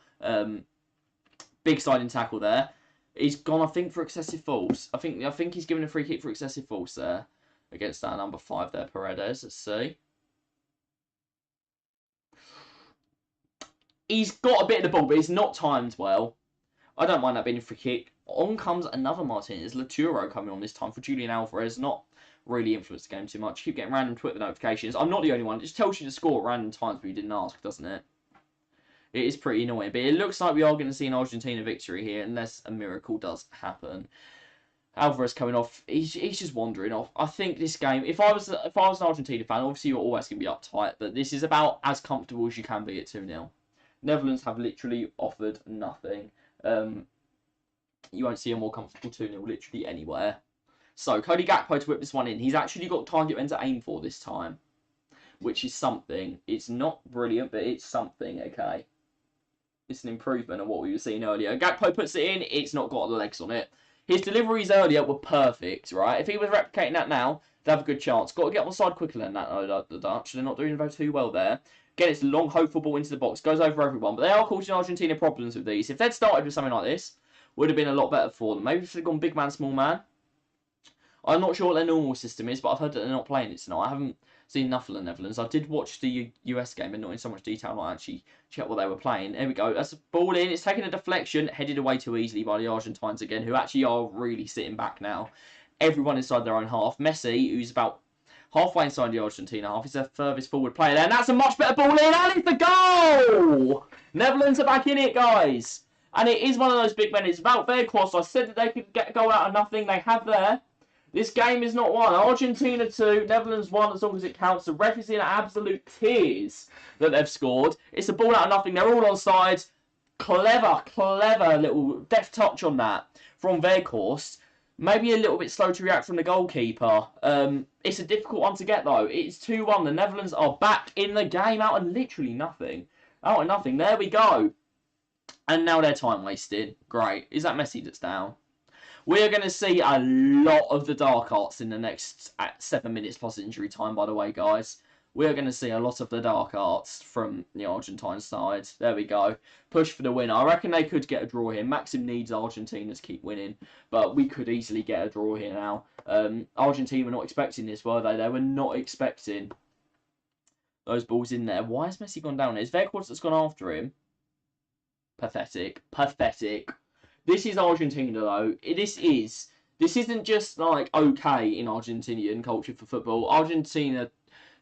Big sliding tackle there. He's gone, I think, for excessive force. I think he's given a free kick for excessive force there against that number 5 there, Paredes. Let's see. He's got a bit of the ball, but it's not timed well. I don't mind that being a free kick. On comes another Martinez. Laturo coming on this time for Julian Alvarez. Not really influenced the game too much. Keep getting random Twitter notifications. I'm not the only one. It just tells you to score at random times, but you didn't ask, doesn't it? It is pretty annoying. But it looks like we are going to see an Argentina victory here, unless a miracle does happen. Alvarez coming off. He's just wandering off. I think this game, if I was an Argentina fan, obviously you're always going to be uptight, but this is about as comfortable as you can be at 2-0. Netherlands have literally offered nothing. You won't see a more comfortable 2-0 literally anywhere. So, Cody Gakpo to whip this one in. He's actually got target men to aim for this time, which is something. It's not brilliant, but it's something, okay? It's an improvement on what we were seeing earlier. Gakpo puts it in. It's not got the legs on it. His deliveries earlier were perfect, right? If he was replicating that now, they'd have a good chance. Got to get on side quicker than that, though, the Dutch. They're not doing very too well there. Again, it's a long, hopeful ball into the box. Goes over everyone. But they are causing Argentina problems with these. If they'd started with something like this, would have been a lot better for them. Maybe if they'd gone big man, small man. I'm not sure what their normal system is, but I've heard that they're not playing it tonight. I haven't seen enough of the Netherlands. I did watch the US game, but not in so much detail. I actually checked what they were playing. There we go. That's a ball in. It's taking a deflection, headed away too easily by the Argentines again, who actually are really sitting back now. Everyone inside their own half. Messi, who's about halfway inside the Argentina half, is their furthest forward player there, and that's a much better ball in, and it's the goal! Netherlands are back in it, guys. And it is one of those big men. It's about Weghorst. I said that they could get a goal out of nothing. They have there. This game is not won. Argentina 2, Netherlands 1 as long as it counts. The ref is in absolute tears that they've scored. It's a ball out of nothing. They're all on side. Clever little deft touch on that from Weghorst. Maybe a little bit slow to react from the goalkeeper. It's a difficult one to get, though. It's 2-1. The Netherlands are back in the game out of literally nothing. Out of nothing. There we go. And now they're time wasted. Great. Is that Messi that's down? We are going to see a lot of the dark arts in the next 7 minutes plus injury time, by the way, guys. We are going to see a lot of the dark arts from the Argentine side. There we go. Push for the win. I reckon they could get a draw here. Maxim needs Argentina to keep winning, but we could easily get a draw here now. Argentina were not expecting this, were they? They were not expecting those balls in there. Why has Messi gone down? It's Weghorst that's gone after him. Pathetic. Pathetic. This is Argentina, though. This isn't just, like, okay in Argentinian culture for football. Argentina,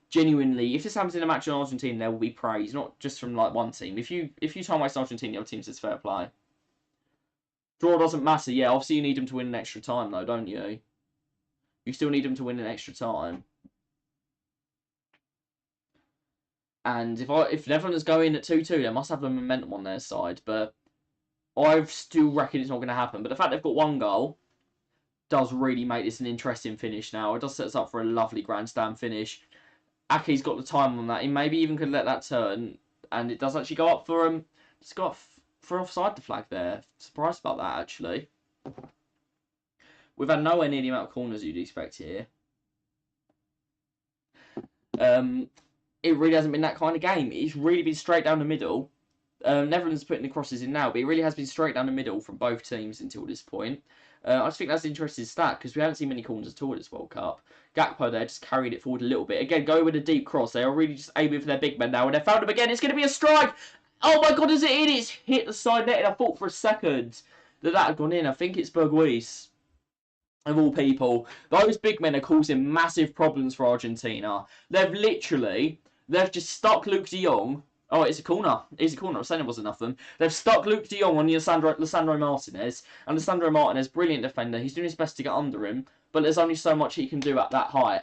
genuinely, if this happens in a match in Argentina, there will be praise, not just from, like, one team. If you time waste Argentina, your team says fair play. Draw doesn't matter. Yeah, obviously you need them to win in extra time, though, don't you? You still need them to win in extra time. And if Netherlands go in at 2-2, they must have the momentum on their side, but I still reckon it's not going to happen. But the fact they've got one goal does really make this an interesting finish now. It does set us up for a lovely grandstand finish. Ake's got the time on that. He maybe even could let that turn. And it does actually go up for it's got for offside the flag there. Surprised about that, actually. We've had nowhere near the amount of corners you'd expect here. It really hasn't been that kind of game. It's really been straight down the middle. Netherlands putting the crosses in now, but it really has been straight down the middle from both teams until this point. I just think that's an interesting stat because we haven't seen many corners at all this World Cup. Gakpo there just carried it forward a little bit. Again, going with a deep cross. They are really just aiming for their big men now. And they found him again. It's going to be a strike. Oh my God, is it in? It's hit the side net. And I thought for a second that had gone in. I think it's Berghuis. Of all people, those big men are causing massive problems for Argentina. They've just stuck Luke de Jong. Oh, it's a corner. It's a corner. I was saying it wasn't enough of them. They've stuck Luke de Jong on Lisandro Martinez. And Lisandro Martinez, brilliant defender. He's doing his best to get under him. But there's only so much he can do at that height.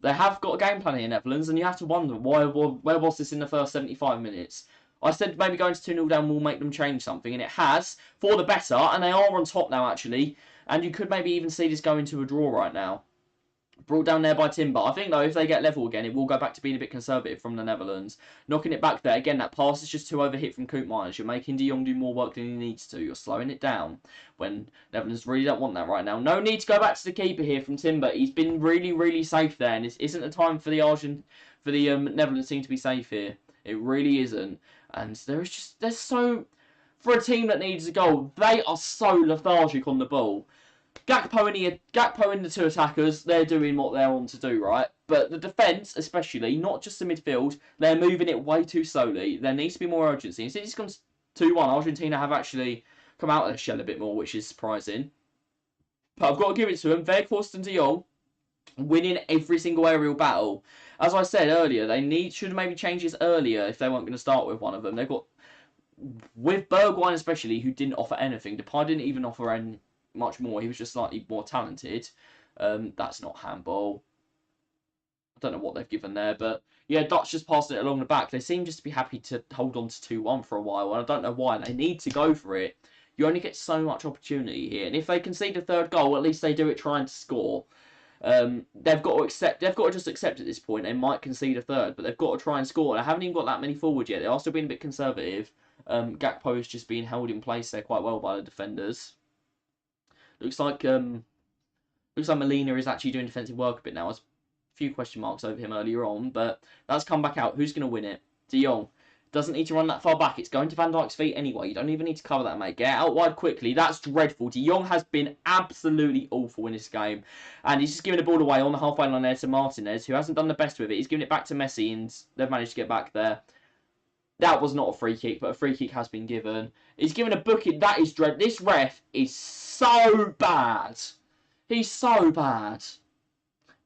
They have got a game plan here, Netherlands. And you have to wonder, where was this in the first 75 minutes? I said maybe going to 2-0 down will make them change something. And it has, for the better. And they are on top now, actually. And you could maybe even see this going to a draw right now. Brought down there by Timber. I think, though, if they get level again, it will go back to being a bit conservative from the Netherlands. Knocking it back there. Again, that pass is just too overhit from Koopmeiners. You're making de Jong do more work than he needs to. You're slowing it down when Netherlands really don't want that right now. No need to go back to the keeper here from Timber. He's been really, really safe there. And this isn't the time for the Netherlands team to be safe here. It really isn't. And there's so... For a team that needs a goal, they are so lethargic on the ball. Gakpo and the two attackers, they're doing what they're on to do, right? But the defence, especially, not just the midfield, they're moving it way too slowly. There needs to be more urgency. And since it's gone 2-1, Argentina have actually come out of their shell a bit more, which is surprising. But I've got to give it to them. Weghorst and de Jong winning every single aerial battle. As I said earlier, they should maybe change this earlier if they weren't going to start with one of them. They've got, with Bergwijn especially, who didn't offer anything. Depay didn't even offer any much more. He was just slightly more talented. That's not handball. I don't know what they've given there, but yeah, Dutch just passed it along the back. They seem just to be happy to hold on to 2-1 for a while, and I don't know why. They need to go for it. You only get so much opportunity here, and if they concede a third goal, at least they do it trying to score. They've got to accept. They've got to just accept at this point. They might concede a third, but they've got to try and score. They haven't even got that many forward yet. They are still being a bit conservative. Gakpo is just being held in place there quite well by the defenders. Looks like Molina is actually doing defensive work a bit now. There's a few question marks over him earlier on, but that's come back out. Who's going to win it? De Jong. Doesn't need to run that far back. It's going to Van Dijk's feet anyway. You don't even need to cover that, mate. Get out wide quickly. That's dreadful. De Jong has been absolutely awful in this game. And he's just giving the ball away on the halfway line there to Martinez, who hasn't done the best with it. He's giving it back to Messi, and they've managed to get back there. That was not a free kick, but a free kick has been given. He's given a booking. That is dread. This ref is so bad. He's so bad.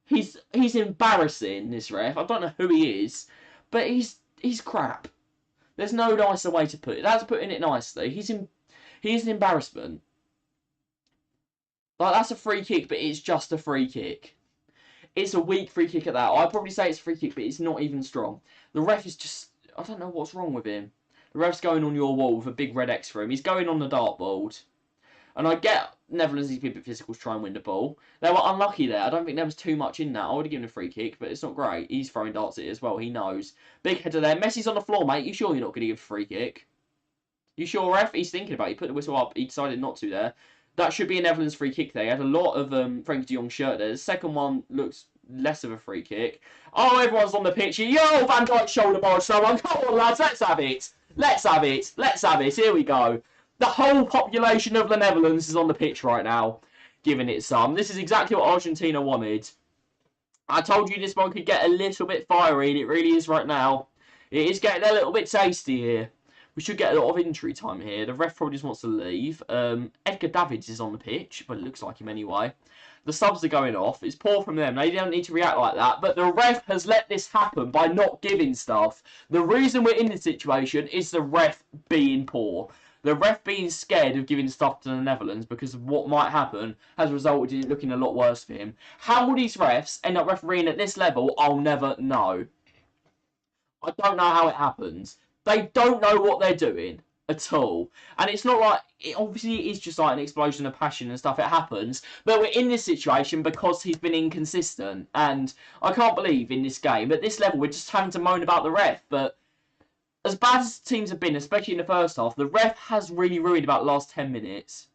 He's embarrassing, this ref. I don't know who he is, but he's crap. There's no nicer way to put it. That's putting it nicely. He's an embarrassment. Like, that's a free kick, but it's just a free kick. It's a weak free kick at that. I'd probably say it's a free kick, but it's not even strong. The ref is just... I don't know what's wrong with him. The ref's going on your wall with a big red X for him. He's going on the dartboard. And I get Netherlands need to be a bit physical to try and win the ball. They were unlucky there. I don't think there was too much in that. I would have given a free kick, but it's not great. He's throwing darts at it as well. He knows. Big header there. Messi's on the floor, mate. You sure you're not going to give a free kick? You sure, ref? He's thinking about it. He put the whistle up. He decided not to there. That should be a Netherlands free kick there. He had a lot of Frenkie de Jong's shirt there. The second one looks less of a free kick. Oh, everyone's on the pitch. Yo, Van Dijk shoulder barge someone. Come on, lads. Let's have it. Let's have it. Let's have it. Here we go. The whole population of the Netherlands is on the pitch right now, giving it some. This is exactly what Argentina wanted. I told you this one could get a little bit fiery, and it really is right now. It is getting a little bit tasty here. We should get a lot of injury time here. The ref probably just wants to leave. Edgar Davids is on the pitch, but it looks like him anyway. The subs are going off. It's poor from them. They don't need to react like that. But the ref has let this happen by not giving stuff. The reason we're in this situation is the ref being poor. The ref being scared of giving stuff to the Netherlands because of what might happen has resulted in it looking a lot worse for him. How these refs end up refereeing at this level, I'll never know. I don't know how it happens. They don't know what they're doing at all. And it's not like, obviously it is just like an explosion of passion and stuff, it happens. But we're in this situation because he's been inconsistent. And I can't believe in this game, at this level, we're just having to moan about the ref. But as bad as teams have been, especially in the first half, the ref has really ruined about the last 10 minutes.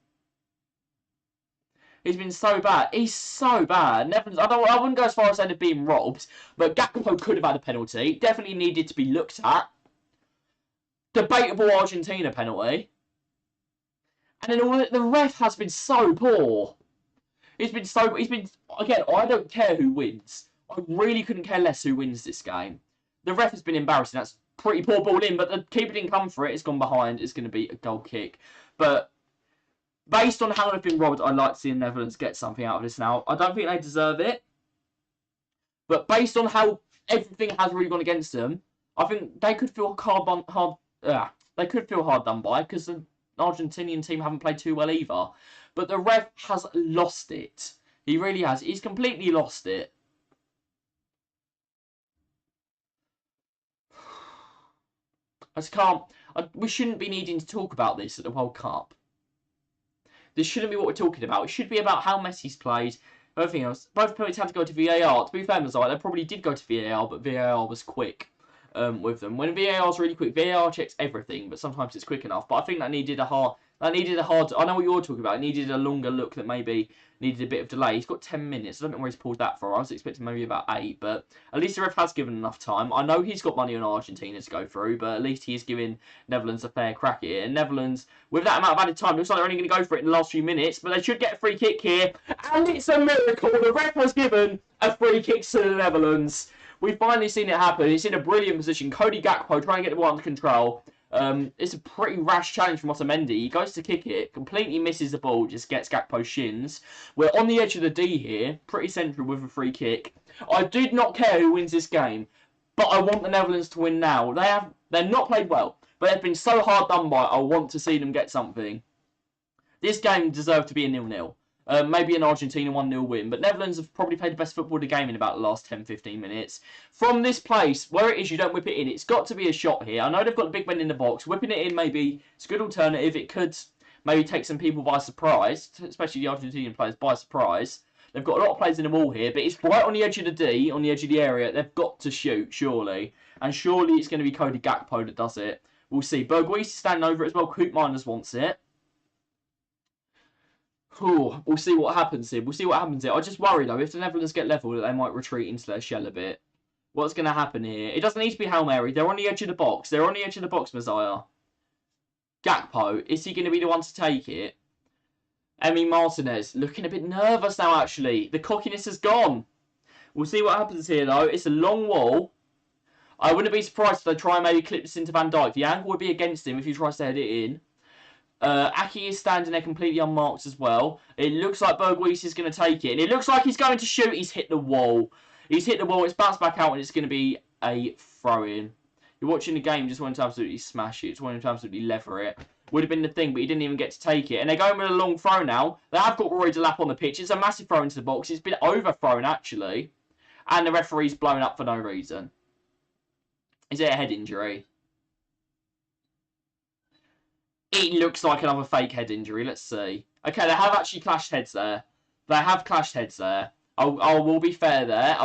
He's been so bad. He's so bad. Netherlands, I wouldn't go as far as saying they're being robbed, but Gakpo could have had a penalty. Definitely needed to be looked at. Debatable Argentina penalty. And then the ref has been so poor. He's been, again, I don't care who wins. I really couldn't care less who wins this game. The ref has been embarrassing. That's pretty poor ball in, but the keeper didn't come for it. It's gone behind. It's going to be a goal kick. But based on how they've been robbed, I'd like to see the Netherlands get something out of this now. I don't think they deserve it. But based on how everything has really gone against them, I think they could feel they could feel hard done by, because the Argentinian team haven't played too well either. But the ref has lost it. He really has. He's completely lost it. I just can't. We shouldn't be needing to talk about this at the World Cup. This shouldn't be what we're talking about. It should be about how Messi's played, everything else. Both penalties had to go to VAR. To be fair, they probably did go to VAR, but VAR was quick with them. When VAR is really quick, VAR checks everything, but sometimes it's quick enough. But I think that needed a hard. I know what you're talking about. It needed a longer look that maybe needed a bit of delay. He's got 10 minutes. I don't know where he's pulled that for. I was expecting maybe about 8, but at least the ref has given enough time. I know he's got money on Argentina to go through, but at least he is giving Netherlands a fair crack here. And Netherlands, with that amount of added time, looks like they're only going to go for it in the last few minutes, but they should get a free kick here. And it's a miracle. The ref has given a free kick to the Netherlands. We've finally seen it happen. It's in a brilliant position. Cody Gakpo trying to get the ball under control. It's a pretty rash challenge from Otamendi. He goes to kick it, completely misses the ball, just gets Gakpo's shins. We're on the edge of the D here, pretty central with a free kick. I did not care who wins this game, but I want the Netherlands to win now. They're not played well, but they've been so hard done by. I want to see them get something. This game deserved to be a 0-0. Maybe an Argentina 1-0 win. But Netherlands have probably played the best football of the game in about the last 10-15 minutes. From this place, where it is, you don't whip it in. It's got to be a shot here. I know they've got the big men in the box. Whipping it in, maybe, it's a good alternative. It could maybe take some people by surprise, especially the Argentinian players by surprise. They've got a lot of players in the wall here, but it's right on the edge of the D, on the edge of the area. They've got to shoot, surely. And surely it's going to be Cody Gakpo that does it. We'll see. Berghuis is standing over it as well. Coop Miners wants it. Ooh, we'll see what happens here. I just worry, though, if the Netherlands get level, that they might retreat into their shell a bit. What's going to happen here? It doesn't need to be Hail Mary. They're on the edge of the box. Messiah. Gakpo, is he going to be the one to take it? Emi Martinez, looking a bit nervous now, actually. The cockiness has gone. We'll see what happens here, though. It's a long wall. I wouldn't be surprised if they try and maybe clip this into Van Dijk. The angle would be against him if he tries to head it in. Aki is standing there completely unmarked as well. It looks like Berghuis is going to take it. And it looks like he's going to shoot. He's hit the wall. It's bounced back out, and it's going to be a throw-in. You're watching the game, just wanting to absolutely smash it. Just wanting to absolutely lever it. Would have been the thing, but he didn't even get to take it. And they're going with a long throw now. They have got Roy Delap on the pitch. It's a massive throw into the box. It's been overthrown, actually. And the referee's blown up for no reason. Is it a head injury? It looks like another fake head injury. Let's see. Okay, they have actually clashed heads there. I will be fair there.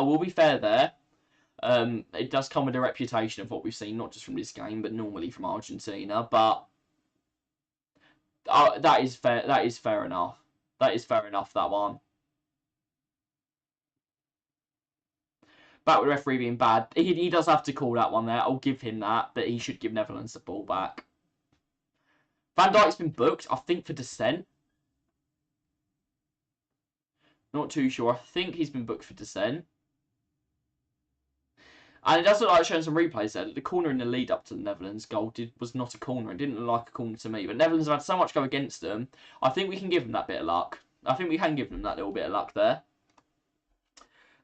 It does come with a reputation of what we've seen, not just from this game, but normally from Argentina. But that is fair. That is fair enough. That one. Back with the referee being bad. He does have to call that one there. I'll give him that, but he should give Netherlands the ball back. Van Dijk's been booked, I think, for dissent. Not too sure. I think he's been booked for dissent. And it does look like showing some replays there. The corner in the lead up to the Netherlands goal was not a corner. It didn't look like a corner to me. But Netherlands have had so much go against them. I think we can give them that bit of luck. I think we can give them that little bit of luck there.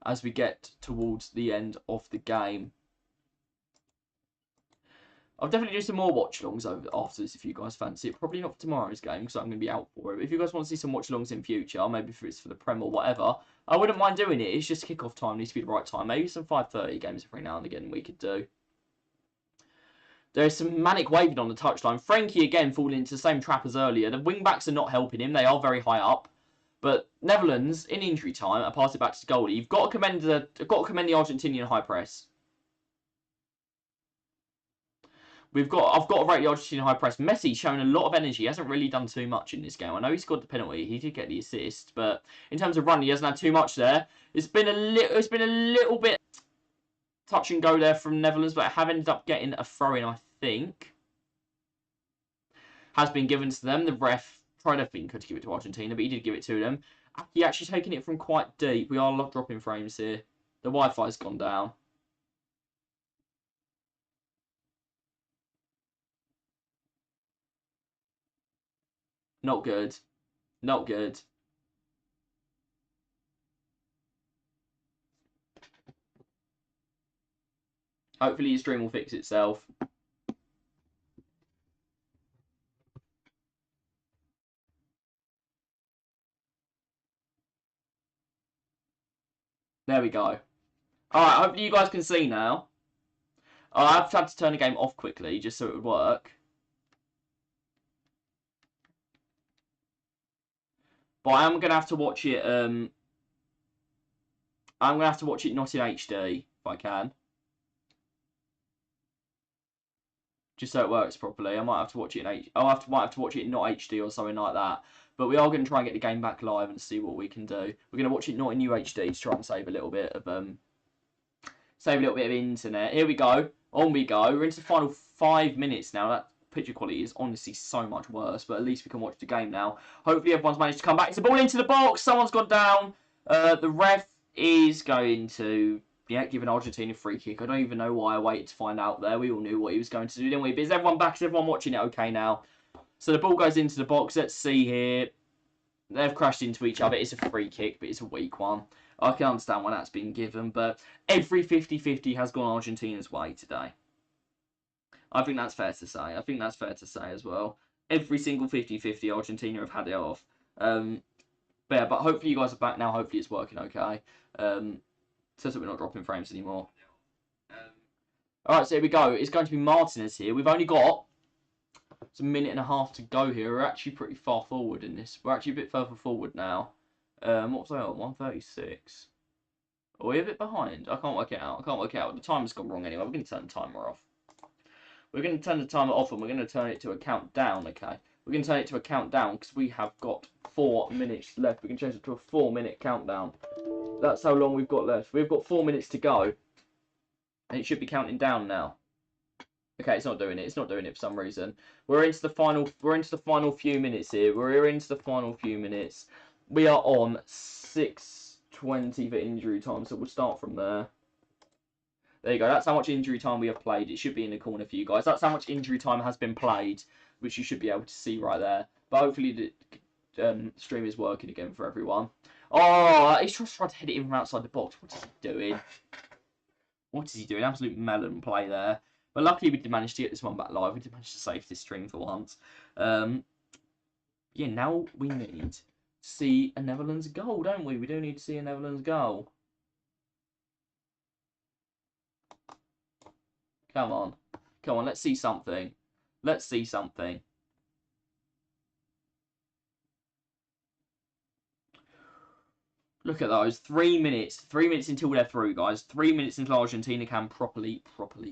As we get towards the end of the game. I'll definitely do some more watch-alongs after this if you guys fancy it. Probably not for tomorrow's game because I'm going to be out for it. But if you guys want to see some watch-alongs in future, maybe if it's for the Prem or whatever, I wouldn't mind doing it. It's just kick-off time. It needs to be the right time. Maybe some 5:30 games every now and again we could do. There's some manic waving on the touchline. Frankie again falling into the same trap as earlier. The wing-backs are not helping him. They are very high up. But Netherlands, in injury time, are passing it back to the goalie. You've got to commend the Argentinian high press. I've got to rate the Argentina high press. Messi showing a lot of energy. He hasn't really done too much in this game. I know he scored the penalty. He did get the assist, but in terms of run, he hasn't had too much there. It's been a little bit touch and go there from Netherlands, but I have ended up getting a throw in, I think. Has been given to them. The ref Tried everything he could to give it to Argentina, but he did give it to them. He actually taking it from quite deep. We are dropping frames here. The Wi-Fi's gone down. Not good. Not good. Hopefully your stream will fix itself. There we go. Alright, hopefully you guys can see now. I've had to turn the game off quickly just so it would work. But I am going to have to watch it, I'm going to have to watch it not in HD, if I can. Just so it works properly. I might have to watch it in might have to watch it in not HD or something like that. But we are going to try and get the game back live and see what we can do. We're going to watch it not in UHD to try and save a little bit of internet. Here we go. On we go. We're into the final 5 minutes now. That picture quality is honestly so much worse, but at least we can watch the game now. Hopefully everyone's managed to come back. It's the ball into the box. Someone's gone down. The ref is going to give an Argentina free kick. I don't even know why I waited to find out there. We all knew what he was going to do, didn't we? But is everyone back? Is everyone watching it okay now? So the ball goes into the box. Let's see here. They've crashed into each other. It's a free kick, but it's a weak one. I can understand why that's been given, but every 50-50 has gone Argentina's way today. I think that's fair to say. I think that's fair to say as well. Every single 50-50 Argentina have had it off. But hopefully you guys are back now. Hopefully it's working okay. So that we're not dropping frames anymore. Alright, so here we go. It's going to be Martinez here. We've only got a minute and a half to go here. We're actually pretty far forward in this. We're actually a bit further forward now. What was I on? 136. Are we a bit behind? I can't work it out. The timer's gone wrong anyway. We're going to turn the timer off. We're going to turn the timer off and we're going to turn it to a countdown, okay? We're going to turn it to a countdown because we have got 4 minutes left. We can change it to a 4-minute countdown. That's how long we've got left. We've got 4 minutes to go. And it should be counting down now. Okay, it's not doing it. It's not doing it for some reason. We're into the final few minutes here. We're into the final few minutes. We are on 6:20 for injury time, so we'll start from there. There you go. That's how much injury time we have played. It should be in the corner for you guys. That's how much injury time has been played, which you should be able to see right there. But hopefully the stream is working again for everyone. Oh, he's just trying to hit it in from outside the box. What is he doing? What is he doing? Absolute melon play there. But luckily we did manage to get this one back live. We did manage to save this stream for once. Yeah, now we need to see a Netherlands goal, don't we? We do need to see a Netherlands goal. Come on. Come on, let's see something. Let's see something. Look at those. 3 minutes. 3 minutes until they're through, guys. 3 minutes until Argentina can properly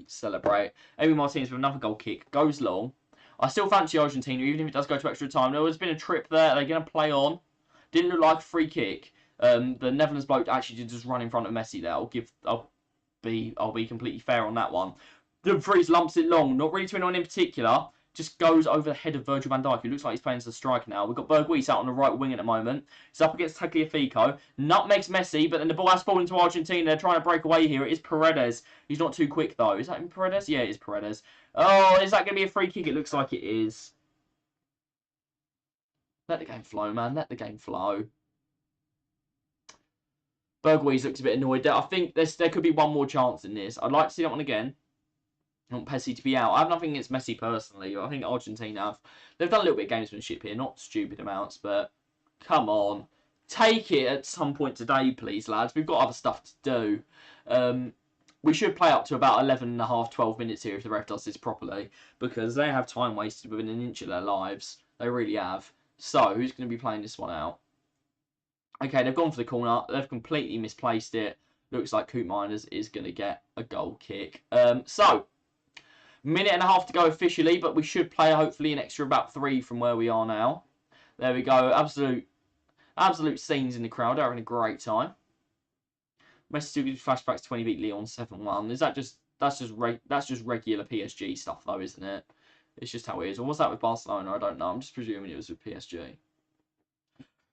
celebrate. Amy Martinez with another goal kick. Goes long. I still fancy Argentina, even if it does go to extra time. There's been a trip there. They're going to play on. Didn't look like a free kick. The Netherlands bloke actually did just run in front of Messi there. I'll be completely fair on that one. The Vries lumps it long. Not really to anyone in particular. Just goes over the head of Virgil van Dijk, who looks like he's playing as a striker now. We've got Berghuis out on the right wing at the moment. He's up against Tagliafico. Nutmegs Messi, but then the ball has fallen to Argentina. They're trying to break away here. It is Paredes. He's not too quick, though. Is that Paredes? Yeah, it is Paredes. Oh, is that going to be a free kick? It looks like it is. Let the game flow, man. Let the game flow. Berghuis looks a bit annoyed. I think there could be one more chance in this. I'd like to see that one again. I want Messi to be out. I have nothing against Messi personally. I think Argentina they've done a little bit of gamesmanship here, not stupid amounts, but come on. Take it at some point today, please, lads. We've got other stuff to do. We should play up to about 11.5, 12 minutes here if the ref does this properly, because they have time wasted within an inch of their lives. They really have. So, who's going to be playing this one out? Okay, they've gone for the corner. They've completely misplaced it. Looks like Coop Miners is going to get a goal kick. So, minute and a half to go officially, but we should play hopefully an extra about 3 from where we are now. There we go. Absolute scenes in the crowd. They're having a great time. Messi still gives flashbacks to when he beat Lyon 7-1. Is that just that's just regular PSG stuff though, isn't it? It's just how it is. Or was that with Barcelona? I don't know. I'm just presuming it was with PSG.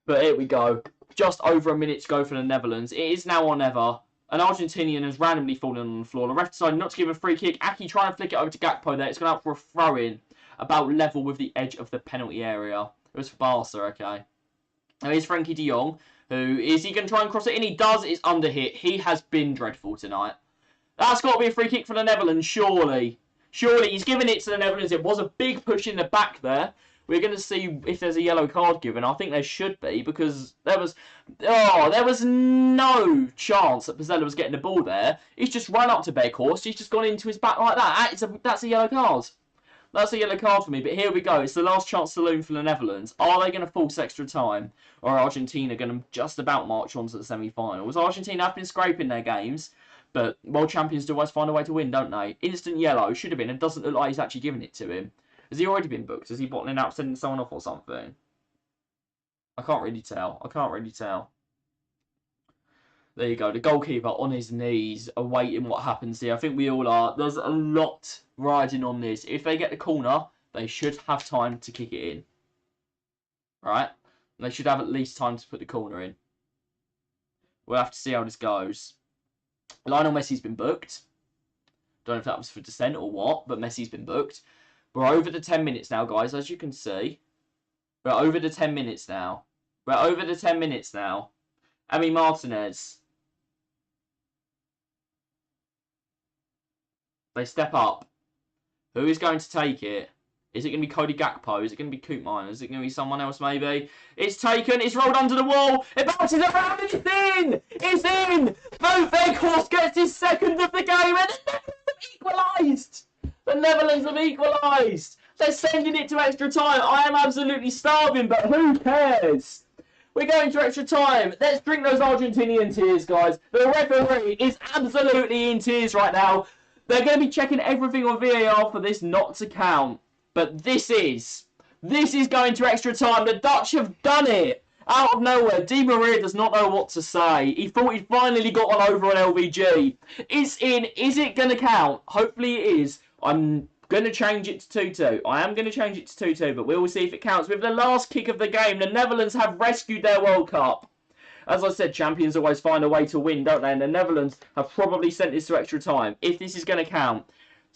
But here we go. Just over a minute to go for the Netherlands. It is now or never. An Argentinian has randomly fallen on the floor. The ref decided not to give a free kick. Aki trying to flick it over to Gakpo there. It's gone out for a throw-in. About level with the edge of the penalty area. It was for Barca, okay. Now here's Frankie de Jong. Who is he going to try and cross it in? He does. It's under hit. He has been dreadful tonight. That's got to be a free kick for the Netherlands, surely. Surely he's given it to the Netherlands. It was a big push in the back there. We're going to see if there's a yellow card given. I think there should be because there was no chance that Pizzella was getting the ball there. He's just run up to Weghorst. He's just gone into his back like that. That's a yellow card. That's a yellow card for me. But here we go. It's the last chance saloon for the Netherlands. Are they going to force extra time? Or are Argentina going to just about march on to the semi-finals? Argentina have been scraping their games. But world champions do always find a way to win, don't they? Instant yellow. Should have been. It doesn't look like he's actually giving it to him. Has he already been booked? Is he bottling out, sending someone off or something? I can't really tell. There you go. The goalkeeper on his knees, awaiting what happens here. I think we all are. There's a lot riding on this. If they get the corner, they should have time to kick it in. Right? They should have at least time to put the corner in. We'll have to see how this goes. Lionel Messi's been booked. Don't know if that was for dissent or what, but Messi's been booked. We're over the 10 minutes now, guys, as you can see. We're over the 10 minutes now. Emi Martinez. They step up. Who is going to take it? Is it going to be Cody Gakpo? Is it going to be Koopmeiners? Is it going to be someone else, maybe? It's taken. It's rolled under the wall. It bounces around. It's in. It's in. Weghorst gets his second of the game. And the Netherlands have equalised. The Netherlands have equalised. They're sending it to extra time. I am absolutely starving, but who cares? We're going to extra time. Let's drink those Argentinian tears, guys. The referee is absolutely in tears right now. They're going to be checking everything on VAR for this not to count. But this is going to extra time. The Dutch have done it. Out of nowhere, Di Maria does not know what to say. He thought he'd finally got one over on LVG. It's in. Is it going to count? Hopefully it is. I'm going to change it to 2-2. I am going to change it to 2-2, but we will see if it counts. With the last kick of the game, the Netherlands have rescued their World Cup. As I said, champions always find a way to win, don't they? And the Netherlands have probably sent this to extra time. If this is going to count.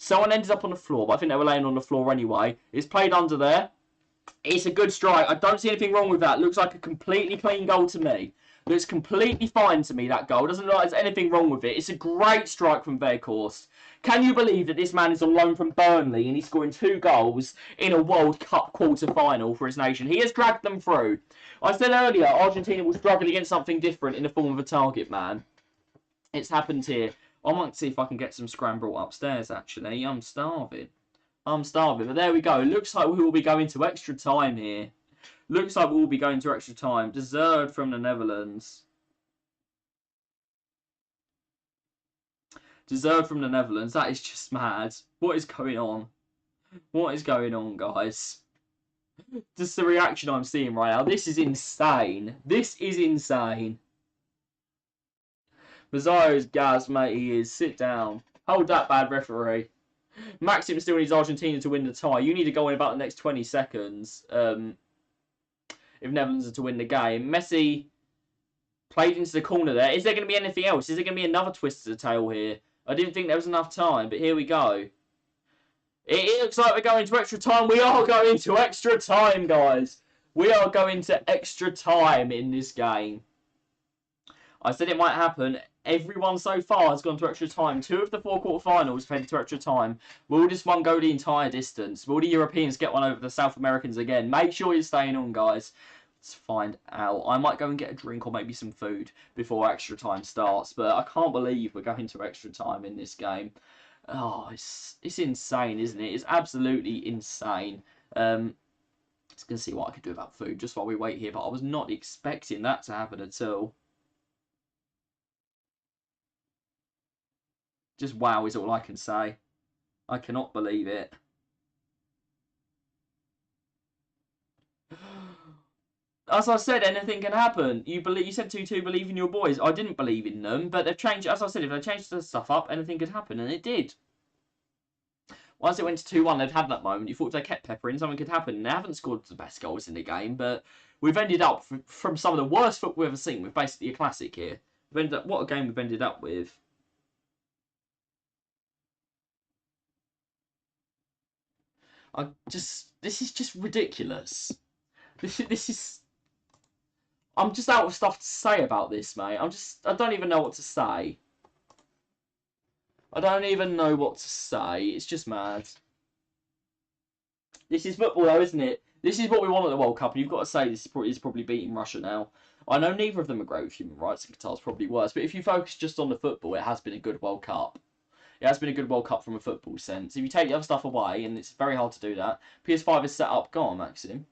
Someone ended up on the floor, but I think they were laying on the floor anyway. It's played under there. It's a good strike. I don't see anything wrong with that. Looks like a completely clean goal to me. Looks completely fine to me, that goal. Doesn't look like there's anything wrong with it. It's a great strike from Weghorst. Can you believe that this man is on loan from Burnley and he's scoring 2 goals in a World Cup quarter-final for his nation? He has dragged them through. I said earlier, Argentina will struggle against something different in the form of a target man. It's happened here. I might see if I can get some scramble upstairs, actually. I'm starving. But there we go. It looks like we will be going to extra time here. Looks like we will be going to extra time. Deserved from the Netherlands. Deserved from the Netherlands. That is just mad. What is going on? What is going on, guys? Just the reaction I'm seeing right now. This is insane. This is insane. Mazzaro's gas, mate. He is. Sit down. Hold that, bad referee. Maxim still needs Argentina to win the tie. You need to go in about the next 20 seconds. If Netherlands are to win the game. Messi played into the corner there. Is there going to be anything else? Is there going to be another twist to the tail here? I didn't think there was enough time, but here we go. It looks like we're going to extra time. We are going to extra time, guys. We are going to extra time in this game. I said it might happen. Everyone so far has gone to extra time. 2 of the 4 quarterfinals have headed to extra time. Will this one go the entire distance? Will the Europeans get one over the South Americans again? Make sure you're staying on, guys. Let's find out. I might go and get a drink or maybe some food before extra time starts. But I can't believe we're going to extra time in this game. Oh, it's insane, isn't it? It's absolutely insane. Just going to see what I can do about food just while we wait here. But I was not expecting that to happen at all. Just wow is all I can say. I cannot believe it. As I said, anything can happen. You said 2-2, believe in your boys. I didn't believe in them, but they've changed. As I said, if they changed the stuff up, anything could happen, and it did. Once it went to 2-1, they'd had that moment. You thought if they kept peppering, something could happen. They haven't scored the best goals in the game, but we've ended up, from some of the worst football we've ever seen, with basically a classic here. We've ended up, what a game we've ended up with. This is just ridiculous. This is... I'm just out of stuff to say about this, mate. I don't even know what to say. I don't even know what to say. It's just mad. This is football, though, isn't it? This is what we want at the World Cup, and you've got to say this is probably beating Russia now. I know neither of them are great with human rights, and Qatar's probably worse, but if you focus just on the football, it has been a good World Cup. It has been a good World Cup from a football sense. If you take the other stuff away, and it's very hard to do that, PS5 is set up. Go on, Maxim.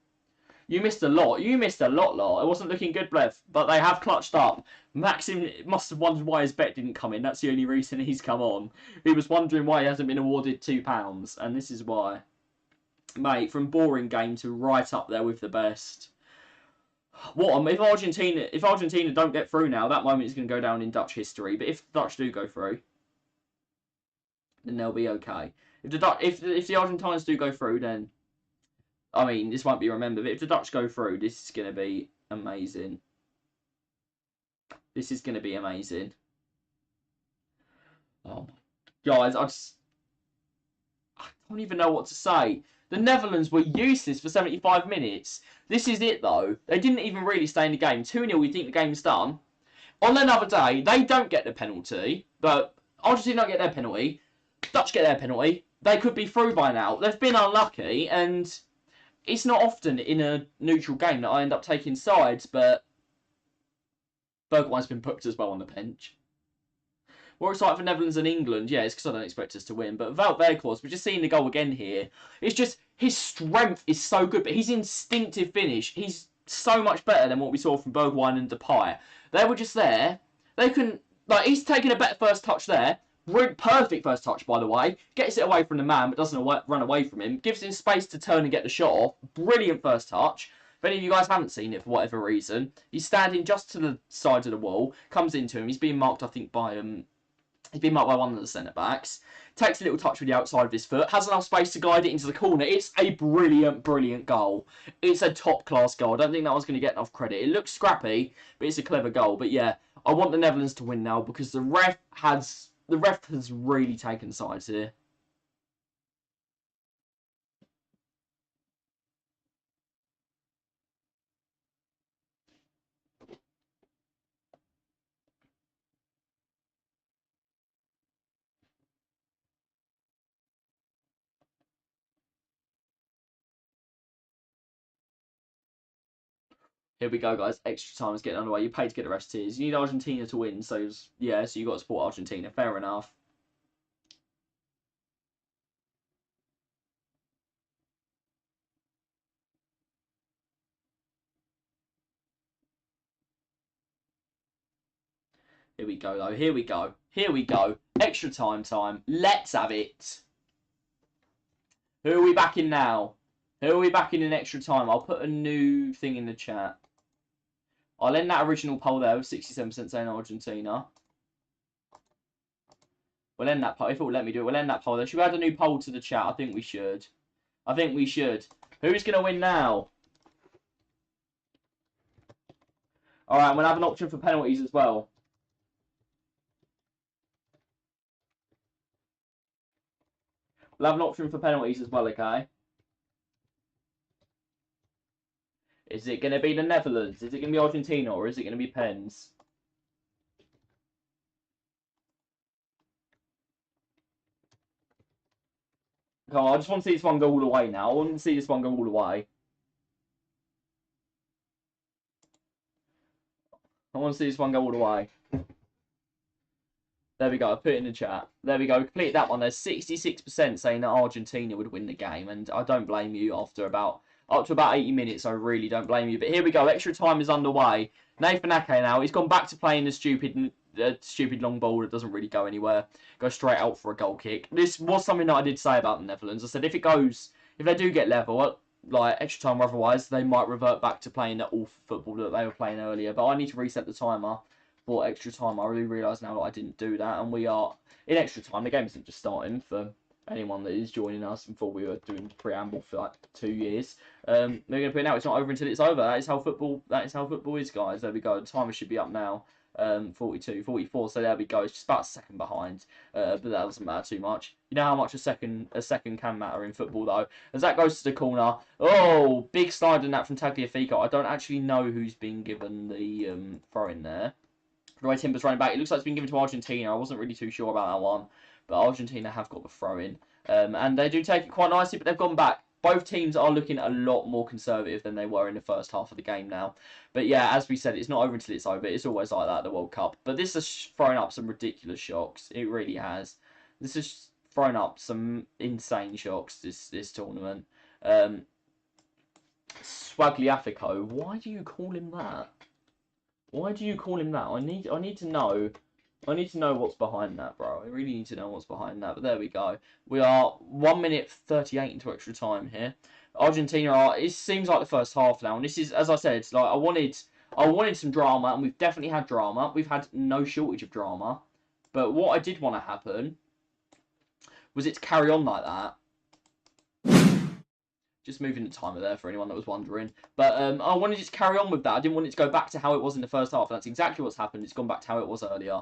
You missed a lot. You missed a lot. It wasn't looking good, Blev, but they have clutched up. Maxim must have wondered why his bet didn't come in. That's the only reason he's come on. He was wondering why he hasn't been awarded £2, and this is why. Mate, from boring game to right up there with the best. What if Argentina don't get through now, that moment is going to go down in Dutch history. But if the Dutch do go through, then they'll be okay. If the Argentines do go through, then I mean, this won't be remembered. But if the Dutch go through, this is going to be amazing. This is going to be amazing. Oh my guys, I don't even know what to say. The Netherlands were useless for 75 minutes. This is it, though. They didn't even really stay in the game. 2-0, we think the game's done. On another day, they don't get the penalty, but Argentina don't get their penalty. Dutch get their penalty. They could be through by now. They've been unlucky, and it's not often in a neutral game that I end up taking sides, but Bergwijn's been put as well on the bench. More excited for Netherlands and England. Yeah, it's because I don't expect us to win. But without Bergwijn, we're just seeing the goal again here. It's just, his strength is so good, but his instinctive finish, he's so much better than what we saw from Bergwijn and Depay. They were just there. They couldn't, like, he's taking a better first touch there. Perfect first touch, by the way. Gets it away from the man, but doesn't run away from him. Gives him space to turn and get the shot off. Brilliant first touch. If any of you guys haven't seen it for whatever reason, he's standing just to the side of the wall. Comes into him. He's being marked, I think, by he's been marked by one of the centre-backs. Takes a little touch with the outside of his foot. Has enough space to glide it into the corner. It's a brilliant, brilliant goal. It's a top-class goal. I don't think that was going to get enough credit. It looks scrappy, but it's a clever goal. But yeah, I want the Netherlands to win now because the ref has really taken sides here. Here we go, guys. Extra time is getting underway. You paid to get the rest here. You need Argentina to win, so yeah, so you got to support Argentina. Fair enough. Here we go, though. Here we go. Here we go. Extra time. Let's have it. Who are we backing now? Who are we backing in extra time? I'll put a new thing in the chat. I'll end that original poll there with 67% saying Argentina. We'll end that poll. If it will let me do it, we'll end that poll there. Should we add a new poll to the chat? I think we should. Who's going to win now? Alright, we'll have an option for penalties as well. We'll have an option for penalties as well, okay? Is it going to be the Netherlands? Is it going to be Argentina? Or is it going to be pens? Come on, I just want to see this one go all the way now. I want to see this one go all the way. I want to see this one go all the way. There we go. I put it in the chat. There we go. Complete that one. There's 66% saying that Argentina would win the game. And I don't blame you after about... Up to about 80 minutes, I really don't blame you. But here we go. Extra time is underway. Nathan Ake now. He's gone back to playing the stupid long ball that doesn't really go anywhere. Go straight out for a goal kick. This was something that I did say about the Netherlands. I said if they do get level, like extra time or otherwise, they might revert back to playing that awful football that they were playing earlier. But I need to reset the timer for extra time. I really realise now that I didn't do that. And we are in extra time. The game isn't just starting for anyone that is joining us and thought we were doing preamble for like 2 years. They're going to put it now. It's not over until it's over. That is how football. That is how football is, guys. There we go. The timer should be up now. 42, 44. So there we go. It's just about a second behind, but that doesn't matter too much. You know how much a second can matter in football, though. As that goes to the corner. Oh, big slide in that from Tagliafico. I don't actually know who's been given the throw in there. The way Timber's running back, it looks like it's been given to Argentina. I wasn't really too sure about that one, but Argentina have got the throw in, and they do take it quite nicely. But they've gone back. Both teams are looking a lot more conservative than they were in the first half of the game now. But yeah, as we said, it's not over until it's over. It's always like that at the World Cup. But this has thrown up some ridiculous shocks. It really has. This has thrown up some insane shocks, this tournament. Swagliafico, why do you call him that? Why do you call him that? I need to know. I need to know what's behind that, bro. I really need to know what's behind that. But there we go. We are 1 minute 38 into extra time here. Argentina are. It seems like the first half now, and this is, as I said, like I wanted some drama, and we've definitely had drama. We've had no shortage of drama. But what I did want to happen was it to carry on like that. Just moving the timer there for anyone that was wondering. But I wanted it to carry on with that. I didn't want it to go back to how it was in the first half. And that's exactly what's happened. It's gone back to how it was earlier.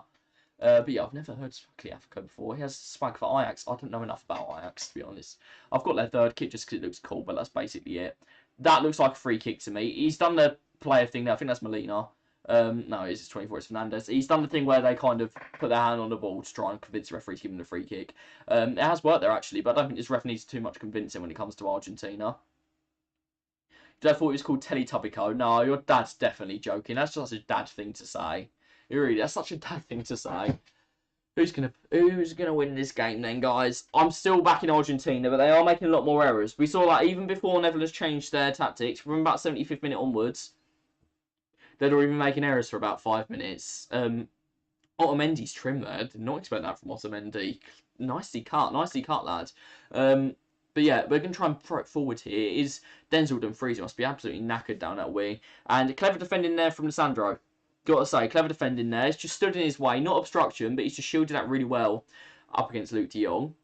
But yeah, I've never heard Swagliafico before. He has swag for Ajax. I don't know enough about Ajax, to be honest. I've got their third kit just because it looks cool, but that's basically it. That looks like a free kick to me. He's done the player thing there. I think that's Molina. No, it's 24. It's Fernandez. He's done the thing where they kind of put their hand on the ball to try and convince the referee to give him the free kick. It has worked there, actually, but I don't think this ref needs too much convincing when it comes to Argentina. Did I thought it was called Teletubbico? No, your dad's definitely joking. That's just a dad thing to say. Really, that's such a dad thing to say. Who's gonna win this game then, guys? I'm still backing Argentina, but they are making a lot more errors. We saw that even before Netherlands changed their tactics, from about 75th minute onwards, they'd already been making errors for about 5 minutes. Otamendi's trim there. Did not expect that from Otamendi. Nicely cut, lad. But yeah, we're going to try and throw it forward here. It is Denzel Dumfries must be absolutely knackered down that wing. And clever defending there from Lissandro. Got to say, clever defending there. It's just stood in his way. Not obstruction, but he's just shielded that really well up against Luke de Jong.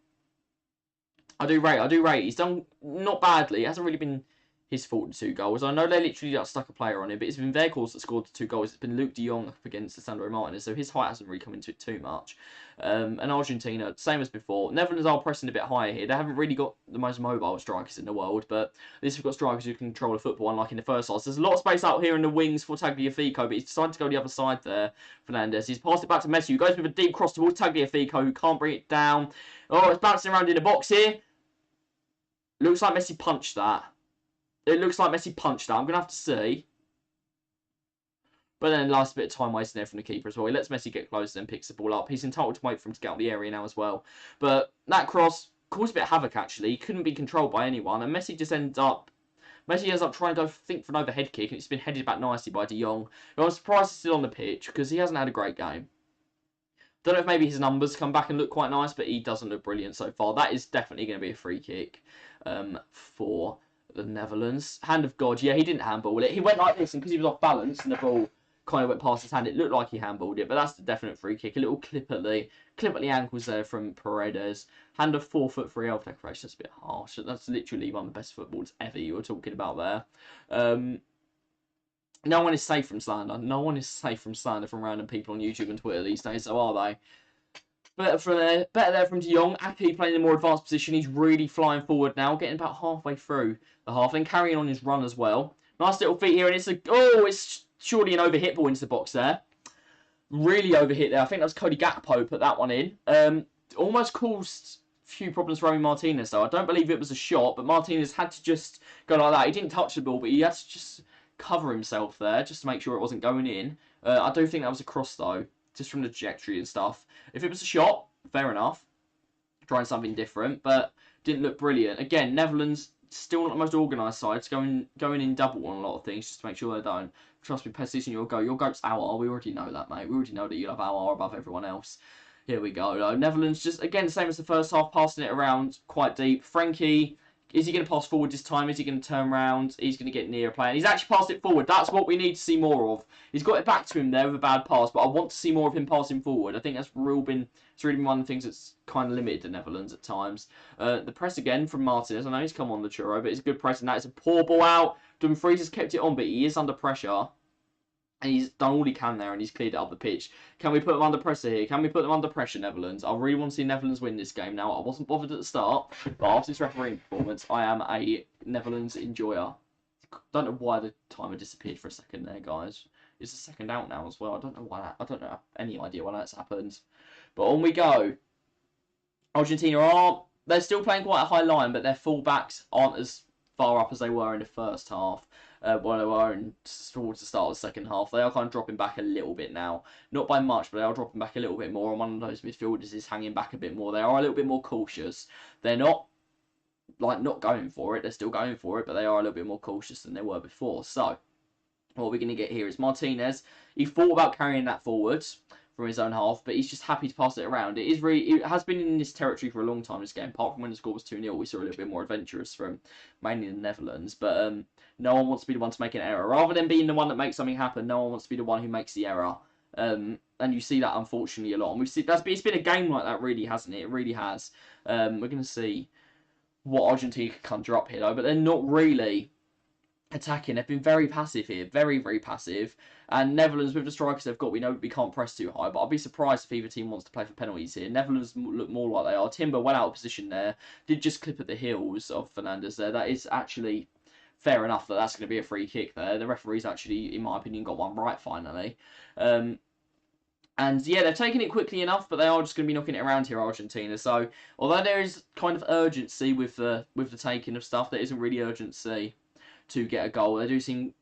I do rate. He's done not badly. It hasn't really been his fault, the 2 goals. I know they literally just stuck a player on it, but it's been their cause that scored the 2 goals. It's been Luke de Jong up against Sandro Martinez, so his height hasn't really come into it too much. And Argentina, same as before. Netherlands are pressing a bit higher here. They haven't really got the most mobile strikers in the world, but at least we've got strikers who can control the football, unlike in the first half. So there's a lot of space out here in the wings for Tagliafico, but he's decided to go the other side there, Fernandez. He's passed it back to Messi, who goes with a deep cross towards Tagliafico, who can't bring it down. Oh, it's bouncing around in the box here. Looks like Messi punched that. It looks like Messi punched that. I'm going to have to see. But then last bit of time wasting there from the keeper as well. He lets Messi get close and picks the ball up. He's entitled to wait for him to get out of the area now as well. But that cross caused a bit of havoc, actually. He couldn't be controlled by anyone. And Messi just ends up... Messi ends up trying to go think for an overhead kick. And it's been headed back nicely by de Jong. I'm surprised he's still on the pitch because he hasn't had a great game. Don't know if maybe his numbers come back and look quite nice, but he doesn't look brilliant so far. That is definitely going to be a free kick for the Netherlands. Hand of God. Yeah, he didn't handball it. He went like this, and because he was off balance and the ball kind of went past his hand, it looked like he handballed it, but that's the definite free kick. A little clip at the ankles there from Paredes. Hand of 4'3" elf decoration. That's a bit harsh. That's literally one of the best footballers ever you were talking about there. No one is safe from slander. No one is safe from slander from random people on YouTube and Twitter these days, so are they? Better there from de Jong. Aki playing in a more advanced position. He's really flying forward now, getting about halfway through the half, then carrying on his run as well. Nice little feet here, and it's surely an overhit ball into the box there. Really overhit there. I think that was Cody Gakpo put that one in. Almost caused a few problems for Rami Martinez, though. I don't believe it was a shot, but Martinez had to just go like that. He didn't touch the ball, but he had to just cover himself there just to make sure it wasn't going in. I do think that was a cross, though, just from the trajectory and stuff. If it was a shot, fair enough. Trying something different, but didn't look brilliant. Again, Netherlands still not the most organised side. It's going in double on a lot of things just to make sure they don't. Trust me, position your go. Your goat's Aouar. We already know that, mate. We already know that you love Aouar above everyone else. Here we go. Netherlands just, again, same as the first half, passing it around quite deep. Frankie Is he going to pass forward this time? Is he going to turn around? He's going to get near a player. And he's actually passed it forward. That's what we need to see more of. He's got it back to him there with a bad pass, but I want to see more of him passing forward. I think it's really been one of the things that's kind of limited the Netherlands at times. The press again from Martinez. I know he's come on the churro, but it's a good press, and that is a poor ball out. Dumfries has kept it on, but he is under pressure. And he's done all he can there, and he's cleared it up the pitch. Can we put them under pressure here? Can we put them under pressure, Netherlands? I really want to see Netherlands win this game now. I wasn't bothered at the start, but after this refereeing performance, I am a Netherlands enjoyer. Don't know why the timer disappeared for a second there, guys. It's the second out now as well. I don't know why. I don't know any idea why that's happened. But on we go. Argentina they're still playing quite a high line, but their fullbacks aren't as far up as they were in the first half. While they were towards the start of the second half. They are kind of dropping back a little bit now. Not by much, but they are dropping back a little bit more. And one of those midfielders is hanging back a bit more. They are a little bit more cautious. They're not going for it. They're still going for it, but they are a little bit more cautious than they were before. So, what we're going to get here is Martinez. He thought about carrying that forwards from his own half, but he's just happy to pass it around. It has been in this territory for a long time, this game. Apart from when the score was 2-0, we saw a little bit more adventurous from mainly the Netherlands. But no one wants to be the one to make an error. Rather than being the one that makes something happen, no one wants to be the one who makes the error. And you see that, unfortunately, a lot. And it's been a game like that, really, hasn't it? It really has. We're going to see what Argentina can conjure up here, though. But they're not really attacking. They've been very passive here. Very, very passive. And Netherlands, with the strikers they've got, we know we can't press too high. But I'll be surprised if either team wants to play for penalties here. Netherlands look more like they are. Timber went out of position there. Did just clip at the heels of Fernandez there. That is actually fair enough that that's going to be a free kick there. The referee's actually, in my opinion, got one right finally. And yeah, they've taken it quickly enough, but they are just going to be knocking it around here, Argentina. So, although there is kind of urgency with the taking of stuff, there isn't really urgency to get a goal. They do seem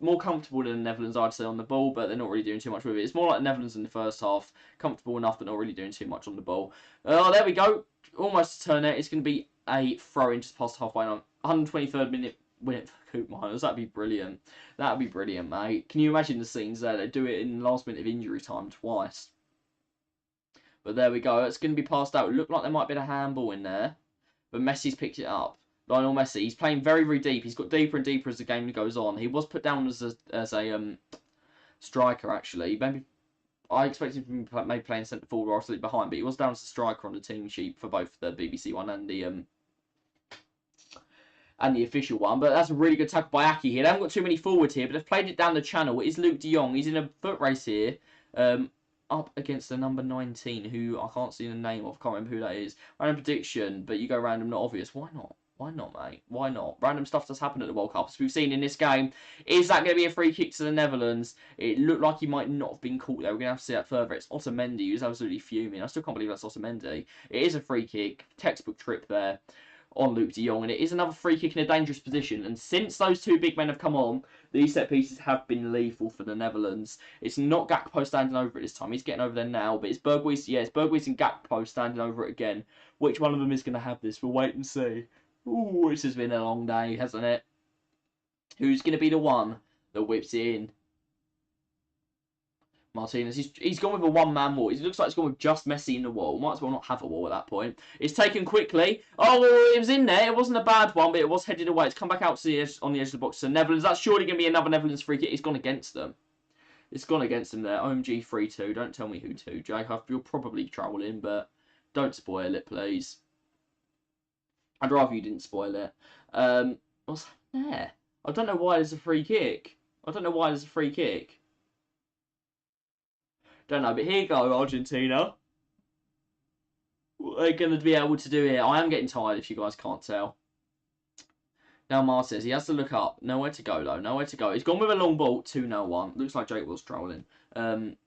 more comfortable than the Netherlands, I'd say, on the ball, but they're not really doing too much with it. It's more like the Netherlands in the first half, comfortable enough, but not really doing too much on the ball. There we go. Almost a turn there. It's going to be a throw-in just past halfway on. 123rd minute win it for Koopmeiners. That'd be brilliant. That'd be brilliant, mate. Can you imagine the scenes there? They do it in the last minute of injury time twice. But there we go. It's going to be passed out. It looked like there might be a handball in there, but Messi's picked it up. Lionel Messi, he's playing very, very deep. He's got deeper and deeper as the game goes on. He was put down as a striker, actually. Maybe I expected him to maybe playing centre forward or absolutely behind, but he was down as a striker on the team sheet for both the BBC one and the official one. But that's a really good tackle by Aki here. They haven't got too many forwards here, but they've played it down the channel. It is Luke de Jong. He's in a foot race here. Up against the number 19, who I can't see the name of. Can't remember who that is. Random prediction, but you go random, not obvious. Why not? Why not, mate? Why not? Random stuff does happen at the World Cup, as we've seen in this game. Is that going to be a free kick to the Netherlands? It looked like he might not have been caught there. We're going to have to see that further. It's Otamendi, who's absolutely fuming. I still can't believe that's Otamendi. It is a free kick. Textbook trip there on Luke de Jong, and it is another free kick in a dangerous position. And since those two big men have come on, these set pieces have been lethal for the Netherlands. It's not Gakpo standing over it this time. He's getting over there now, but it's Berghuis. Yeah, it's Berghuis and Gakpo standing over it again. Which one of them is going to have this? We'll wait and see. Ooh, this has been a long day, hasn't it? Who's going to be the one that whips it in? Martinez, he's gone with a one-man wall. It looks like he's gone with just Messi in the wall. Might as well not have a wall at that point. It's taken quickly. Oh, it was in there. It wasn't a bad one, but it was headed away. It's come back out to the edge, on the edge of the box to the Netherlands. That's surely going to be another Netherlands free kick. It's gone against them. It's gone against them there. OMG 3-2. Don't tell me who to, Jake. You're probably trolling, but don't spoil it, please. I'd rather you didn't spoil it. What's there? I don't know why there's a free kick. I don't know why there's a free kick. Don't know, but here you go, Argentina. What they're going to be able to do here. I am getting tired, if you guys can't tell. Now Martinez, he has to look up. Nowhere to go, though. Nowhere to go. He's gone with a long ball. 2-0-1. Looks like Jake was trolling.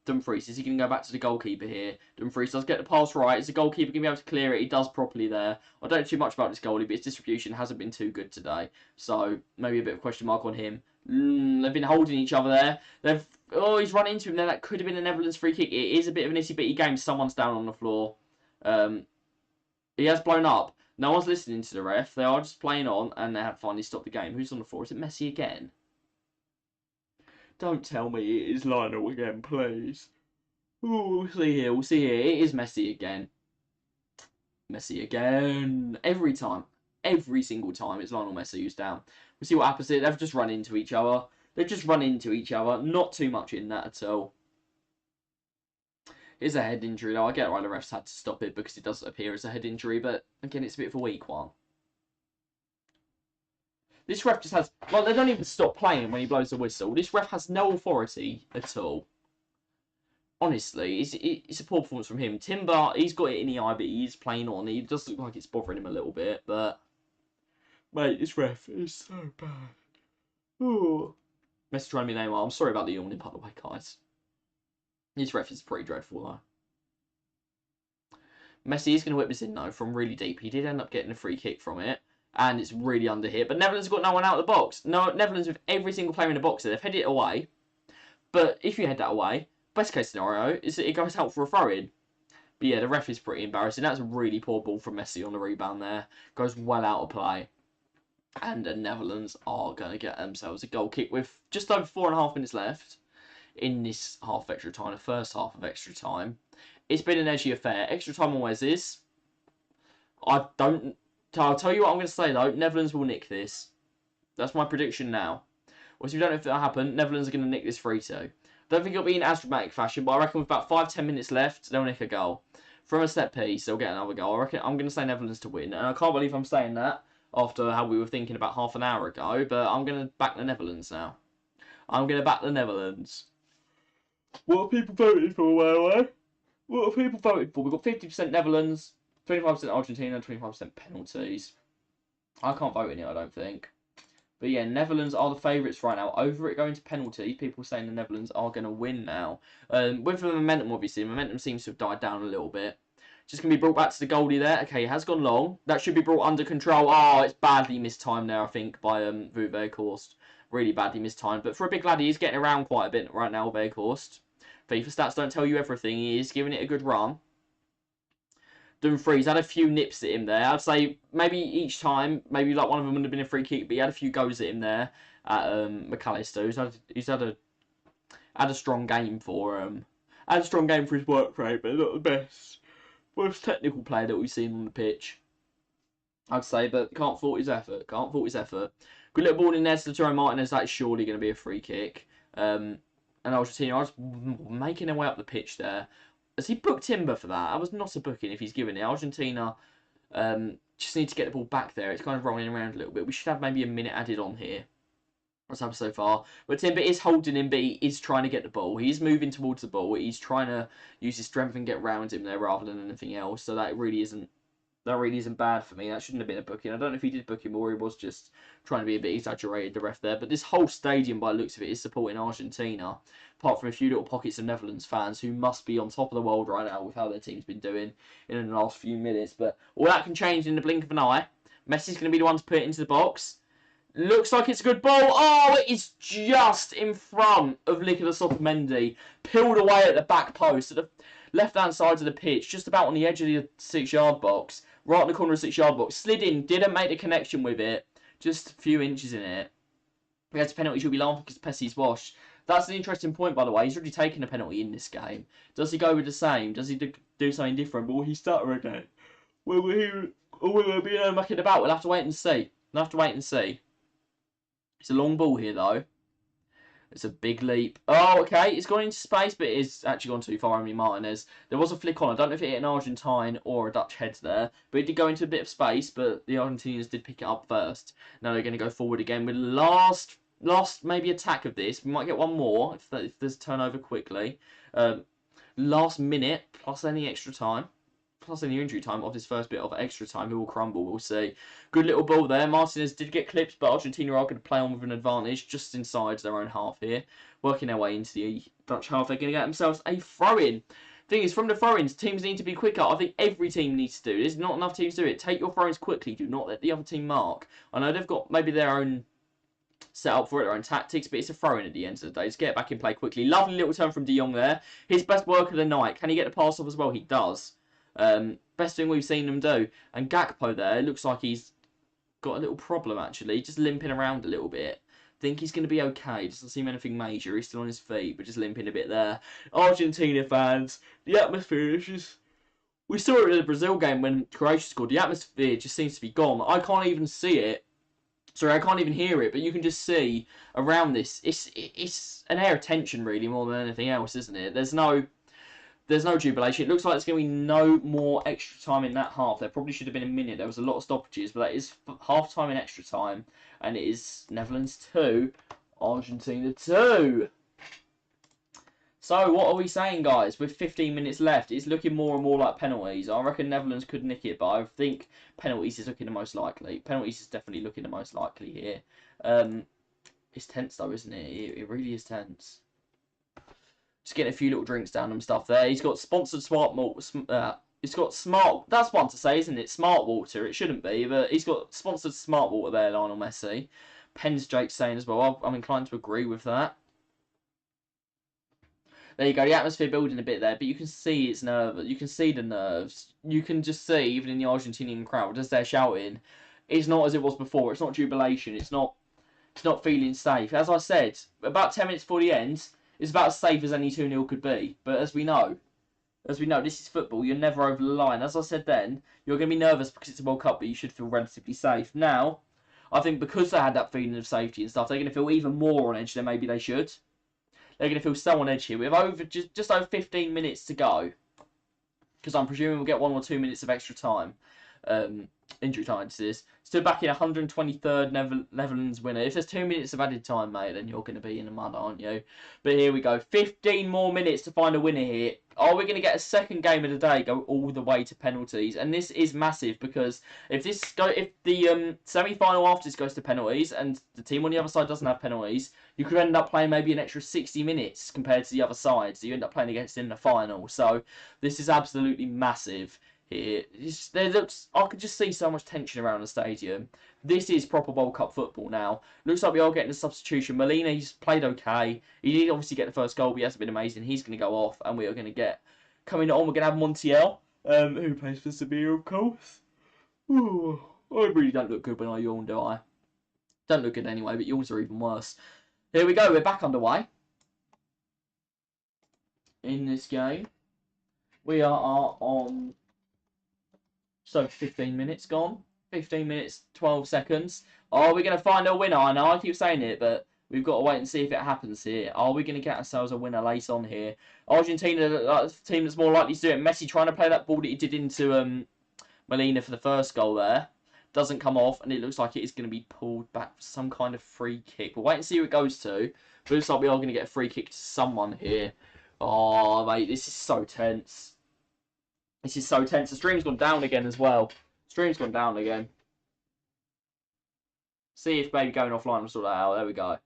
Dumfries, is he going to go back to the goalkeeper here? Dumfries does get the pass right. Is the goalkeeper going to be able to clear it? He does properly there. I don't know too much about this goalie, but his distribution hasn't been too good today. So, maybe a bit of question mark on him. They've been holding each other there. Oh, he's run into him there. That could have been a Netherlands free kick. It is a bit of an itty-bitty game. Someone's down on the floor. He has blown up. No one's listening to the ref. They are just playing on, and they have finally stopped the game. Who's on the floor? Is it Messi again? Don't tell me it is Lionel again, please. Ooh, we'll see here. We'll see here. It is Messi again. Messi again. Every time. every single time it's Lionel Messi who's down. We'll see what happens here. They've just run into each other. They've just run into each other. Not too much in that at all. It's a head injury, though. I get why the refs had to stop it because it does appear as a head injury, but again, it's a bit of a weak one. This ref just has... Well, they don't even stop playing when he blows the whistle. This ref has no authority at all. Honestly, it's a poor performance from him. Timber, he's got it in the eye, but he's playing on. He does look like it's bothering him a little bit, but... Mate, this ref is so bad. Ooh. Messi trying to be Neymar. I'm sorry about the yawning, by the way, guys. This ref is pretty dreadful, though. Messi is going to whip this in, though, from really deep. He did end up getting a free kick from it, and it's really under here. But Netherlands got no one out of the box. No, Netherlands with every single player in the box. They've headed it away. But if you head that away, best case scenario is that it goes out for a throw-in. But yeah, the ref is pretty embarrassing. That's a really poor ball from Messi on the rebound there. Goes well out of play. And the Netherlands are going to get themselves a goal kick with just over 4.5 minutes left in this half of extra time, the first half of extra time. It's been an edgy affair. Extra time always is. I'll tell you what I'm going to say, though. Netherlands will nick this. That's my prediction now. Well, if you don't know if that'll happen, Netherlands are going to nick this 3-2. Don't think it'll be in as dramatic fashion, but I reckon with about 5-10 minutes left, they'll nick a goal. From a set piece, they'll get another goal. I reckon I'm going to say Netherlands to win. And I can't believe I'm saying that after how we were thinking about half an hour ago, but I'm going to back the Netherlands now. I'm going to back the Netherlands. What have people voted for, by the way? What have people voted for? We've got 50% Netherlands, 25% Argentina, 25% penalties. I can't vote in it, I don't think. But yeah, Netherlands are the favourites right now. Over it going to penalty, people saying the Netherlands are going to win now. With the momentum, obviously, momentum seems to have died down a little bit. Just going to be brought back to the goalie there. Okay, it has gone long. That should be brought under control. Oh, it's badly mistimed there, I think, by Weghorst. Really badly mistimed. But for a big lad, he's getting around quite a bit right now, Weghorst. FIFA stats don't tell you everything. He is giving it a good run. Dumfries had a few nips at him there. I'd say maybe each time, maybe like one of them would have been a free kick, but he had a few goes at him there at McAllister. He's had a strong game for had a strong game for his work rate, but not the best. Most technical player that we've seen on the pitch, I'd say, but can't fault his effort. Can't fault his effort. Good little ball in there to Lautaro Martinez. That's surely going to be a free kick. And Argentina are just making their way up the pitch there. Has he booked Timber for that? I was not a booking if he's given it. Argentina just need to get the ball back there. It's kind of rolling around a little bit. We should have maybe a minute added on here. What's happened so far? But Timber is holding him, but he is trying to get the ball. He is moving towards the ball. He's trying to use his strength and get round him there rather than anything else. So that really isn't bad for me. That shouldn't have been a booking. I don't know if he did book him or he was just trying to be a bit exaggerated, the ref there. But this whole stadium, by the looks of it, is supporting Argentina. Apart from a few little pockets of Netherlands fans who must be on top of the world right now with how their team's been doing in the last few minutes. But all that can change in the blink of an eye. Messi's going to be the one to put it into the box. Looks like it's a good ball. Oh, it is just in front of Nicolas Otamendi. Peeled away at the back post, at the left-hand side of the pitch, just about on the edge of the 6-yard box. Right in the corner of the 6-yard box. Slid in, didn't make the connection with it. Just a few inches in it. He gets a penalty, she'll be laughing because Pessi's washed. That's an interesting point, by the way. He's already taken a penalty in this game. Does he go with the same? Does he do something different? Will he stutter again? Will he be mucking about? We'll have to wait and see. We'll have to wait and see. It's a long ball here, though. It's a big leap. Oh, okay. It's gone into space, but it's actually gone too far. I mean, Martinez. There was a flick on. I don't know if it hit an Argentine or a Dutch head there. But it did go into a bit of space, but the Argentinians did pick it up first. Now they're going to go forward again with last maybe attack of this. We might get one more if there's turnover quickly. Last minute, plus any extra time. Plus any injury time of this first bit of extra time, who will crumble, we'll see. Good little ball there. Martinez did get clipped, but Argentina are going to play on with an advantage just inside their own half here. Working their way into the Dutch half, they're going to get themselves a throw-in. Thing is, from the throw-ins, teams need to be quicker. I think every team needs to do it. There's not enough teams do it. Take your throw-ins quickly. Do not let the other team mark. I know they've got maybe their own set up for it, their own tactics, but it's a throw-in at the end of the day. Just get it back in play quickly. Lovely little turn from De Jong there. His best work of the night. Can he get the pass off as well? He does. Best thing we've seen him do. And Gakpo there, it looks like he's got a little problem actually, just limping around a little bit. Think he's going to be okay, doesn't seem anything major, he's still on his feet, but just limping a bit there. Argentina fans, the atmosphere is just We saw it in the Brazil game when Croatia scored. The atmosphere just seems to be gone. I can't even see it. Sorry, I can't even hear it, but you can just see around this. It's an air of tension, really, more than anything else, isn't it? There's no jubilation. It looks like there's going to be no more extra time in that half. There probably should have been a minute. There was a lot of stoppages, but that is half time in extra time, and it is Netherlands 2, Argentina 2. So, what are we saying, guys? With 15 minutes left, it's looking more and more like penalties. I reckon Netherlands could nick it, but I think penalties is looking the most likely. Penalties is definitely looking the most likely here. It's tense, though, isn't it? It really is tense. Just getting a few little drinks down and stuff there. He's got sponsored smart malt. He's got smart. That's one to say, isn't it? Smart water. It shouldn't be, but he's got sponsored smart water there, Lionel Messi. Pens Jake saying as well. I'm inclined to agree with that. There you go, the atmosphere building a bit there, but you can see it's nervous. You can see the nerves. You can just see, even in the Argentinian crowd, as they're shouting, it's not as it was before. It's not jubilation. It's not feeling safe. As I said, about 10 minutes before the end, it's about as safe as any 2-0 could be. But as we know, this is football. You're never over the line. As I said then, you're going to be nervous because it's a World Cup, but you should feel relatively safe. Now, I think because they had that feeling of safety and stuff, they're going to feel even more on edge than maybe they should. They're going to feel so on edge here. With just over 15 minutes to go, because I'm presuming we'll get 1 or 2 minutes of extra time. Injury time to this. Still back in 123rd Netherlands winner. If there's 2 minutes of added time, mate, then you're going to be in the mud, aren't you? But here we go. 15 more minutes to find a winner here. Are we going to get a second game of the day go all the way to penalties? And this is massive because if the semi-final after this goes to penalties and the team on the other side doesn't have penalties, you could end up playing maybe an extra 60 minutes compared to the other side. So you end up playing against in the final. So this is absolutely massive. Here, I could just see so much tension around the stadium. This is proper World Cup football now. Looks like we are getting a substitution. Molina, he's played okay. He did obviously get the first goal, but he hasn't been amazing. He's going to go off, and we are going to get coming on. We're going to have Montiel, who plays for Sevilla, of course. Ooh, I really don't look good when I yawn, do I? Don't look good anyway, but yawns are even worse. Here we go. We're back underway in this game. We are on. So 15 minutes gone. 15 minutes, 12 seconds. Are we going to find a winner? I know I keep saying it, but we've got to wait and see if it happens here. Are we going to get ourselves a winner late on here? Argentina, the team that's more likely to do it. Messi trying to play that ball that he did into Molina for the first goal there. Doesn't come off, and it looks like it is going to be pulled back for some kind of free kick. We'll wait and see who it goes to. But it looks like we are going to get a free kick to someone here. Oh, mate, this is so tense. This is so tense. The stream's gone down again as well. Stream's gone down again. See if maybe going offline will sort that out. There we go.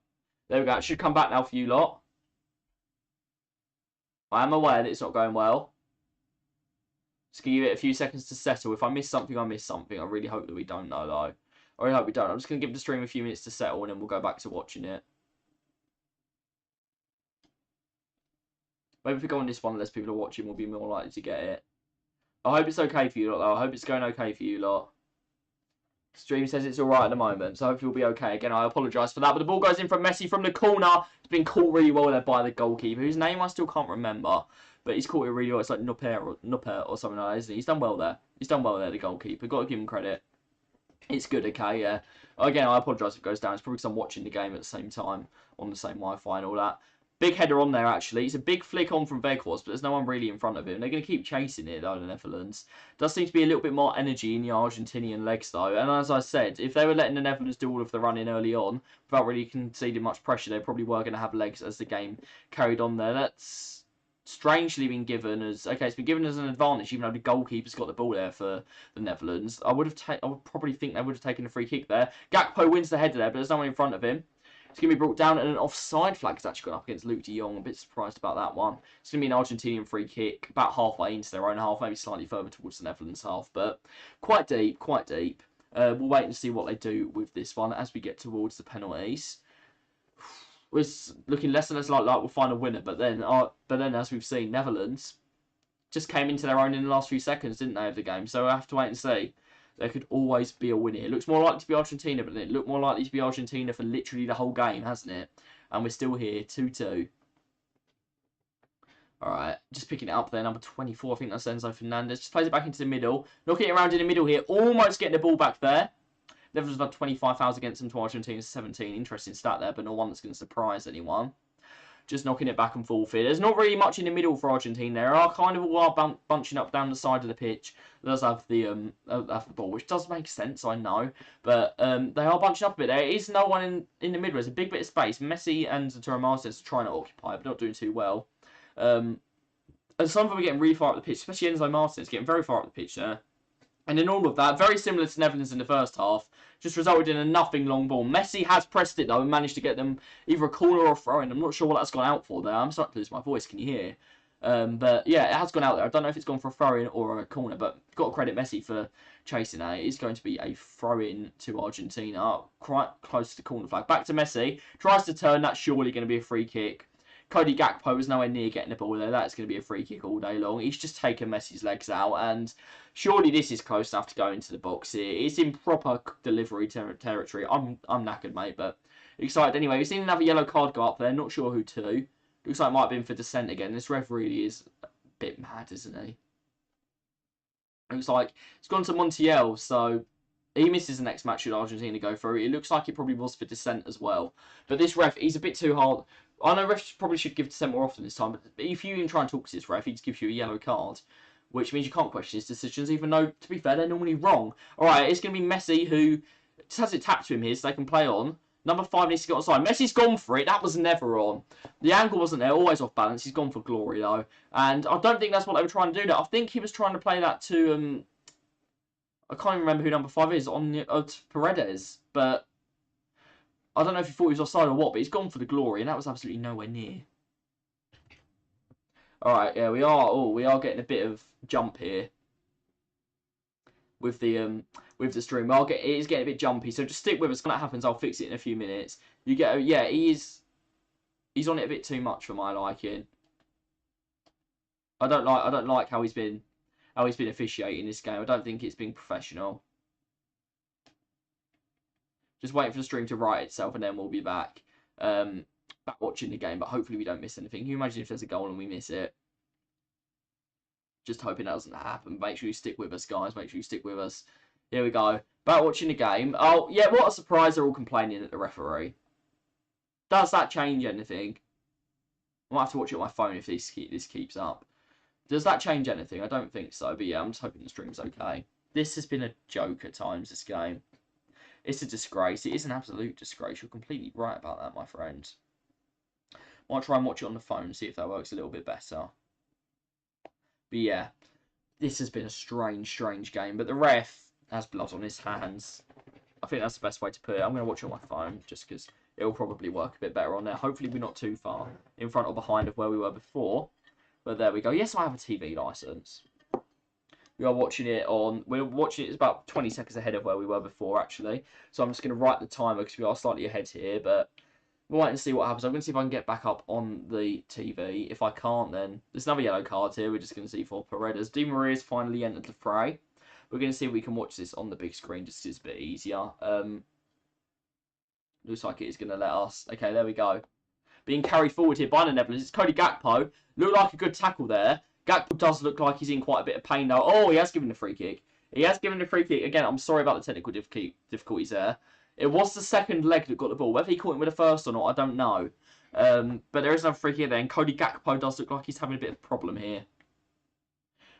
There we go. It should come back now for you lot. I am aware that it's not going well. Just give it a few seconds to settle. If I miss something, I miss something. I really hope that we don't know, though. I really hope we don't. I'm just going to give the stream a few minutes to settle, and then we'll go back to watching it. Maybe if we go on this one, less people are watching, we'll be more likely to get it. I hope it's okay for you lot, though. I hope it's going okay for you lot. Stream says it's alright at the moment, so hopefully we'll be okay. Again, I apologise for that. But the ball goes in from Messi from the corner. It's been caught really well there by the goalkeeper, whose name I still can't remember. But he's caught it really well. It's like Nopper or something like that, isn't he? He's done well there. He's done well there, the goalkeeper. Got to give him credit. It's good, okay, yeah. Again, I apologise if it goes down. It's probably because I'm watching the game at the same time on the same Wi-Fi and all that. Big header on there, actually. It's a big flick on from Weghorst, but there's no one really in front of him. They're going to keep chasing it, though, the Netherlands. Does seem to be a little bit more energy in the Argentinian legs, though. And as I said, if they were letting the Netherlands do all of the running early on, without really conceding much pressure, they probably were going to have legs as the game carried on there. That's strangely been given as... Okay, it's been given as an advantage, even though the goalkeeper's got the ball there for the Netherlands. I would probably think they would have taken a free kick there. Gakpo wins the header there, but there's no one in front of him. It's going to be brought down, and an offside flag has actually gone up against Luke de Jong. I'm a bit surprised about that one. It's going to be an Argentinian free kick, about halfway into their own half, maybe slightly further towards the Netherlands half, but quite deep, quite deep. We'll wait and see what they do with this one as we get towards the penalties. It's looking less and less like we'll find a winner, but then as we've seen, Netherlands just came into their own in the last few seconds, didn't they, of the game? So we'll have to wait and see. There could always be a winner. It looks more likely to be Argentina, but it looked more likely to be Argentina for literally the whole game, hasn't it? And we're still here, 2-2. Alright, just picking it up there, number 24, I think that's Enzo Fernandez. Just plays it back into the middle. Knocking it around in the middle here, almost getting the ball back there. Netherlands have 25 fouls against them to Argentina's 17. Interesting stat there, but not one that's going to surprise anyone. Just knocking it back and forth here. There's not really much in the middle for Argentina. They are kind of all bunching up down the side of the pitch. It does have the ball, which does make sense, I know. But they are bunching up a bit. There is no one in the middle. There's a big bit of space. Messi and Martinez are trying to occupy, but not doing too well. And some of them are getting really far up the pitch, especially Enzo Martinez getting very far up the pitch there. And in all of that, very similar to Netherlands in the first half, just resulted in a nothing long ball. Messi has pressed it though and managed to get them either a corner or a throw in. I'm not sure what that's gone out for there. I'm starting to lose my voice, can you hear? But yeah, it has gone out there. I don't know if it's gone for a throw in or a corner, but got to credit Messi for chasing it. It is going to be a throw in to Argentina, quite close to the corner flag. Back to Messi, tries to turn, that's surely going to be a free kick. Cody Gakpo was nowhere near getting the ball there. That's going to be a free kick all day long. He's just taken Messi's legs out, and surely this is close enough to go into the box here. It's in proper delivery territory. I'm knackered, mate, but excited anyway. We've seen another yellow card go up there. Not sure who to. Looks like it might have been for dissent again. This ref really is a bit mad, isn't he? Looks like it's gone to Montiel, so he misses the next match should Argentina go through. It looks like it probably was for dissent as well. But this ref, he's a bit too hard. I know refs probably should give dissent more often this time, but if you even try and talk to this ref, he just gives you a yellow card, which means you can't question his decisions, even though, to be fair, they're normally wrong. Alright, it's going to be Messi who just has it tapped to him here so they can play on. Number 5 needs to get onside. Messi's gone for it. That was never on. The angle wasn't there. Always off balance. He's gone for glory, though. And I don't think that's what they were trying to do. I think he was trying to play that to... I can't even remember who number 5 is. On Paredes. But I don't know if he thought he was offside or what. But he's gone for the glory. And that was absolutely nowhere near. Alright, yeah, we are. Oh, we are getting a bit of jump here. With the stream. It is getting a bit jumpy, so just stick with us. When that happens, I'll fix it in a few minutes. You get, yeah, he's on it a bit too much for my liking. I don't like how he's been officiating this game. I don't think it's been professional. Just waiting for the stream to right itself, and then we'll be back watching the game. But hopefully we don't miss anything. Can you imagine if there's a goal and we miss it? Just hoping that doesn't happen. Make sure you stick with us, guys. Make sure you stick with us. Here we go. Back watching the game. Oh, yeah, what a surprise. They're all complaining at the referee. Does that change anything? I might have to watch it on my phone if this keeps up. Does that change anything? I don't think so. But yeah, I'm just hoping the stream's okay. This has been a joke at times, this game. It's a disgrace. It is an absolute disgrace. You're completely right about that, my friend. Might try and watch it on the phone, see if that works a little bit better. But yeah, this has been a strange game. But the ref has blood on his hands. I think that's the best way to put it. I'm going to watch it on my phone just because it will probably work a bit better on there. Hopefully we're not too far in front or behind of where we were before. But there we go. Yes, I have a TV license. We are watching it on... We're watching it, it's about 20 seconds ahead of where we were before, actually. So I'm just going to write the timer because we are slightly ahead here. But we'll wait and see what happens. I'm going to see if I can get back up on the TV. If I can't, then there's another yellow card here. We're just going to see for Paredes. Di Maria's finally entered the fray. We're going to see if we can watch this on the big screen just because it's a bit easier. Looks like it is going to let us. Okay, there we go. Being carried forward here by the Netherlands. It's Cody Gakpo. Looked like a good tackle there. Gakpo does look like he's in quite a bit of pain now. Oh, he has given the free kick. He has given the free kick. Again, I'm sorry about the technical difficulties there. It was the second leg that got the ball. Whether he caught him with the first or not, I don't know. But there is another free kick there. And Cody Gakpo does look like he's having a bit of a problem here.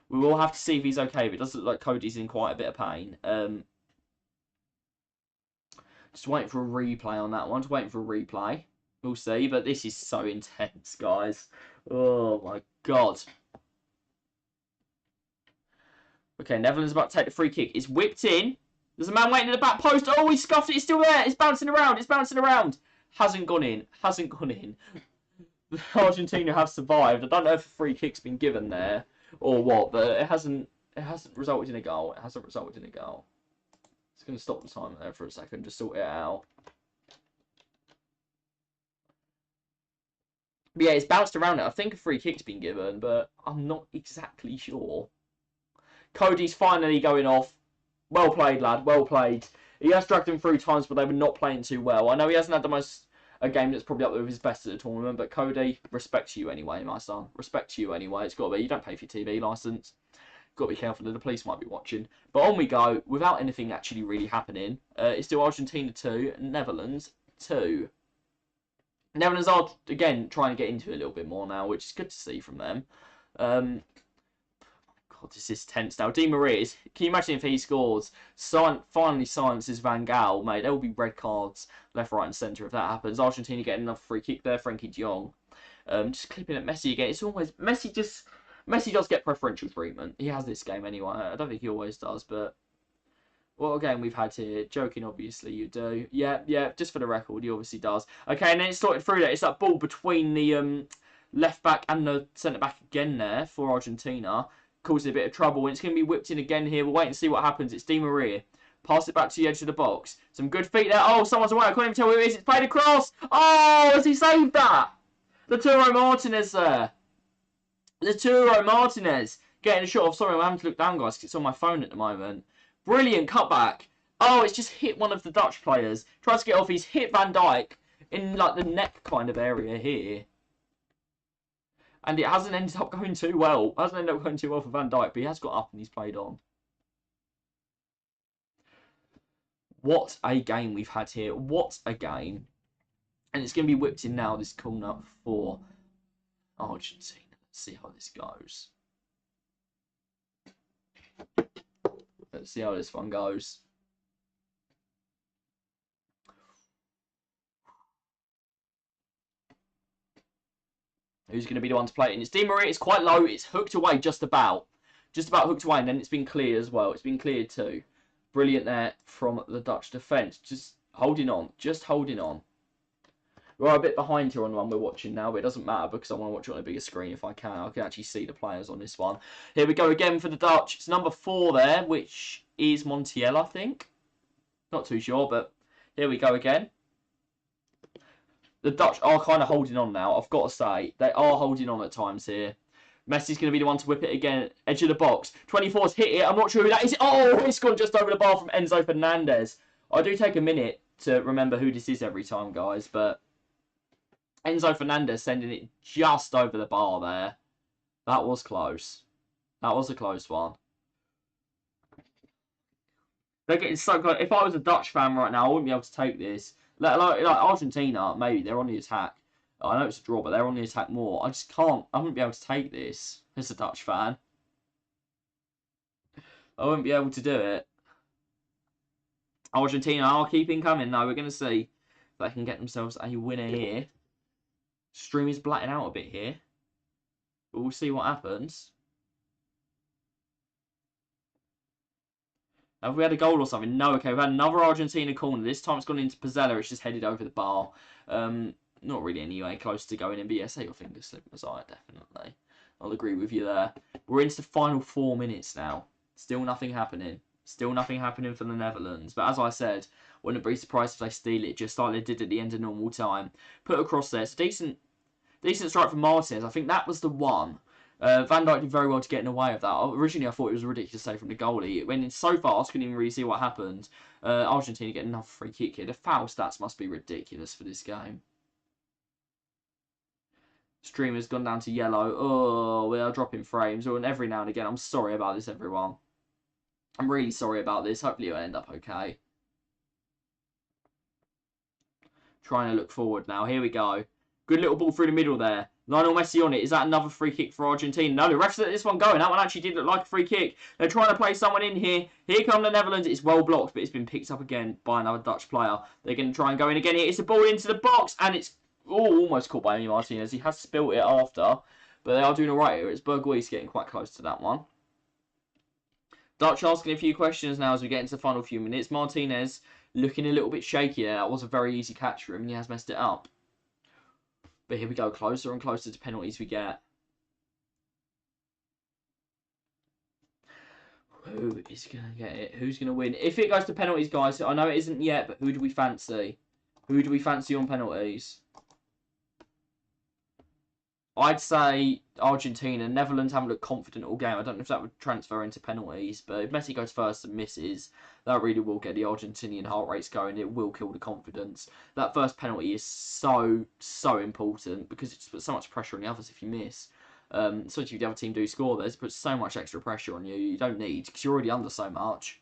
We will have to see if he's okay. But it does look like Cody's in quite a bit of pain. Just waiting for a replay on that one. Just waiting for a replay. We'll see. But this is so intense, guys. Oh, my God. Okay, Netherlands about to take the free kick. It's whipped in. There's a man waiting in the back post. Oh, he scuffed it. It's still there. It's bouncing around. It's bouncing around. Hasn't gone in. Hasn't gone in. Argentina have survived. I don't know if a free kick's been given there or what, but it hasn't resulted in a goal. It hasn't resulted in a goal. It's going to stop the timer there for a second. Just sort it out. But yeah, it's bounced around it. I think a free kick's been given, but I'm not exactly sure. Cody's finally going off. Well played, lad. Well played. He has dragged them through times, but they were not playing too well. I know he hasn't had the most a game that's probably up there with his best at the tournament. But Cody, respect to you anyway, my son. Respect to you anyway. It's got to be. You don't pay for your TV licence. Got to be careful that the police might be watching. But on we go, without anything actually really happening. It's still Argentina 2, Netherlands 2. Netherlands are, again, trying to get into it a little bit more now, which is good to see from them. God, this is tense now. Di Maria, can you imagine if he scores? Finally silences Van Gaal, mate. There will be red cards left, right and centre if that happens. Argentina getting another free kick there. Frankie de Jong. Just clipping at Messi again. It's always... Messi does get preferential treatment. He has this game anyway. I don't think he always does, but... What a game we've had here. Joking, obviously, you do. Yeah, just for the record, he obviously does. Okay, and then it's sorted through there. It's that ball between the left back and the centre back again there for Argentina. Causing a bit of trouble. And it's going to be whipped in again here. We'll wait and see what happens. It's Di Maria. Pass it back to the edge of the box. Some good feet there. Oh, someone's away. I can't even tell who it is. It's played across. Oh, has he saved that? Lautaro Martinez there. Lautaro Martinez getting a shot off. Sorry, I'm having to look down, guys, because it's on my phone at the moment. Brilliant cutback. Oh, it's just hit one of the Dutch players. Tries to get off. He's hit Van Dijk in like the neck kind of area here. And it hasn't ended up going too well. It hasn't ended up going too well for Van Dijk, but he has got up and he's played on. What a game we've had here. What a game. And it's going to be whipped in now, this corner for Argentina. Let's see how this goes. Let's see how this one goes. Who's going to be the one to play it? And it's Di Maria. It's quite low. It's hooked away just about. Just about hooked away. And then it's been cleared as well. It's been cleared too. Brilliant there from the Dutch defence. Just holding on. Just holding on. We're a bit behind here on the one we're watching now, but it doesn't matter because I want to watch it on a bigger screen if I can. I can actually see the players on this one. Here we go again for the Dutch. It's number 4 there, which is Montiel, I think. Not too sure, but here we go again. The Dutch are kind of holding on now, I've got to say. They are holding on at times here. Messi's going to be the one to whip it again. Edge of the box. 24's hit it. I'm not sure who that is. Oh, it's gone just over the bar from Enzo Fernandez. I do take a minute to remember who this is every time, guys, but... Enzo Fernandez sending it just over the bar there. That was close. That was a close one. They're getting so close. If I was a Dutch fan right now, I wouldn't be able to take this. Like Argentina, maybe they're on the attack. I know it's a draw, but they're on the attack more. I just can't. I wouldn't be able to take this as a Dutch fan. I wouldn't be able to do it. Argentina are keeping coming. No, we're going to see if they can get themselves a winner here. Stream is blatting out a bit here. But we'll see what happens. Have we had a goal or something? No, okay, we've had another Argentina corner. This time it's gone into Pizzella. It's just headed over the bar. Not really anyway, close to going in. But yeah, say your fingers slip, Messiah, definitely. I'll agree with you there. We're into the final 4 minutes now. Still nothing happening. Still nothing happening for the Netherlands. But as I said, wouldn't be surprised if they steal it, just like they did at the end of normal time. Put across there. It's a decent strike from Martinez. I think that was the one. Van Dijk did very well to get in the way of that. Originally, I thought it was a ridiculous save from the goalie. It went in so fast, couldn't even really see what happened. Argentina getting another free kick here. The foul stats must be ridiculous for this game. Stream has gone down to yellow. Oh, we are dropping frames. And every now and again, I'm sorry about this, everyone. I'm really sorry about this. Hopefully it'll end up okay. Trying to look forward now. Here we go. Good little ball through the middle there. Lionel Messi on it. Is that another free kick for Argentina? No, the refs let this one go. And that one actually did look like a free kick. They're trying to play someone in here. Here come the Netherlands. It's well blocked, but it's been picked up again by another Dutch player. They're going to try and go in again here. It's the ball into the box. And it's almost caught by Emi Martinez. He has spilt it after. But they are doing all right here. It's Berghuis getting quite close to that one. Dutch asking a few questions now as we get into the final few minutes. Martinez looking a little bit shaky there. That was a very easy catch for him, and he has messed it up. But here we go, closer and closer to penalties we get. Who is going to get it? Who's going to win? If it goes to penalties, guys, I know it isn't yet, but who do we fancy? Who do we fancy on penalties? I'd say Argentina. Netherlands haven't looked confident all game. I don't know if that would transfer into penalties, but if Messi goes first and misses, that really will get the Argentinian heart rates going. It will kill the confidence. That first penalty is so important because it just puts so much pressure on the others if you miss. Especially if the other team do score, there's puts so much extra pressure on you. You don't need because you're already under so much.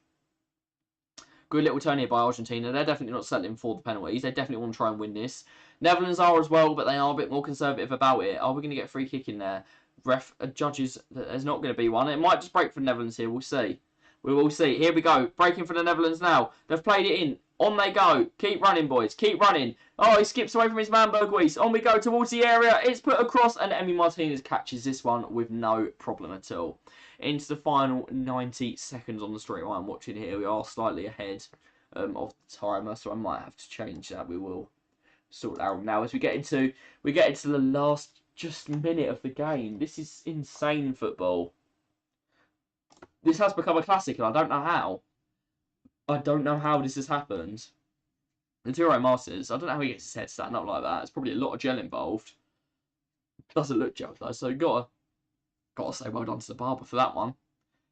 Good little turn here by Argentina. They're definitely not settling for the penalties. They definitely want to try and win this. Netherlands are as well, but they are a bit more conservative about it. Are we going to get a free kick in there? Ref judges there's not going to be one. It might just break for the Netherlands here. We'll see. We will see. Here we go. Breaking for the Netherlands now. They've played it in. On they go. Keep running, boys. Keep running. Oh, he skips away from his man, Berghuis. On we go towards the area. It's put across, and Emi Martinez catches this one with no problem at all. Into the final 90 seconds on the straight line. Watching here, we are slightly ahead of the timer, so I might have to change that. We will sort that out now as we get into the last just minute of the game. This is insane football. This has become a classic, and I don't know how. I don't know how this has happened. The Touro Masters, I don't know how he gets his head standing up like that. It's probably a lot of gel involved. Doesn't look gel though, so gotta say well done to the barber for that one.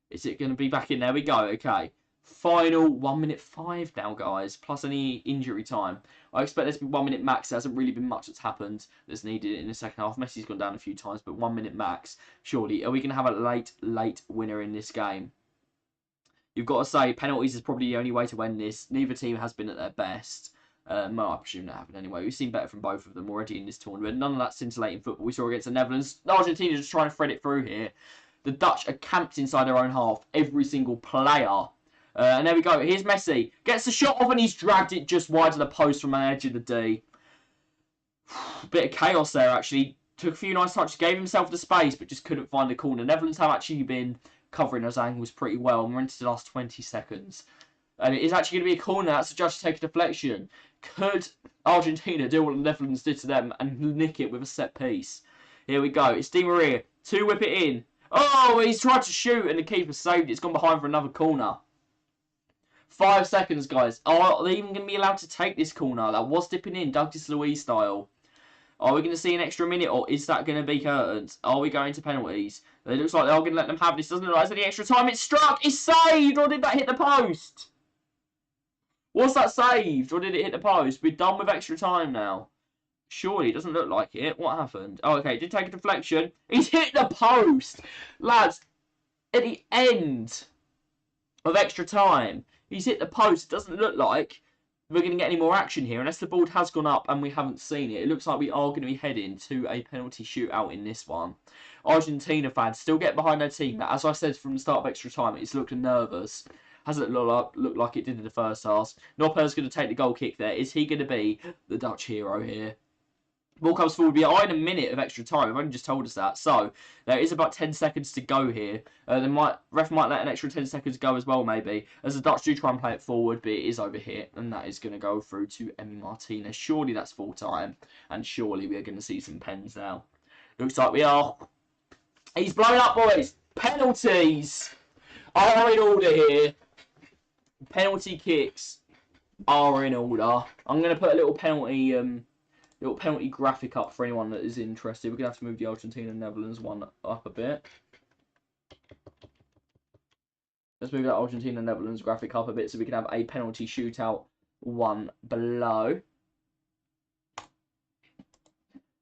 Is it going to be back in? There we go. Okay. Final 1 minute 5 now, guys, plus any injury time. I expect this to be 1 minute max. There hasn't really been much that's happened that's needed in the second half. Messi's gone down a few times, but 1 minute max. Surely, are we going to have a late winner in this game? You've got to say, penalties is probably the only way to win this. Neither team has been at their best. Well, I presume that happened anyway. We've seen better from both of them already in this tournament. None of that scintillating football we saw against the Netherlands. Argentina just trying to thread it through here. The Dutch are camped inside their own half. Every single player. And there we go. Here's Messi. Gets the shot off and he's dragged it just wide of the post from the edge of the D. Bit of chaos there, actually. Took a few nice touches. Gave himself the space, but just couldn't find the corner. Netherlands have actually been covering those angles pretty well. And we're into the last 20 seconds. And it is actually going to be a corner. That's a judge to take a deflection. Could Argentina do what the Netherlands did to them and nick it with a set piece? Here we go. It's Di Maria. To whip it in. Oh, he's tried to shoot and the keeper saved it. It's gone behind for another corner. 5 seconds, guys. Are they even going to be allowed to take this corner? That was dipping in, Douglas Luiz style. Are we going to see an extra minute, or is that going to be curtains? Are we going to penalties? It looks like they're going to let them have this. Doesn't look like there's any extra time. It's struck. It's saved. Or did that hit the post? Was that saved, or did it hit the post? We're done with extra time now. Surely, it doesn't look like it. What happened? Oh, okay. Did take a deflection. He's hit the post. Lads, at the end of extra time, he's hit the post. It doesn't look like we're going to get any more action here, unless the board has gone up and we haven't seen it. It looks like we are going to be heading to a penalty shootout in this one. Argentina fans still get behind their team. As I said from the start of extra time, it's looked nervous. Hasn't looked like it did in the first half. Nopper's going to take the goal kick there. Is he going to be the Dutch hero here? Ball comes forward behind a minute of extra time. I've only just told us that. So, there is about 10 seconds to go here. Ref might let an extra 10 seconds go as well, maybe. As the Dutch do try and play it forward, but it is over here. And that is going to go through to Emi Martinez. Surely that's full time. And surely we are going to see some pens now. Looks like we are. He's blown up, boys. Penalties are in order here. Penalty kicks are in order. I'm going to put a little penalty graphic up for anyone that is interested. We're going to have to move the Argentina and Netherlands one up a bit. Let's move that Argentina and Netherlands graphic up a bit so we can have a penalty shootout one below.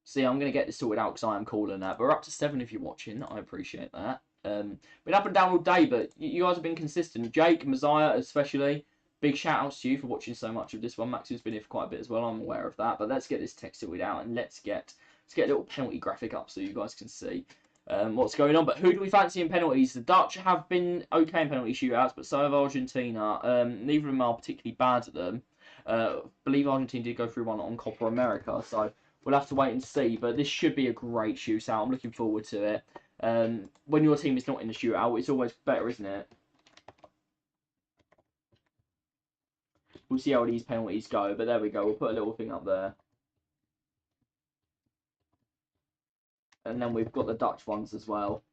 See, I'm going to get this sorted out because I am calling that. But we're up to 7 if you're watching. I appreciate that. Been up and down all day, but you guys have been consistent. Jake, Messiah especially, big shout outs to you for watching so much of this one. Max has been here for quite a bit as well, I'm aware of that. But let's get this text sorted out and let's get a little penalty graphic up so you guys can see what's going on. But who do we fancy in penalties? The Dutch have been okay in penalty shootouts, but so have Argentina. Neither of them are particularly bad at them. I believe Argentina did go through one on Copa America, so we'll have to wait and see. But this should be a great shootout. I'm looking forward to it. When your team is not in the shootout, it's always better, isn't it? We'll see how these penalties go, but there we go. We'll put a little thing up there. And then we've got the Dutch ones as well.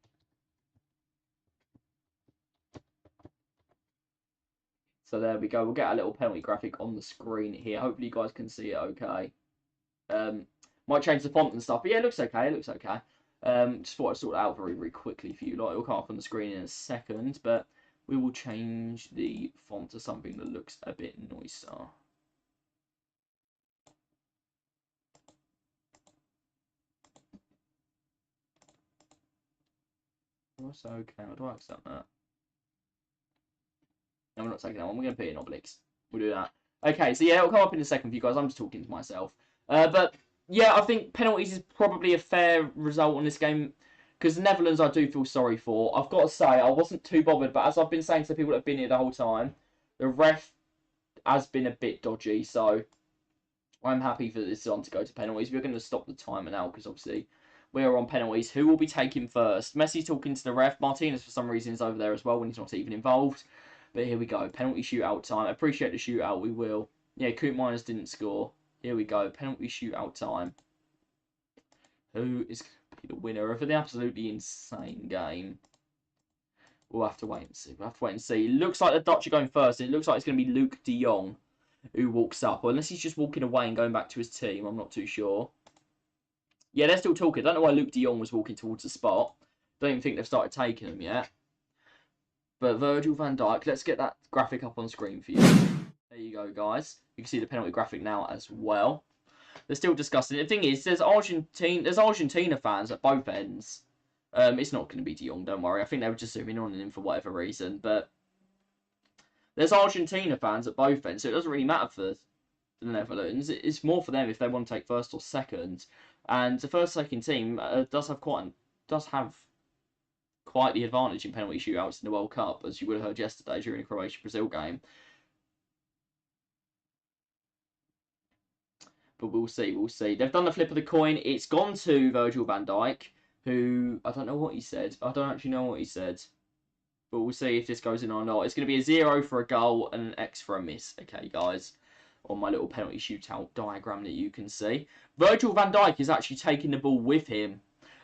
So there we go. We'll get a little penalty graphic on the screen here. Hopefully you guys can see it okay. Might change the font and stuff, but yeah, it looks okay. It looks okay. Just thought I'd sort it out very, very quickly for you. Like, it'll come up on the screen in a second, but we will change the font to something that looks a bit nicer. That's okay. How do I accept that? No, we're not taking that one. We're going to put it in obliques. We'll do that. Okay, so yeah, it'll come up in a second for you guys. I'm just talking to myself. But yeah, I think penalties is probably a fair result on this game. Because the Netherlands I do feel sorry for. I've got to say, I wasn't too bothered. But as I've been saying to people that have been here the whole time, the ref has been a bit dodgy. So I'm happy for this one to go to penalties. We're going to stop the timer now because obviously we're on penalties. Who will be taking first? Messi talking to the ref. Martinez for some reason is over there as well when he's not even involved. But here we go. Penalty shootout time. I appreciate the shootout. We will. Yeah, Coop Miners didn't score. Here we go. Penalty shootout time. Who is going to be the winner of an absolutely insane game? We'll have to wait and see. We'll have to wait and see. It looks like the Dutch are going first. It looks like it's going to be Luke de Jong who walks up. Or unless he's just walking away and going back to his team. I'm not too sure. Yeah, they're still talking. I don't know why Luke de Jong was walking towards the spot. Don't even think they've started taking him yet. But Virgil van Dijk, let's get that graphic up on screen for you. There you go, guys. You can see the penalty graphic now as well. They're still discussing it. The thing is, there's Argentina fans at both ends. It's not going to be De Jong, don't worry. I think they were just zooming on him for whatever reason. But there's Argentina fans at both ends, so it doesn't really matter for the Netherlands. It's more for them if they want to take first or second. And the first, second team does have quite the advantage in penalty shootouts in the World Cup, as you would have heard yesterday during the Croatia-Brazil game. But we'll see, we'll see. They've done the flip of the coin. It's gone to Virgil van Dijk, who, I don't know what he said. I don't actually know what he said. But we'll see if this goes in or not. It's going to be a 0 for a goal and an X for a miss. Okay, guys. On my little penalty shootout diagram that you can see. Virgil van Dijk is actually taking the ball with him.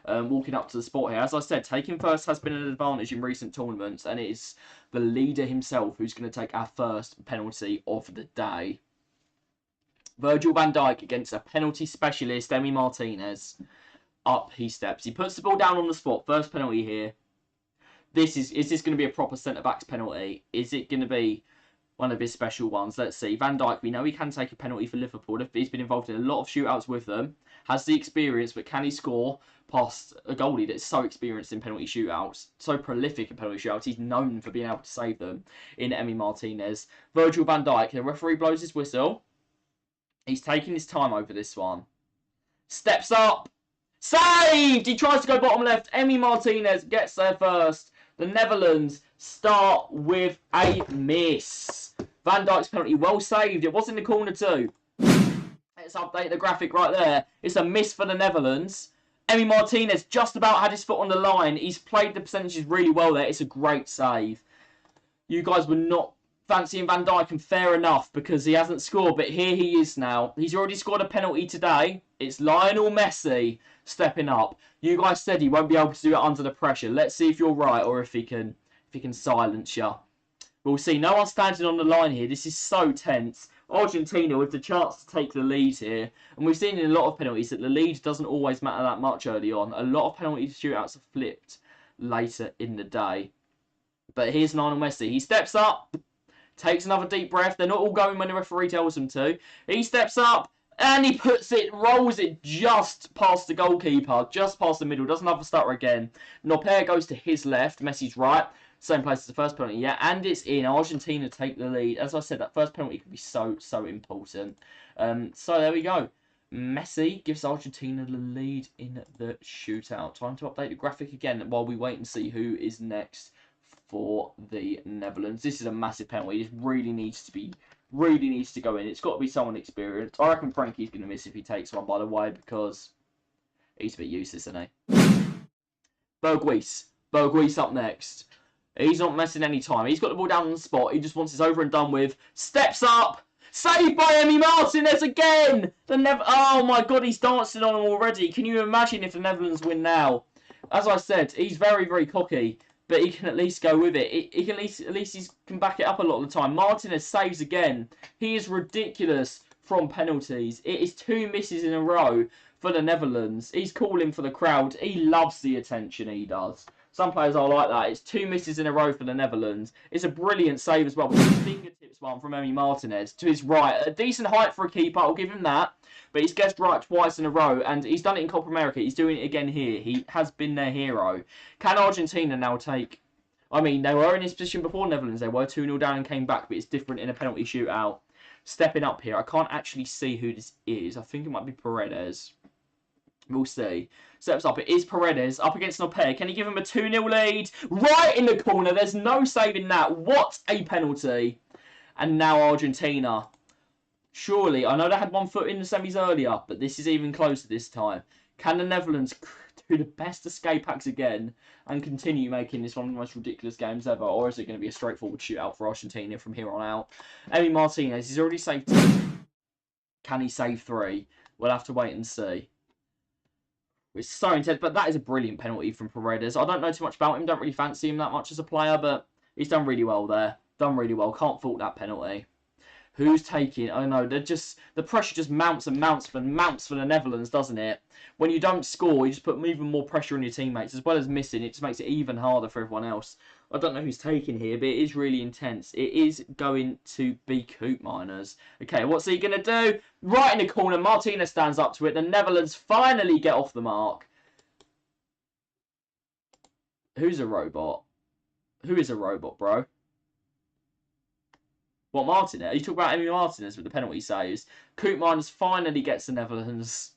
Walking up to the spot here. As I said, taking first has been an advantage in recent tournaments. And it is the leader himself who's going to take our first penalty of the day. Virgil van Dijk against a penalty specialist, Emi Martinez. Up he steps. He puts the ball down on the spot. First penalty here. Is this going to be a proper centre-backs penalty? Is it going to be one of his special ones? Let's see. Van Dijk, we know he can take a penalty for Liverpool. He's been involved in a lot of shootouts with them. Has the experience, but can he score past a goalie that's so experienced in penalty shootouts? So prolific in penalty shootouts. He's known for being able to save them in Emi Martinez. Virgil van Dijk, the referee blows his whistle. He's taking his time over this one. Steps up. Saved! He tries to go bottom left. Emi Martinez gets there first. The Netherlands start with a miss. Van Dijk's penalty well saved. It was in the corner too. Let's update the graphic right there. It's a miss for the Netherlands. Emi Martinez just about had his foot on the line. He's played the percentages really well there. It's a great save. You guys were not fancying Van Dijk, and fair enough because he hasn't scored, but here he is now. He's already scored a penalty today. It's Lionel Messi stepping up. You guys said he won't be able to do it under the pressure. Let's see if you're right or if he can silence you. We'll see. No one standing on the line here. This is so tense. Argentina with the chance to take the lead here. And we've seen in a lot of penalties that the lead doesn't always matter that much early on. A lot of penalty shootouts are flipped later in the day. But here's Lionel Messi. He steps up. Takes another deep breath. They're not all going when the referee tells them to. He steps up and he rolls it just past the goalkeeper, just past the middle. Doesn't have a stutter again. Noper goes to his left. Messi's right. Same place as the first penalty, yeah. And it's in. Argentina take the lead. As I said, that first penalty could be so important. So there we go. Messi gives Argentina the lead in the shootout. Time to update the graphic again while we wait and see who is next for the Netherlands. This is a massive penalty. This really needs to go in. It's got to be someone experienced. I reckon Frankie's going to miss if he takes one, by the way, because he's a bit useless, isn't he? Berghuis up next. He's not messing any time. He's got the ball down on the spot. He just wants it over and done with. Steps up. Saved by Emi Martinez again. Oh my God, he's dancing on him already. Can you imagine if the Netherlands win now? As I said, he's very cocky. But he can at least go with it. At least he can back it up a lot of the time. Martinez saves again. He is ridiculous from penalties. It is 2 misses in a row for the Netherlands. He's calling for the crowd. He loves the attention, he does. Some players are like that. It's 2 misses in a row for the Netherlands. It's a brilliant save as well. It's a fingertips one from Emi Martinez to his right. A decent height for a keeper, I'll give him that. But he's guessed right twice in a row, and he's done it in Copa America. He's doing it again here. He has been their hero. Can Argentina now take... I mean, they were in this position before Netherlands. They were 2-0 down and came back, but it's different in a penalty shootout. Stepping up here. I can't actually see who this is. I think it might be Paredes. We'll see. Steps up. It is Paredes up against Noper. Can he give him a 2-0 lead? Right in the corner. There's no saving that. What a penalty. And now Argentina. Surely, I know they had 1 foot in the semis earlier, but this is even closer this time. Can the Netherlands do the best escape acts again and continue making this one of the most ridiculous games ever? Or is it going to be a straightforward shootout for Argentina from here on out? Emi Martinez, he's already saved 2. Can he save 3? We'll have to wait and see. It's so intense, but that is a brilliant penalty from Paredes. I don't know too much about him, don't really fancy him that much as a player, but he's done really well there. Done really well, can't fault that penalty. Who's taking? I don't know. The pressure just mounts and mounts for the Netherlands, doesn't it? When you don't score, you just put even more pressure on your teammates, as well as missing. It just makes it even harder for everyone else. I don't know who's taking here, but it is really intense. It is going to be Coop Miners. Okay, what's he going to do? Right in the corner, Martinez stands up to it. The Netherlands finally get off the mark. Who's a robot? Who is a robot, bro? What, Martinez? You talk about Emi Martinez with the penalty saves. Coop Miners finally gets the Netherlands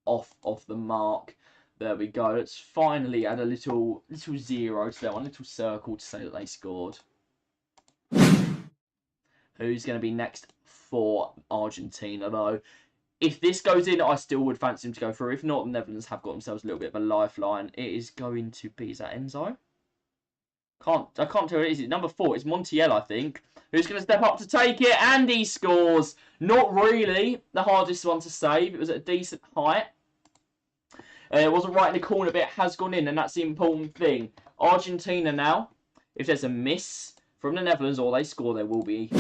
off the mark. There we go. Let's finally add a little 0 to that one, little circle to say that they scored. Who's going to be next for Argentina, though? If this goes in, I still would fancy him to go through. If not, the Netherlands have got themselves a little bit of a lifeline. It is going to be, is that Enzo? I can't tell who it is. It's number 4. It's Montiel, I think. Who's going to step up to take it? And he scores. Not really the hardest one to save. It was at a decent height. It wasn't right in the corner, but it has gone in, and that's the important thing. Argentina now, if there's a miss from the Netherlands or they score, they will be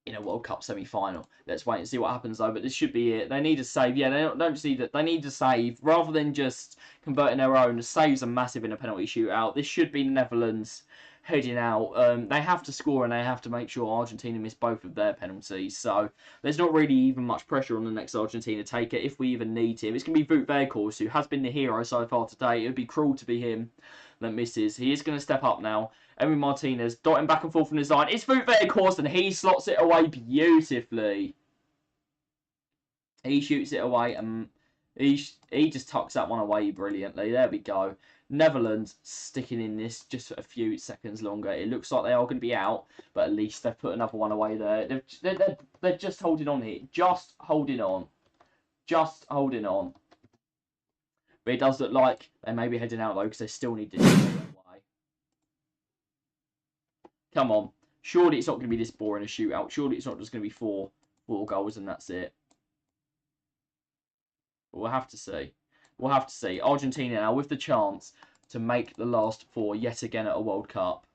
in a World Cup semi-final. Let's wait and see what happens, though, but this should be it. They need a save. Yeah, they don't see that. They need a save rather than just converting their own. The saves are massive in a penalty shootout. This should be Netherlands heading out. They have to score and they have to make sure Argentina miss both of their penalties. So there's not really even much pressure on the next Argentina taker if we even need him. It's going to be Wout Weghorst, who has been the hero so far today. It would be cruel to be him that misses. He is going to step up now. Emi Martinez dotting back and forth from his line. It's Wout Weghorst and he slots it away beautifully. He shoots it away and he just tucks that one away brilliantly. There we go. Netherlands sticking in this just a few seconds longer. It looks like they are going to be out, but at least they've put another one away there. They're just holding on here. Just holding on. Just holding on. But it does look like they may be heading out, though, because they still need this away. Come on. Surely it's not going to be this boring a shootout. Surely it's not just going to be four goals and that's it. But we'll have to see. We'll have to see. Argentina now with the chance to make the last 4 yet again at a World Cup.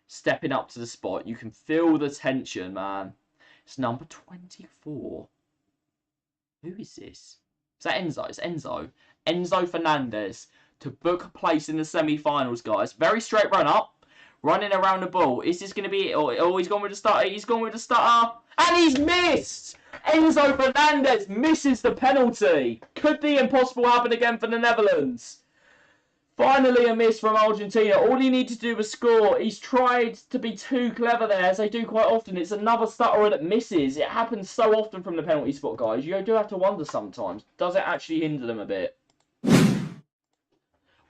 Stepping up to the spot. You can feel the tension, man. It's number 24. Who is this? Is that Enzo? It's Enzo. Enzo Fernandez to book a place in the semi-finals, guys. Very straight run up. Running around the ball. Is this going to be it? Oh, he's gone with the starter. He's gone with the starter. And he's missed! Enzo Fernandez misses the penalty. Could the impossible happen again for the Netherlands? Finally a miss from Argentina. All he needed to do was score. He's tried to be too clever there, as they do quite often. It's another stutterer that misses. It happens so often from the penalty spot, guys. You do have to wonder sometimes. Does it actually hinder them a bit?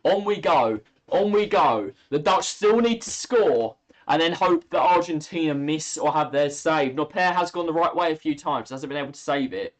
On we go. On we go. The Dutch still need to score and then hope that Argentina miss or have theirs saved. Noper has gone the right way a few times. Hasn't been able to save it.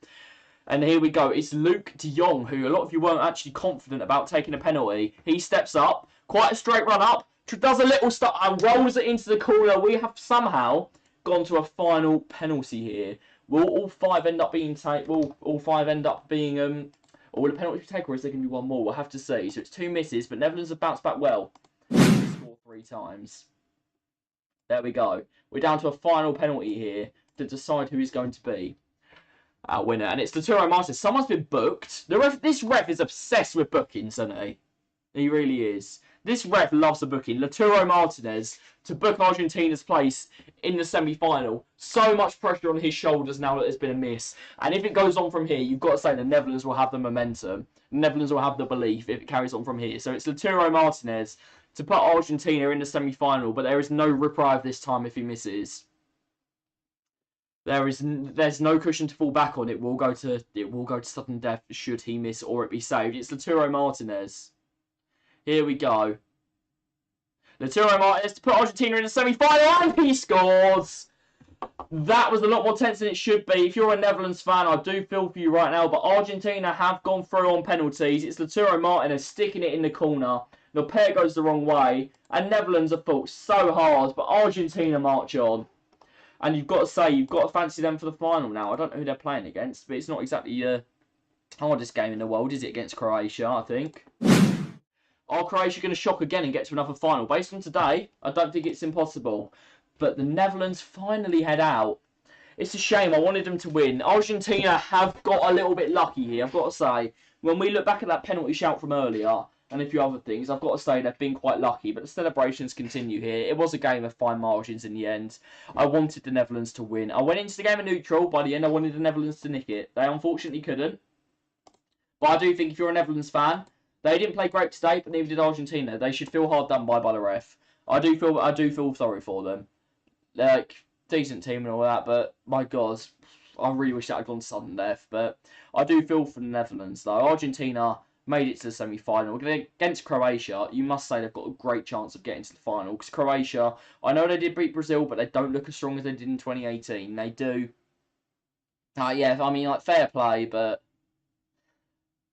And here we go. It's Luke de Jong, who a lot of you weren't actually confident about taking a penalty. He steps up. Quite a straight run up. Does a little stuff and rolls it into the corner. We have somehow gone to a final penalty here. Will all 5 end up being will all 5 end up being or will the penalty be taken, or is there going to be one more? We'll have to see. So it's 2 misses, but Netherlands have bounced back well. Score 3 times. There we go. We're down to a final penalty here to decide who is going to be our winner. And it's Lautaro Martinez. Someone's been booked. This ref is obsessed with bookings, isn't he? He really is. This ref loves a booking. Lautaro Martinez to book Argentina's place in the semi-final. So much pressure on his shoulders now that there's been a miss. And if it goes on from here, you've got to say the Netherlands will have the momentum. The Netherlands will have the belief if it carries on from here. So it's Lautaro Martinez to put Argentina in the semi-final. But there is no reprieve this time if he misses. There's no cushion to fall back on. It will go to sudden death should he miss or it be saved. It's Lautaro Martinez. Here we go. Lautaro Martinez to put Argentina in the semi-final, and he scores! That was a lot more tense than it should be. If you're a Netherlands fan, I do feel for you right now, but Argentina have gone through on penalties. It's Lautaro Martinez sticking it in the corner. The pair goes the wrong way, and Netherlands have fought so hard, but Argentina march on. And you've got to say, you've got to fancy them for the final now. I don't know who they're playing against, but it's not exactly the hardest game in the world, is it, against Croatia, I think. Are Croatia going to shock again and get to another final? Based on today, I don't think it's impossible. But the Netherlands finally head out. It's a shame. I wanted them to win. Argentina have got a little bit lucky here, I've got to say. When we look back at that penalty shout from earlier, and a few other things, I've got to say they've been quite lucky. But the celebrations continue here. It was a game of fine margins in the end. I wanted the Netherlands to win. I went into the game a neutral. By the end, I wanted the Netherlands to nick it. They unfortunately couldn't. But I do think if you're a Netherlands fan, they didn't play great today, but neither did Argentina. They should feel hard done by the ref. I do feel sorry for them. Like, decent team and all that, but my God, I really wish that had gone sudden death. But I do feel for the Netherlands, though. Argentina made it to the semi-final. Against Croatia, you must say they've got a great chance of getting to the final. Because Croatia, I know they did beat Brazil, but they don't look as strong as they did in 2018. They do. Yeah, I mean, like, fair play, but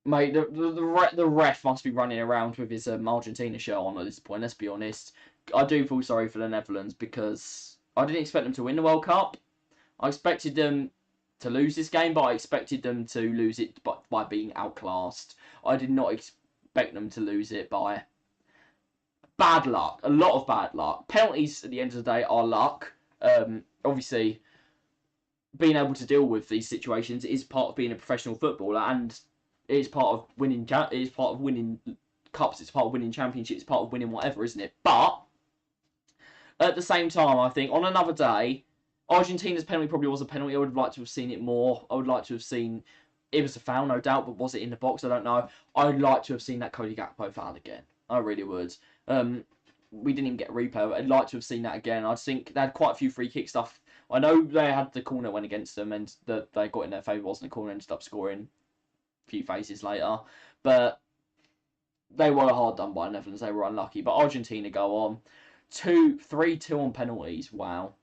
mate, the ref must be running around with his Argentina shirt on at this point, let's be honest. I do feel sorry for the Netherlands because I didn't expect them to win the World Cup. I expected them to lose this game, but I expected them to lose it by being outclassed. I did not expect them to lose it by bad luck. A lot of bad luck. Penalties, at the end of the day, are luck. Obviously, being able to deal with these situations is part of being a professional footballer, and it is part of winning. It is part of winning cups. It's part of winning championships. It's part of winning whatever, isn't it? But at the same time, I think on another day, Argentina's penalty probably was a penalty. I would have liked to have seen it more. I would like to have seen it was a foul, no doubt, but was it in the box? I don't know. I would like to have seen that Cody Gakpo foul again. I really would. We didn't even get a replay, but I'd like to have seen that again. I think they had quite a few free kick stuff. I know they had the corner went against them, and they got in their favour. Wasn't a corner, ended up scoring a few phases later, but they were hard done by Netherlands. They were unlucky, but Argentina go on 3-2 on penalties. Wow.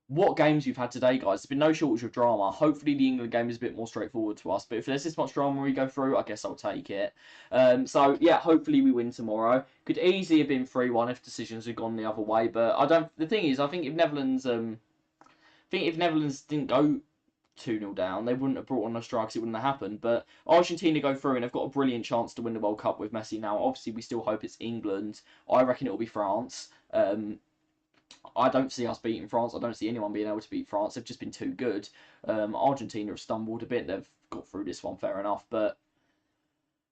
What games we've had today, guys. There's been no shortage of drama. Hopefully the England game is a bit more straightforward to us. But if there's this much drama we go through, I guess I'll take it. So, yeah, hopefully we win tomorrow. Could easily have been 3-1 if decisions had gone the other way. But the thing is, I think if Netherlands didn't go 2-0 down, they wouldn't have brought on no strikes. It wouldn't have happened. But Argentina go through and they've got a brilliant chance to win the World Cup with Messi now. Obviously, we still hope it's England. I reckon it'll be France. I don't see us beating France. I don't see anyone being able to beat France. They've just been too good. Argentina have stumbled a bit. They've got through this one, fair enough. But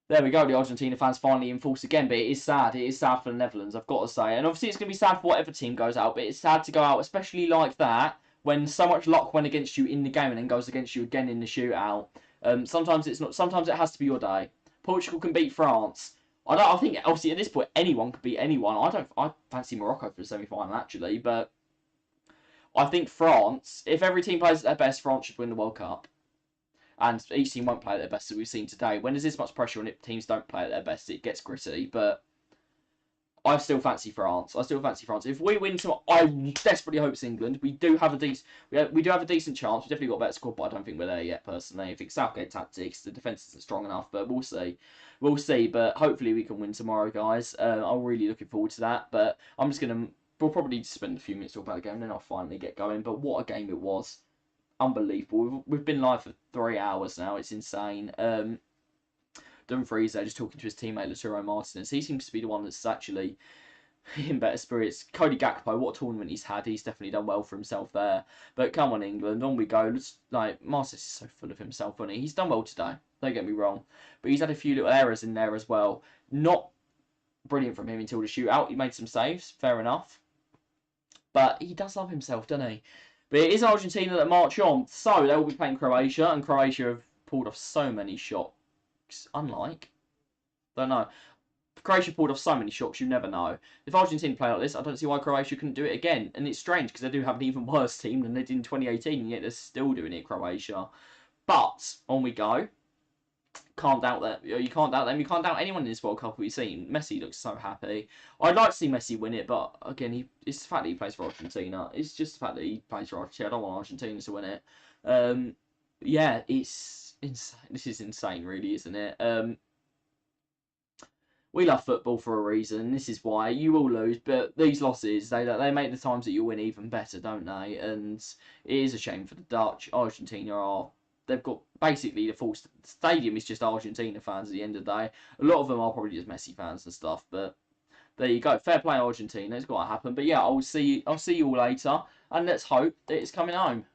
there we go. The Argentina fans finally in force again. But it is sad. It is sad for the Netherlands, I've got to say. And obviously it's going to be sad for whatever team goes out. But it's sad to go out, especially like that, when so much luck went against you in the game and then goes against you again in the shootout. Sometimes it's not. Sometimes it has to be your day. Portugal can beat France. I think obviously at this point anyone could beat anyone. I fancy Morocco for the semi-final actually, but I think France, if every team plays at their best, France should win the World Cup. And each team won't play at their best, as we've seen today. When there's this much pressure on it, teams don't play at their best, it gets gritty. But I still fancy France. If we win tomorrow, I desperately hope it's England. We do have a decent chance. We've definitely got a better squad, but I don't think we're there yet, personally. I think Southgate tactics, the defence isn't strong enough, but we'll see. We'll see, but hopefully we can win tomorrow, guys. I'm really looking forward to that, but we'll probably spend a few minutes talking about the game, and then I'll finally get going. But what a game it was. Unbelievable. We've been live for 3 hours now. It's insane. Dumfries there just talking to his teammate Lautaro Martinez. He seems to be the one that's actually in better spirits. Cody Gakpo, what a tournament he's had. He's definitely done well for himself there. But come on, England, on we go. Marcus is so full of himself, isn't he? He's done well today. Don't get me wrong. But he's had a few little errors in there as well. Not brilliant from him until the shootout. He made some saves, fair enough. But he does love himself, doesn't he? But it is Argentina that march on. So they will be playing Croatia, and Croatia have pulled off so many shots. Unlike, don't know. Croatia pulled off so many shocks, you never know. If Argentina play like this, I don't see why Croatia couldn't do it again. And it's strange because they do have an even worse team than they did in 2018, and yet they're still doing it, Croatia. But on we go. Can't doubt that. You can't doubt them. You can't doubt anyone in this World Cup we've seen. Messi looks so happy. I'd like to see Messi win it, but again, it's the fact that he plays for Argentina. It's just the fact that he plays for Argentina. I don't want Argentina to win it. Yeah, it's insane. This is insane, really, isn't it? We love football for a reason. This is why you will lose, but these losses they make the times that you win even better, don't they? And it is a shame for the Dutch. They've got basically the full stadium is just Argentina fans at the end of the day. A lot of them are probably just Messi fans and stuff, but there you go. Fair play Argentina. It's got to happen. But yeah, I'll see you all later, and let's hope that it's coming home.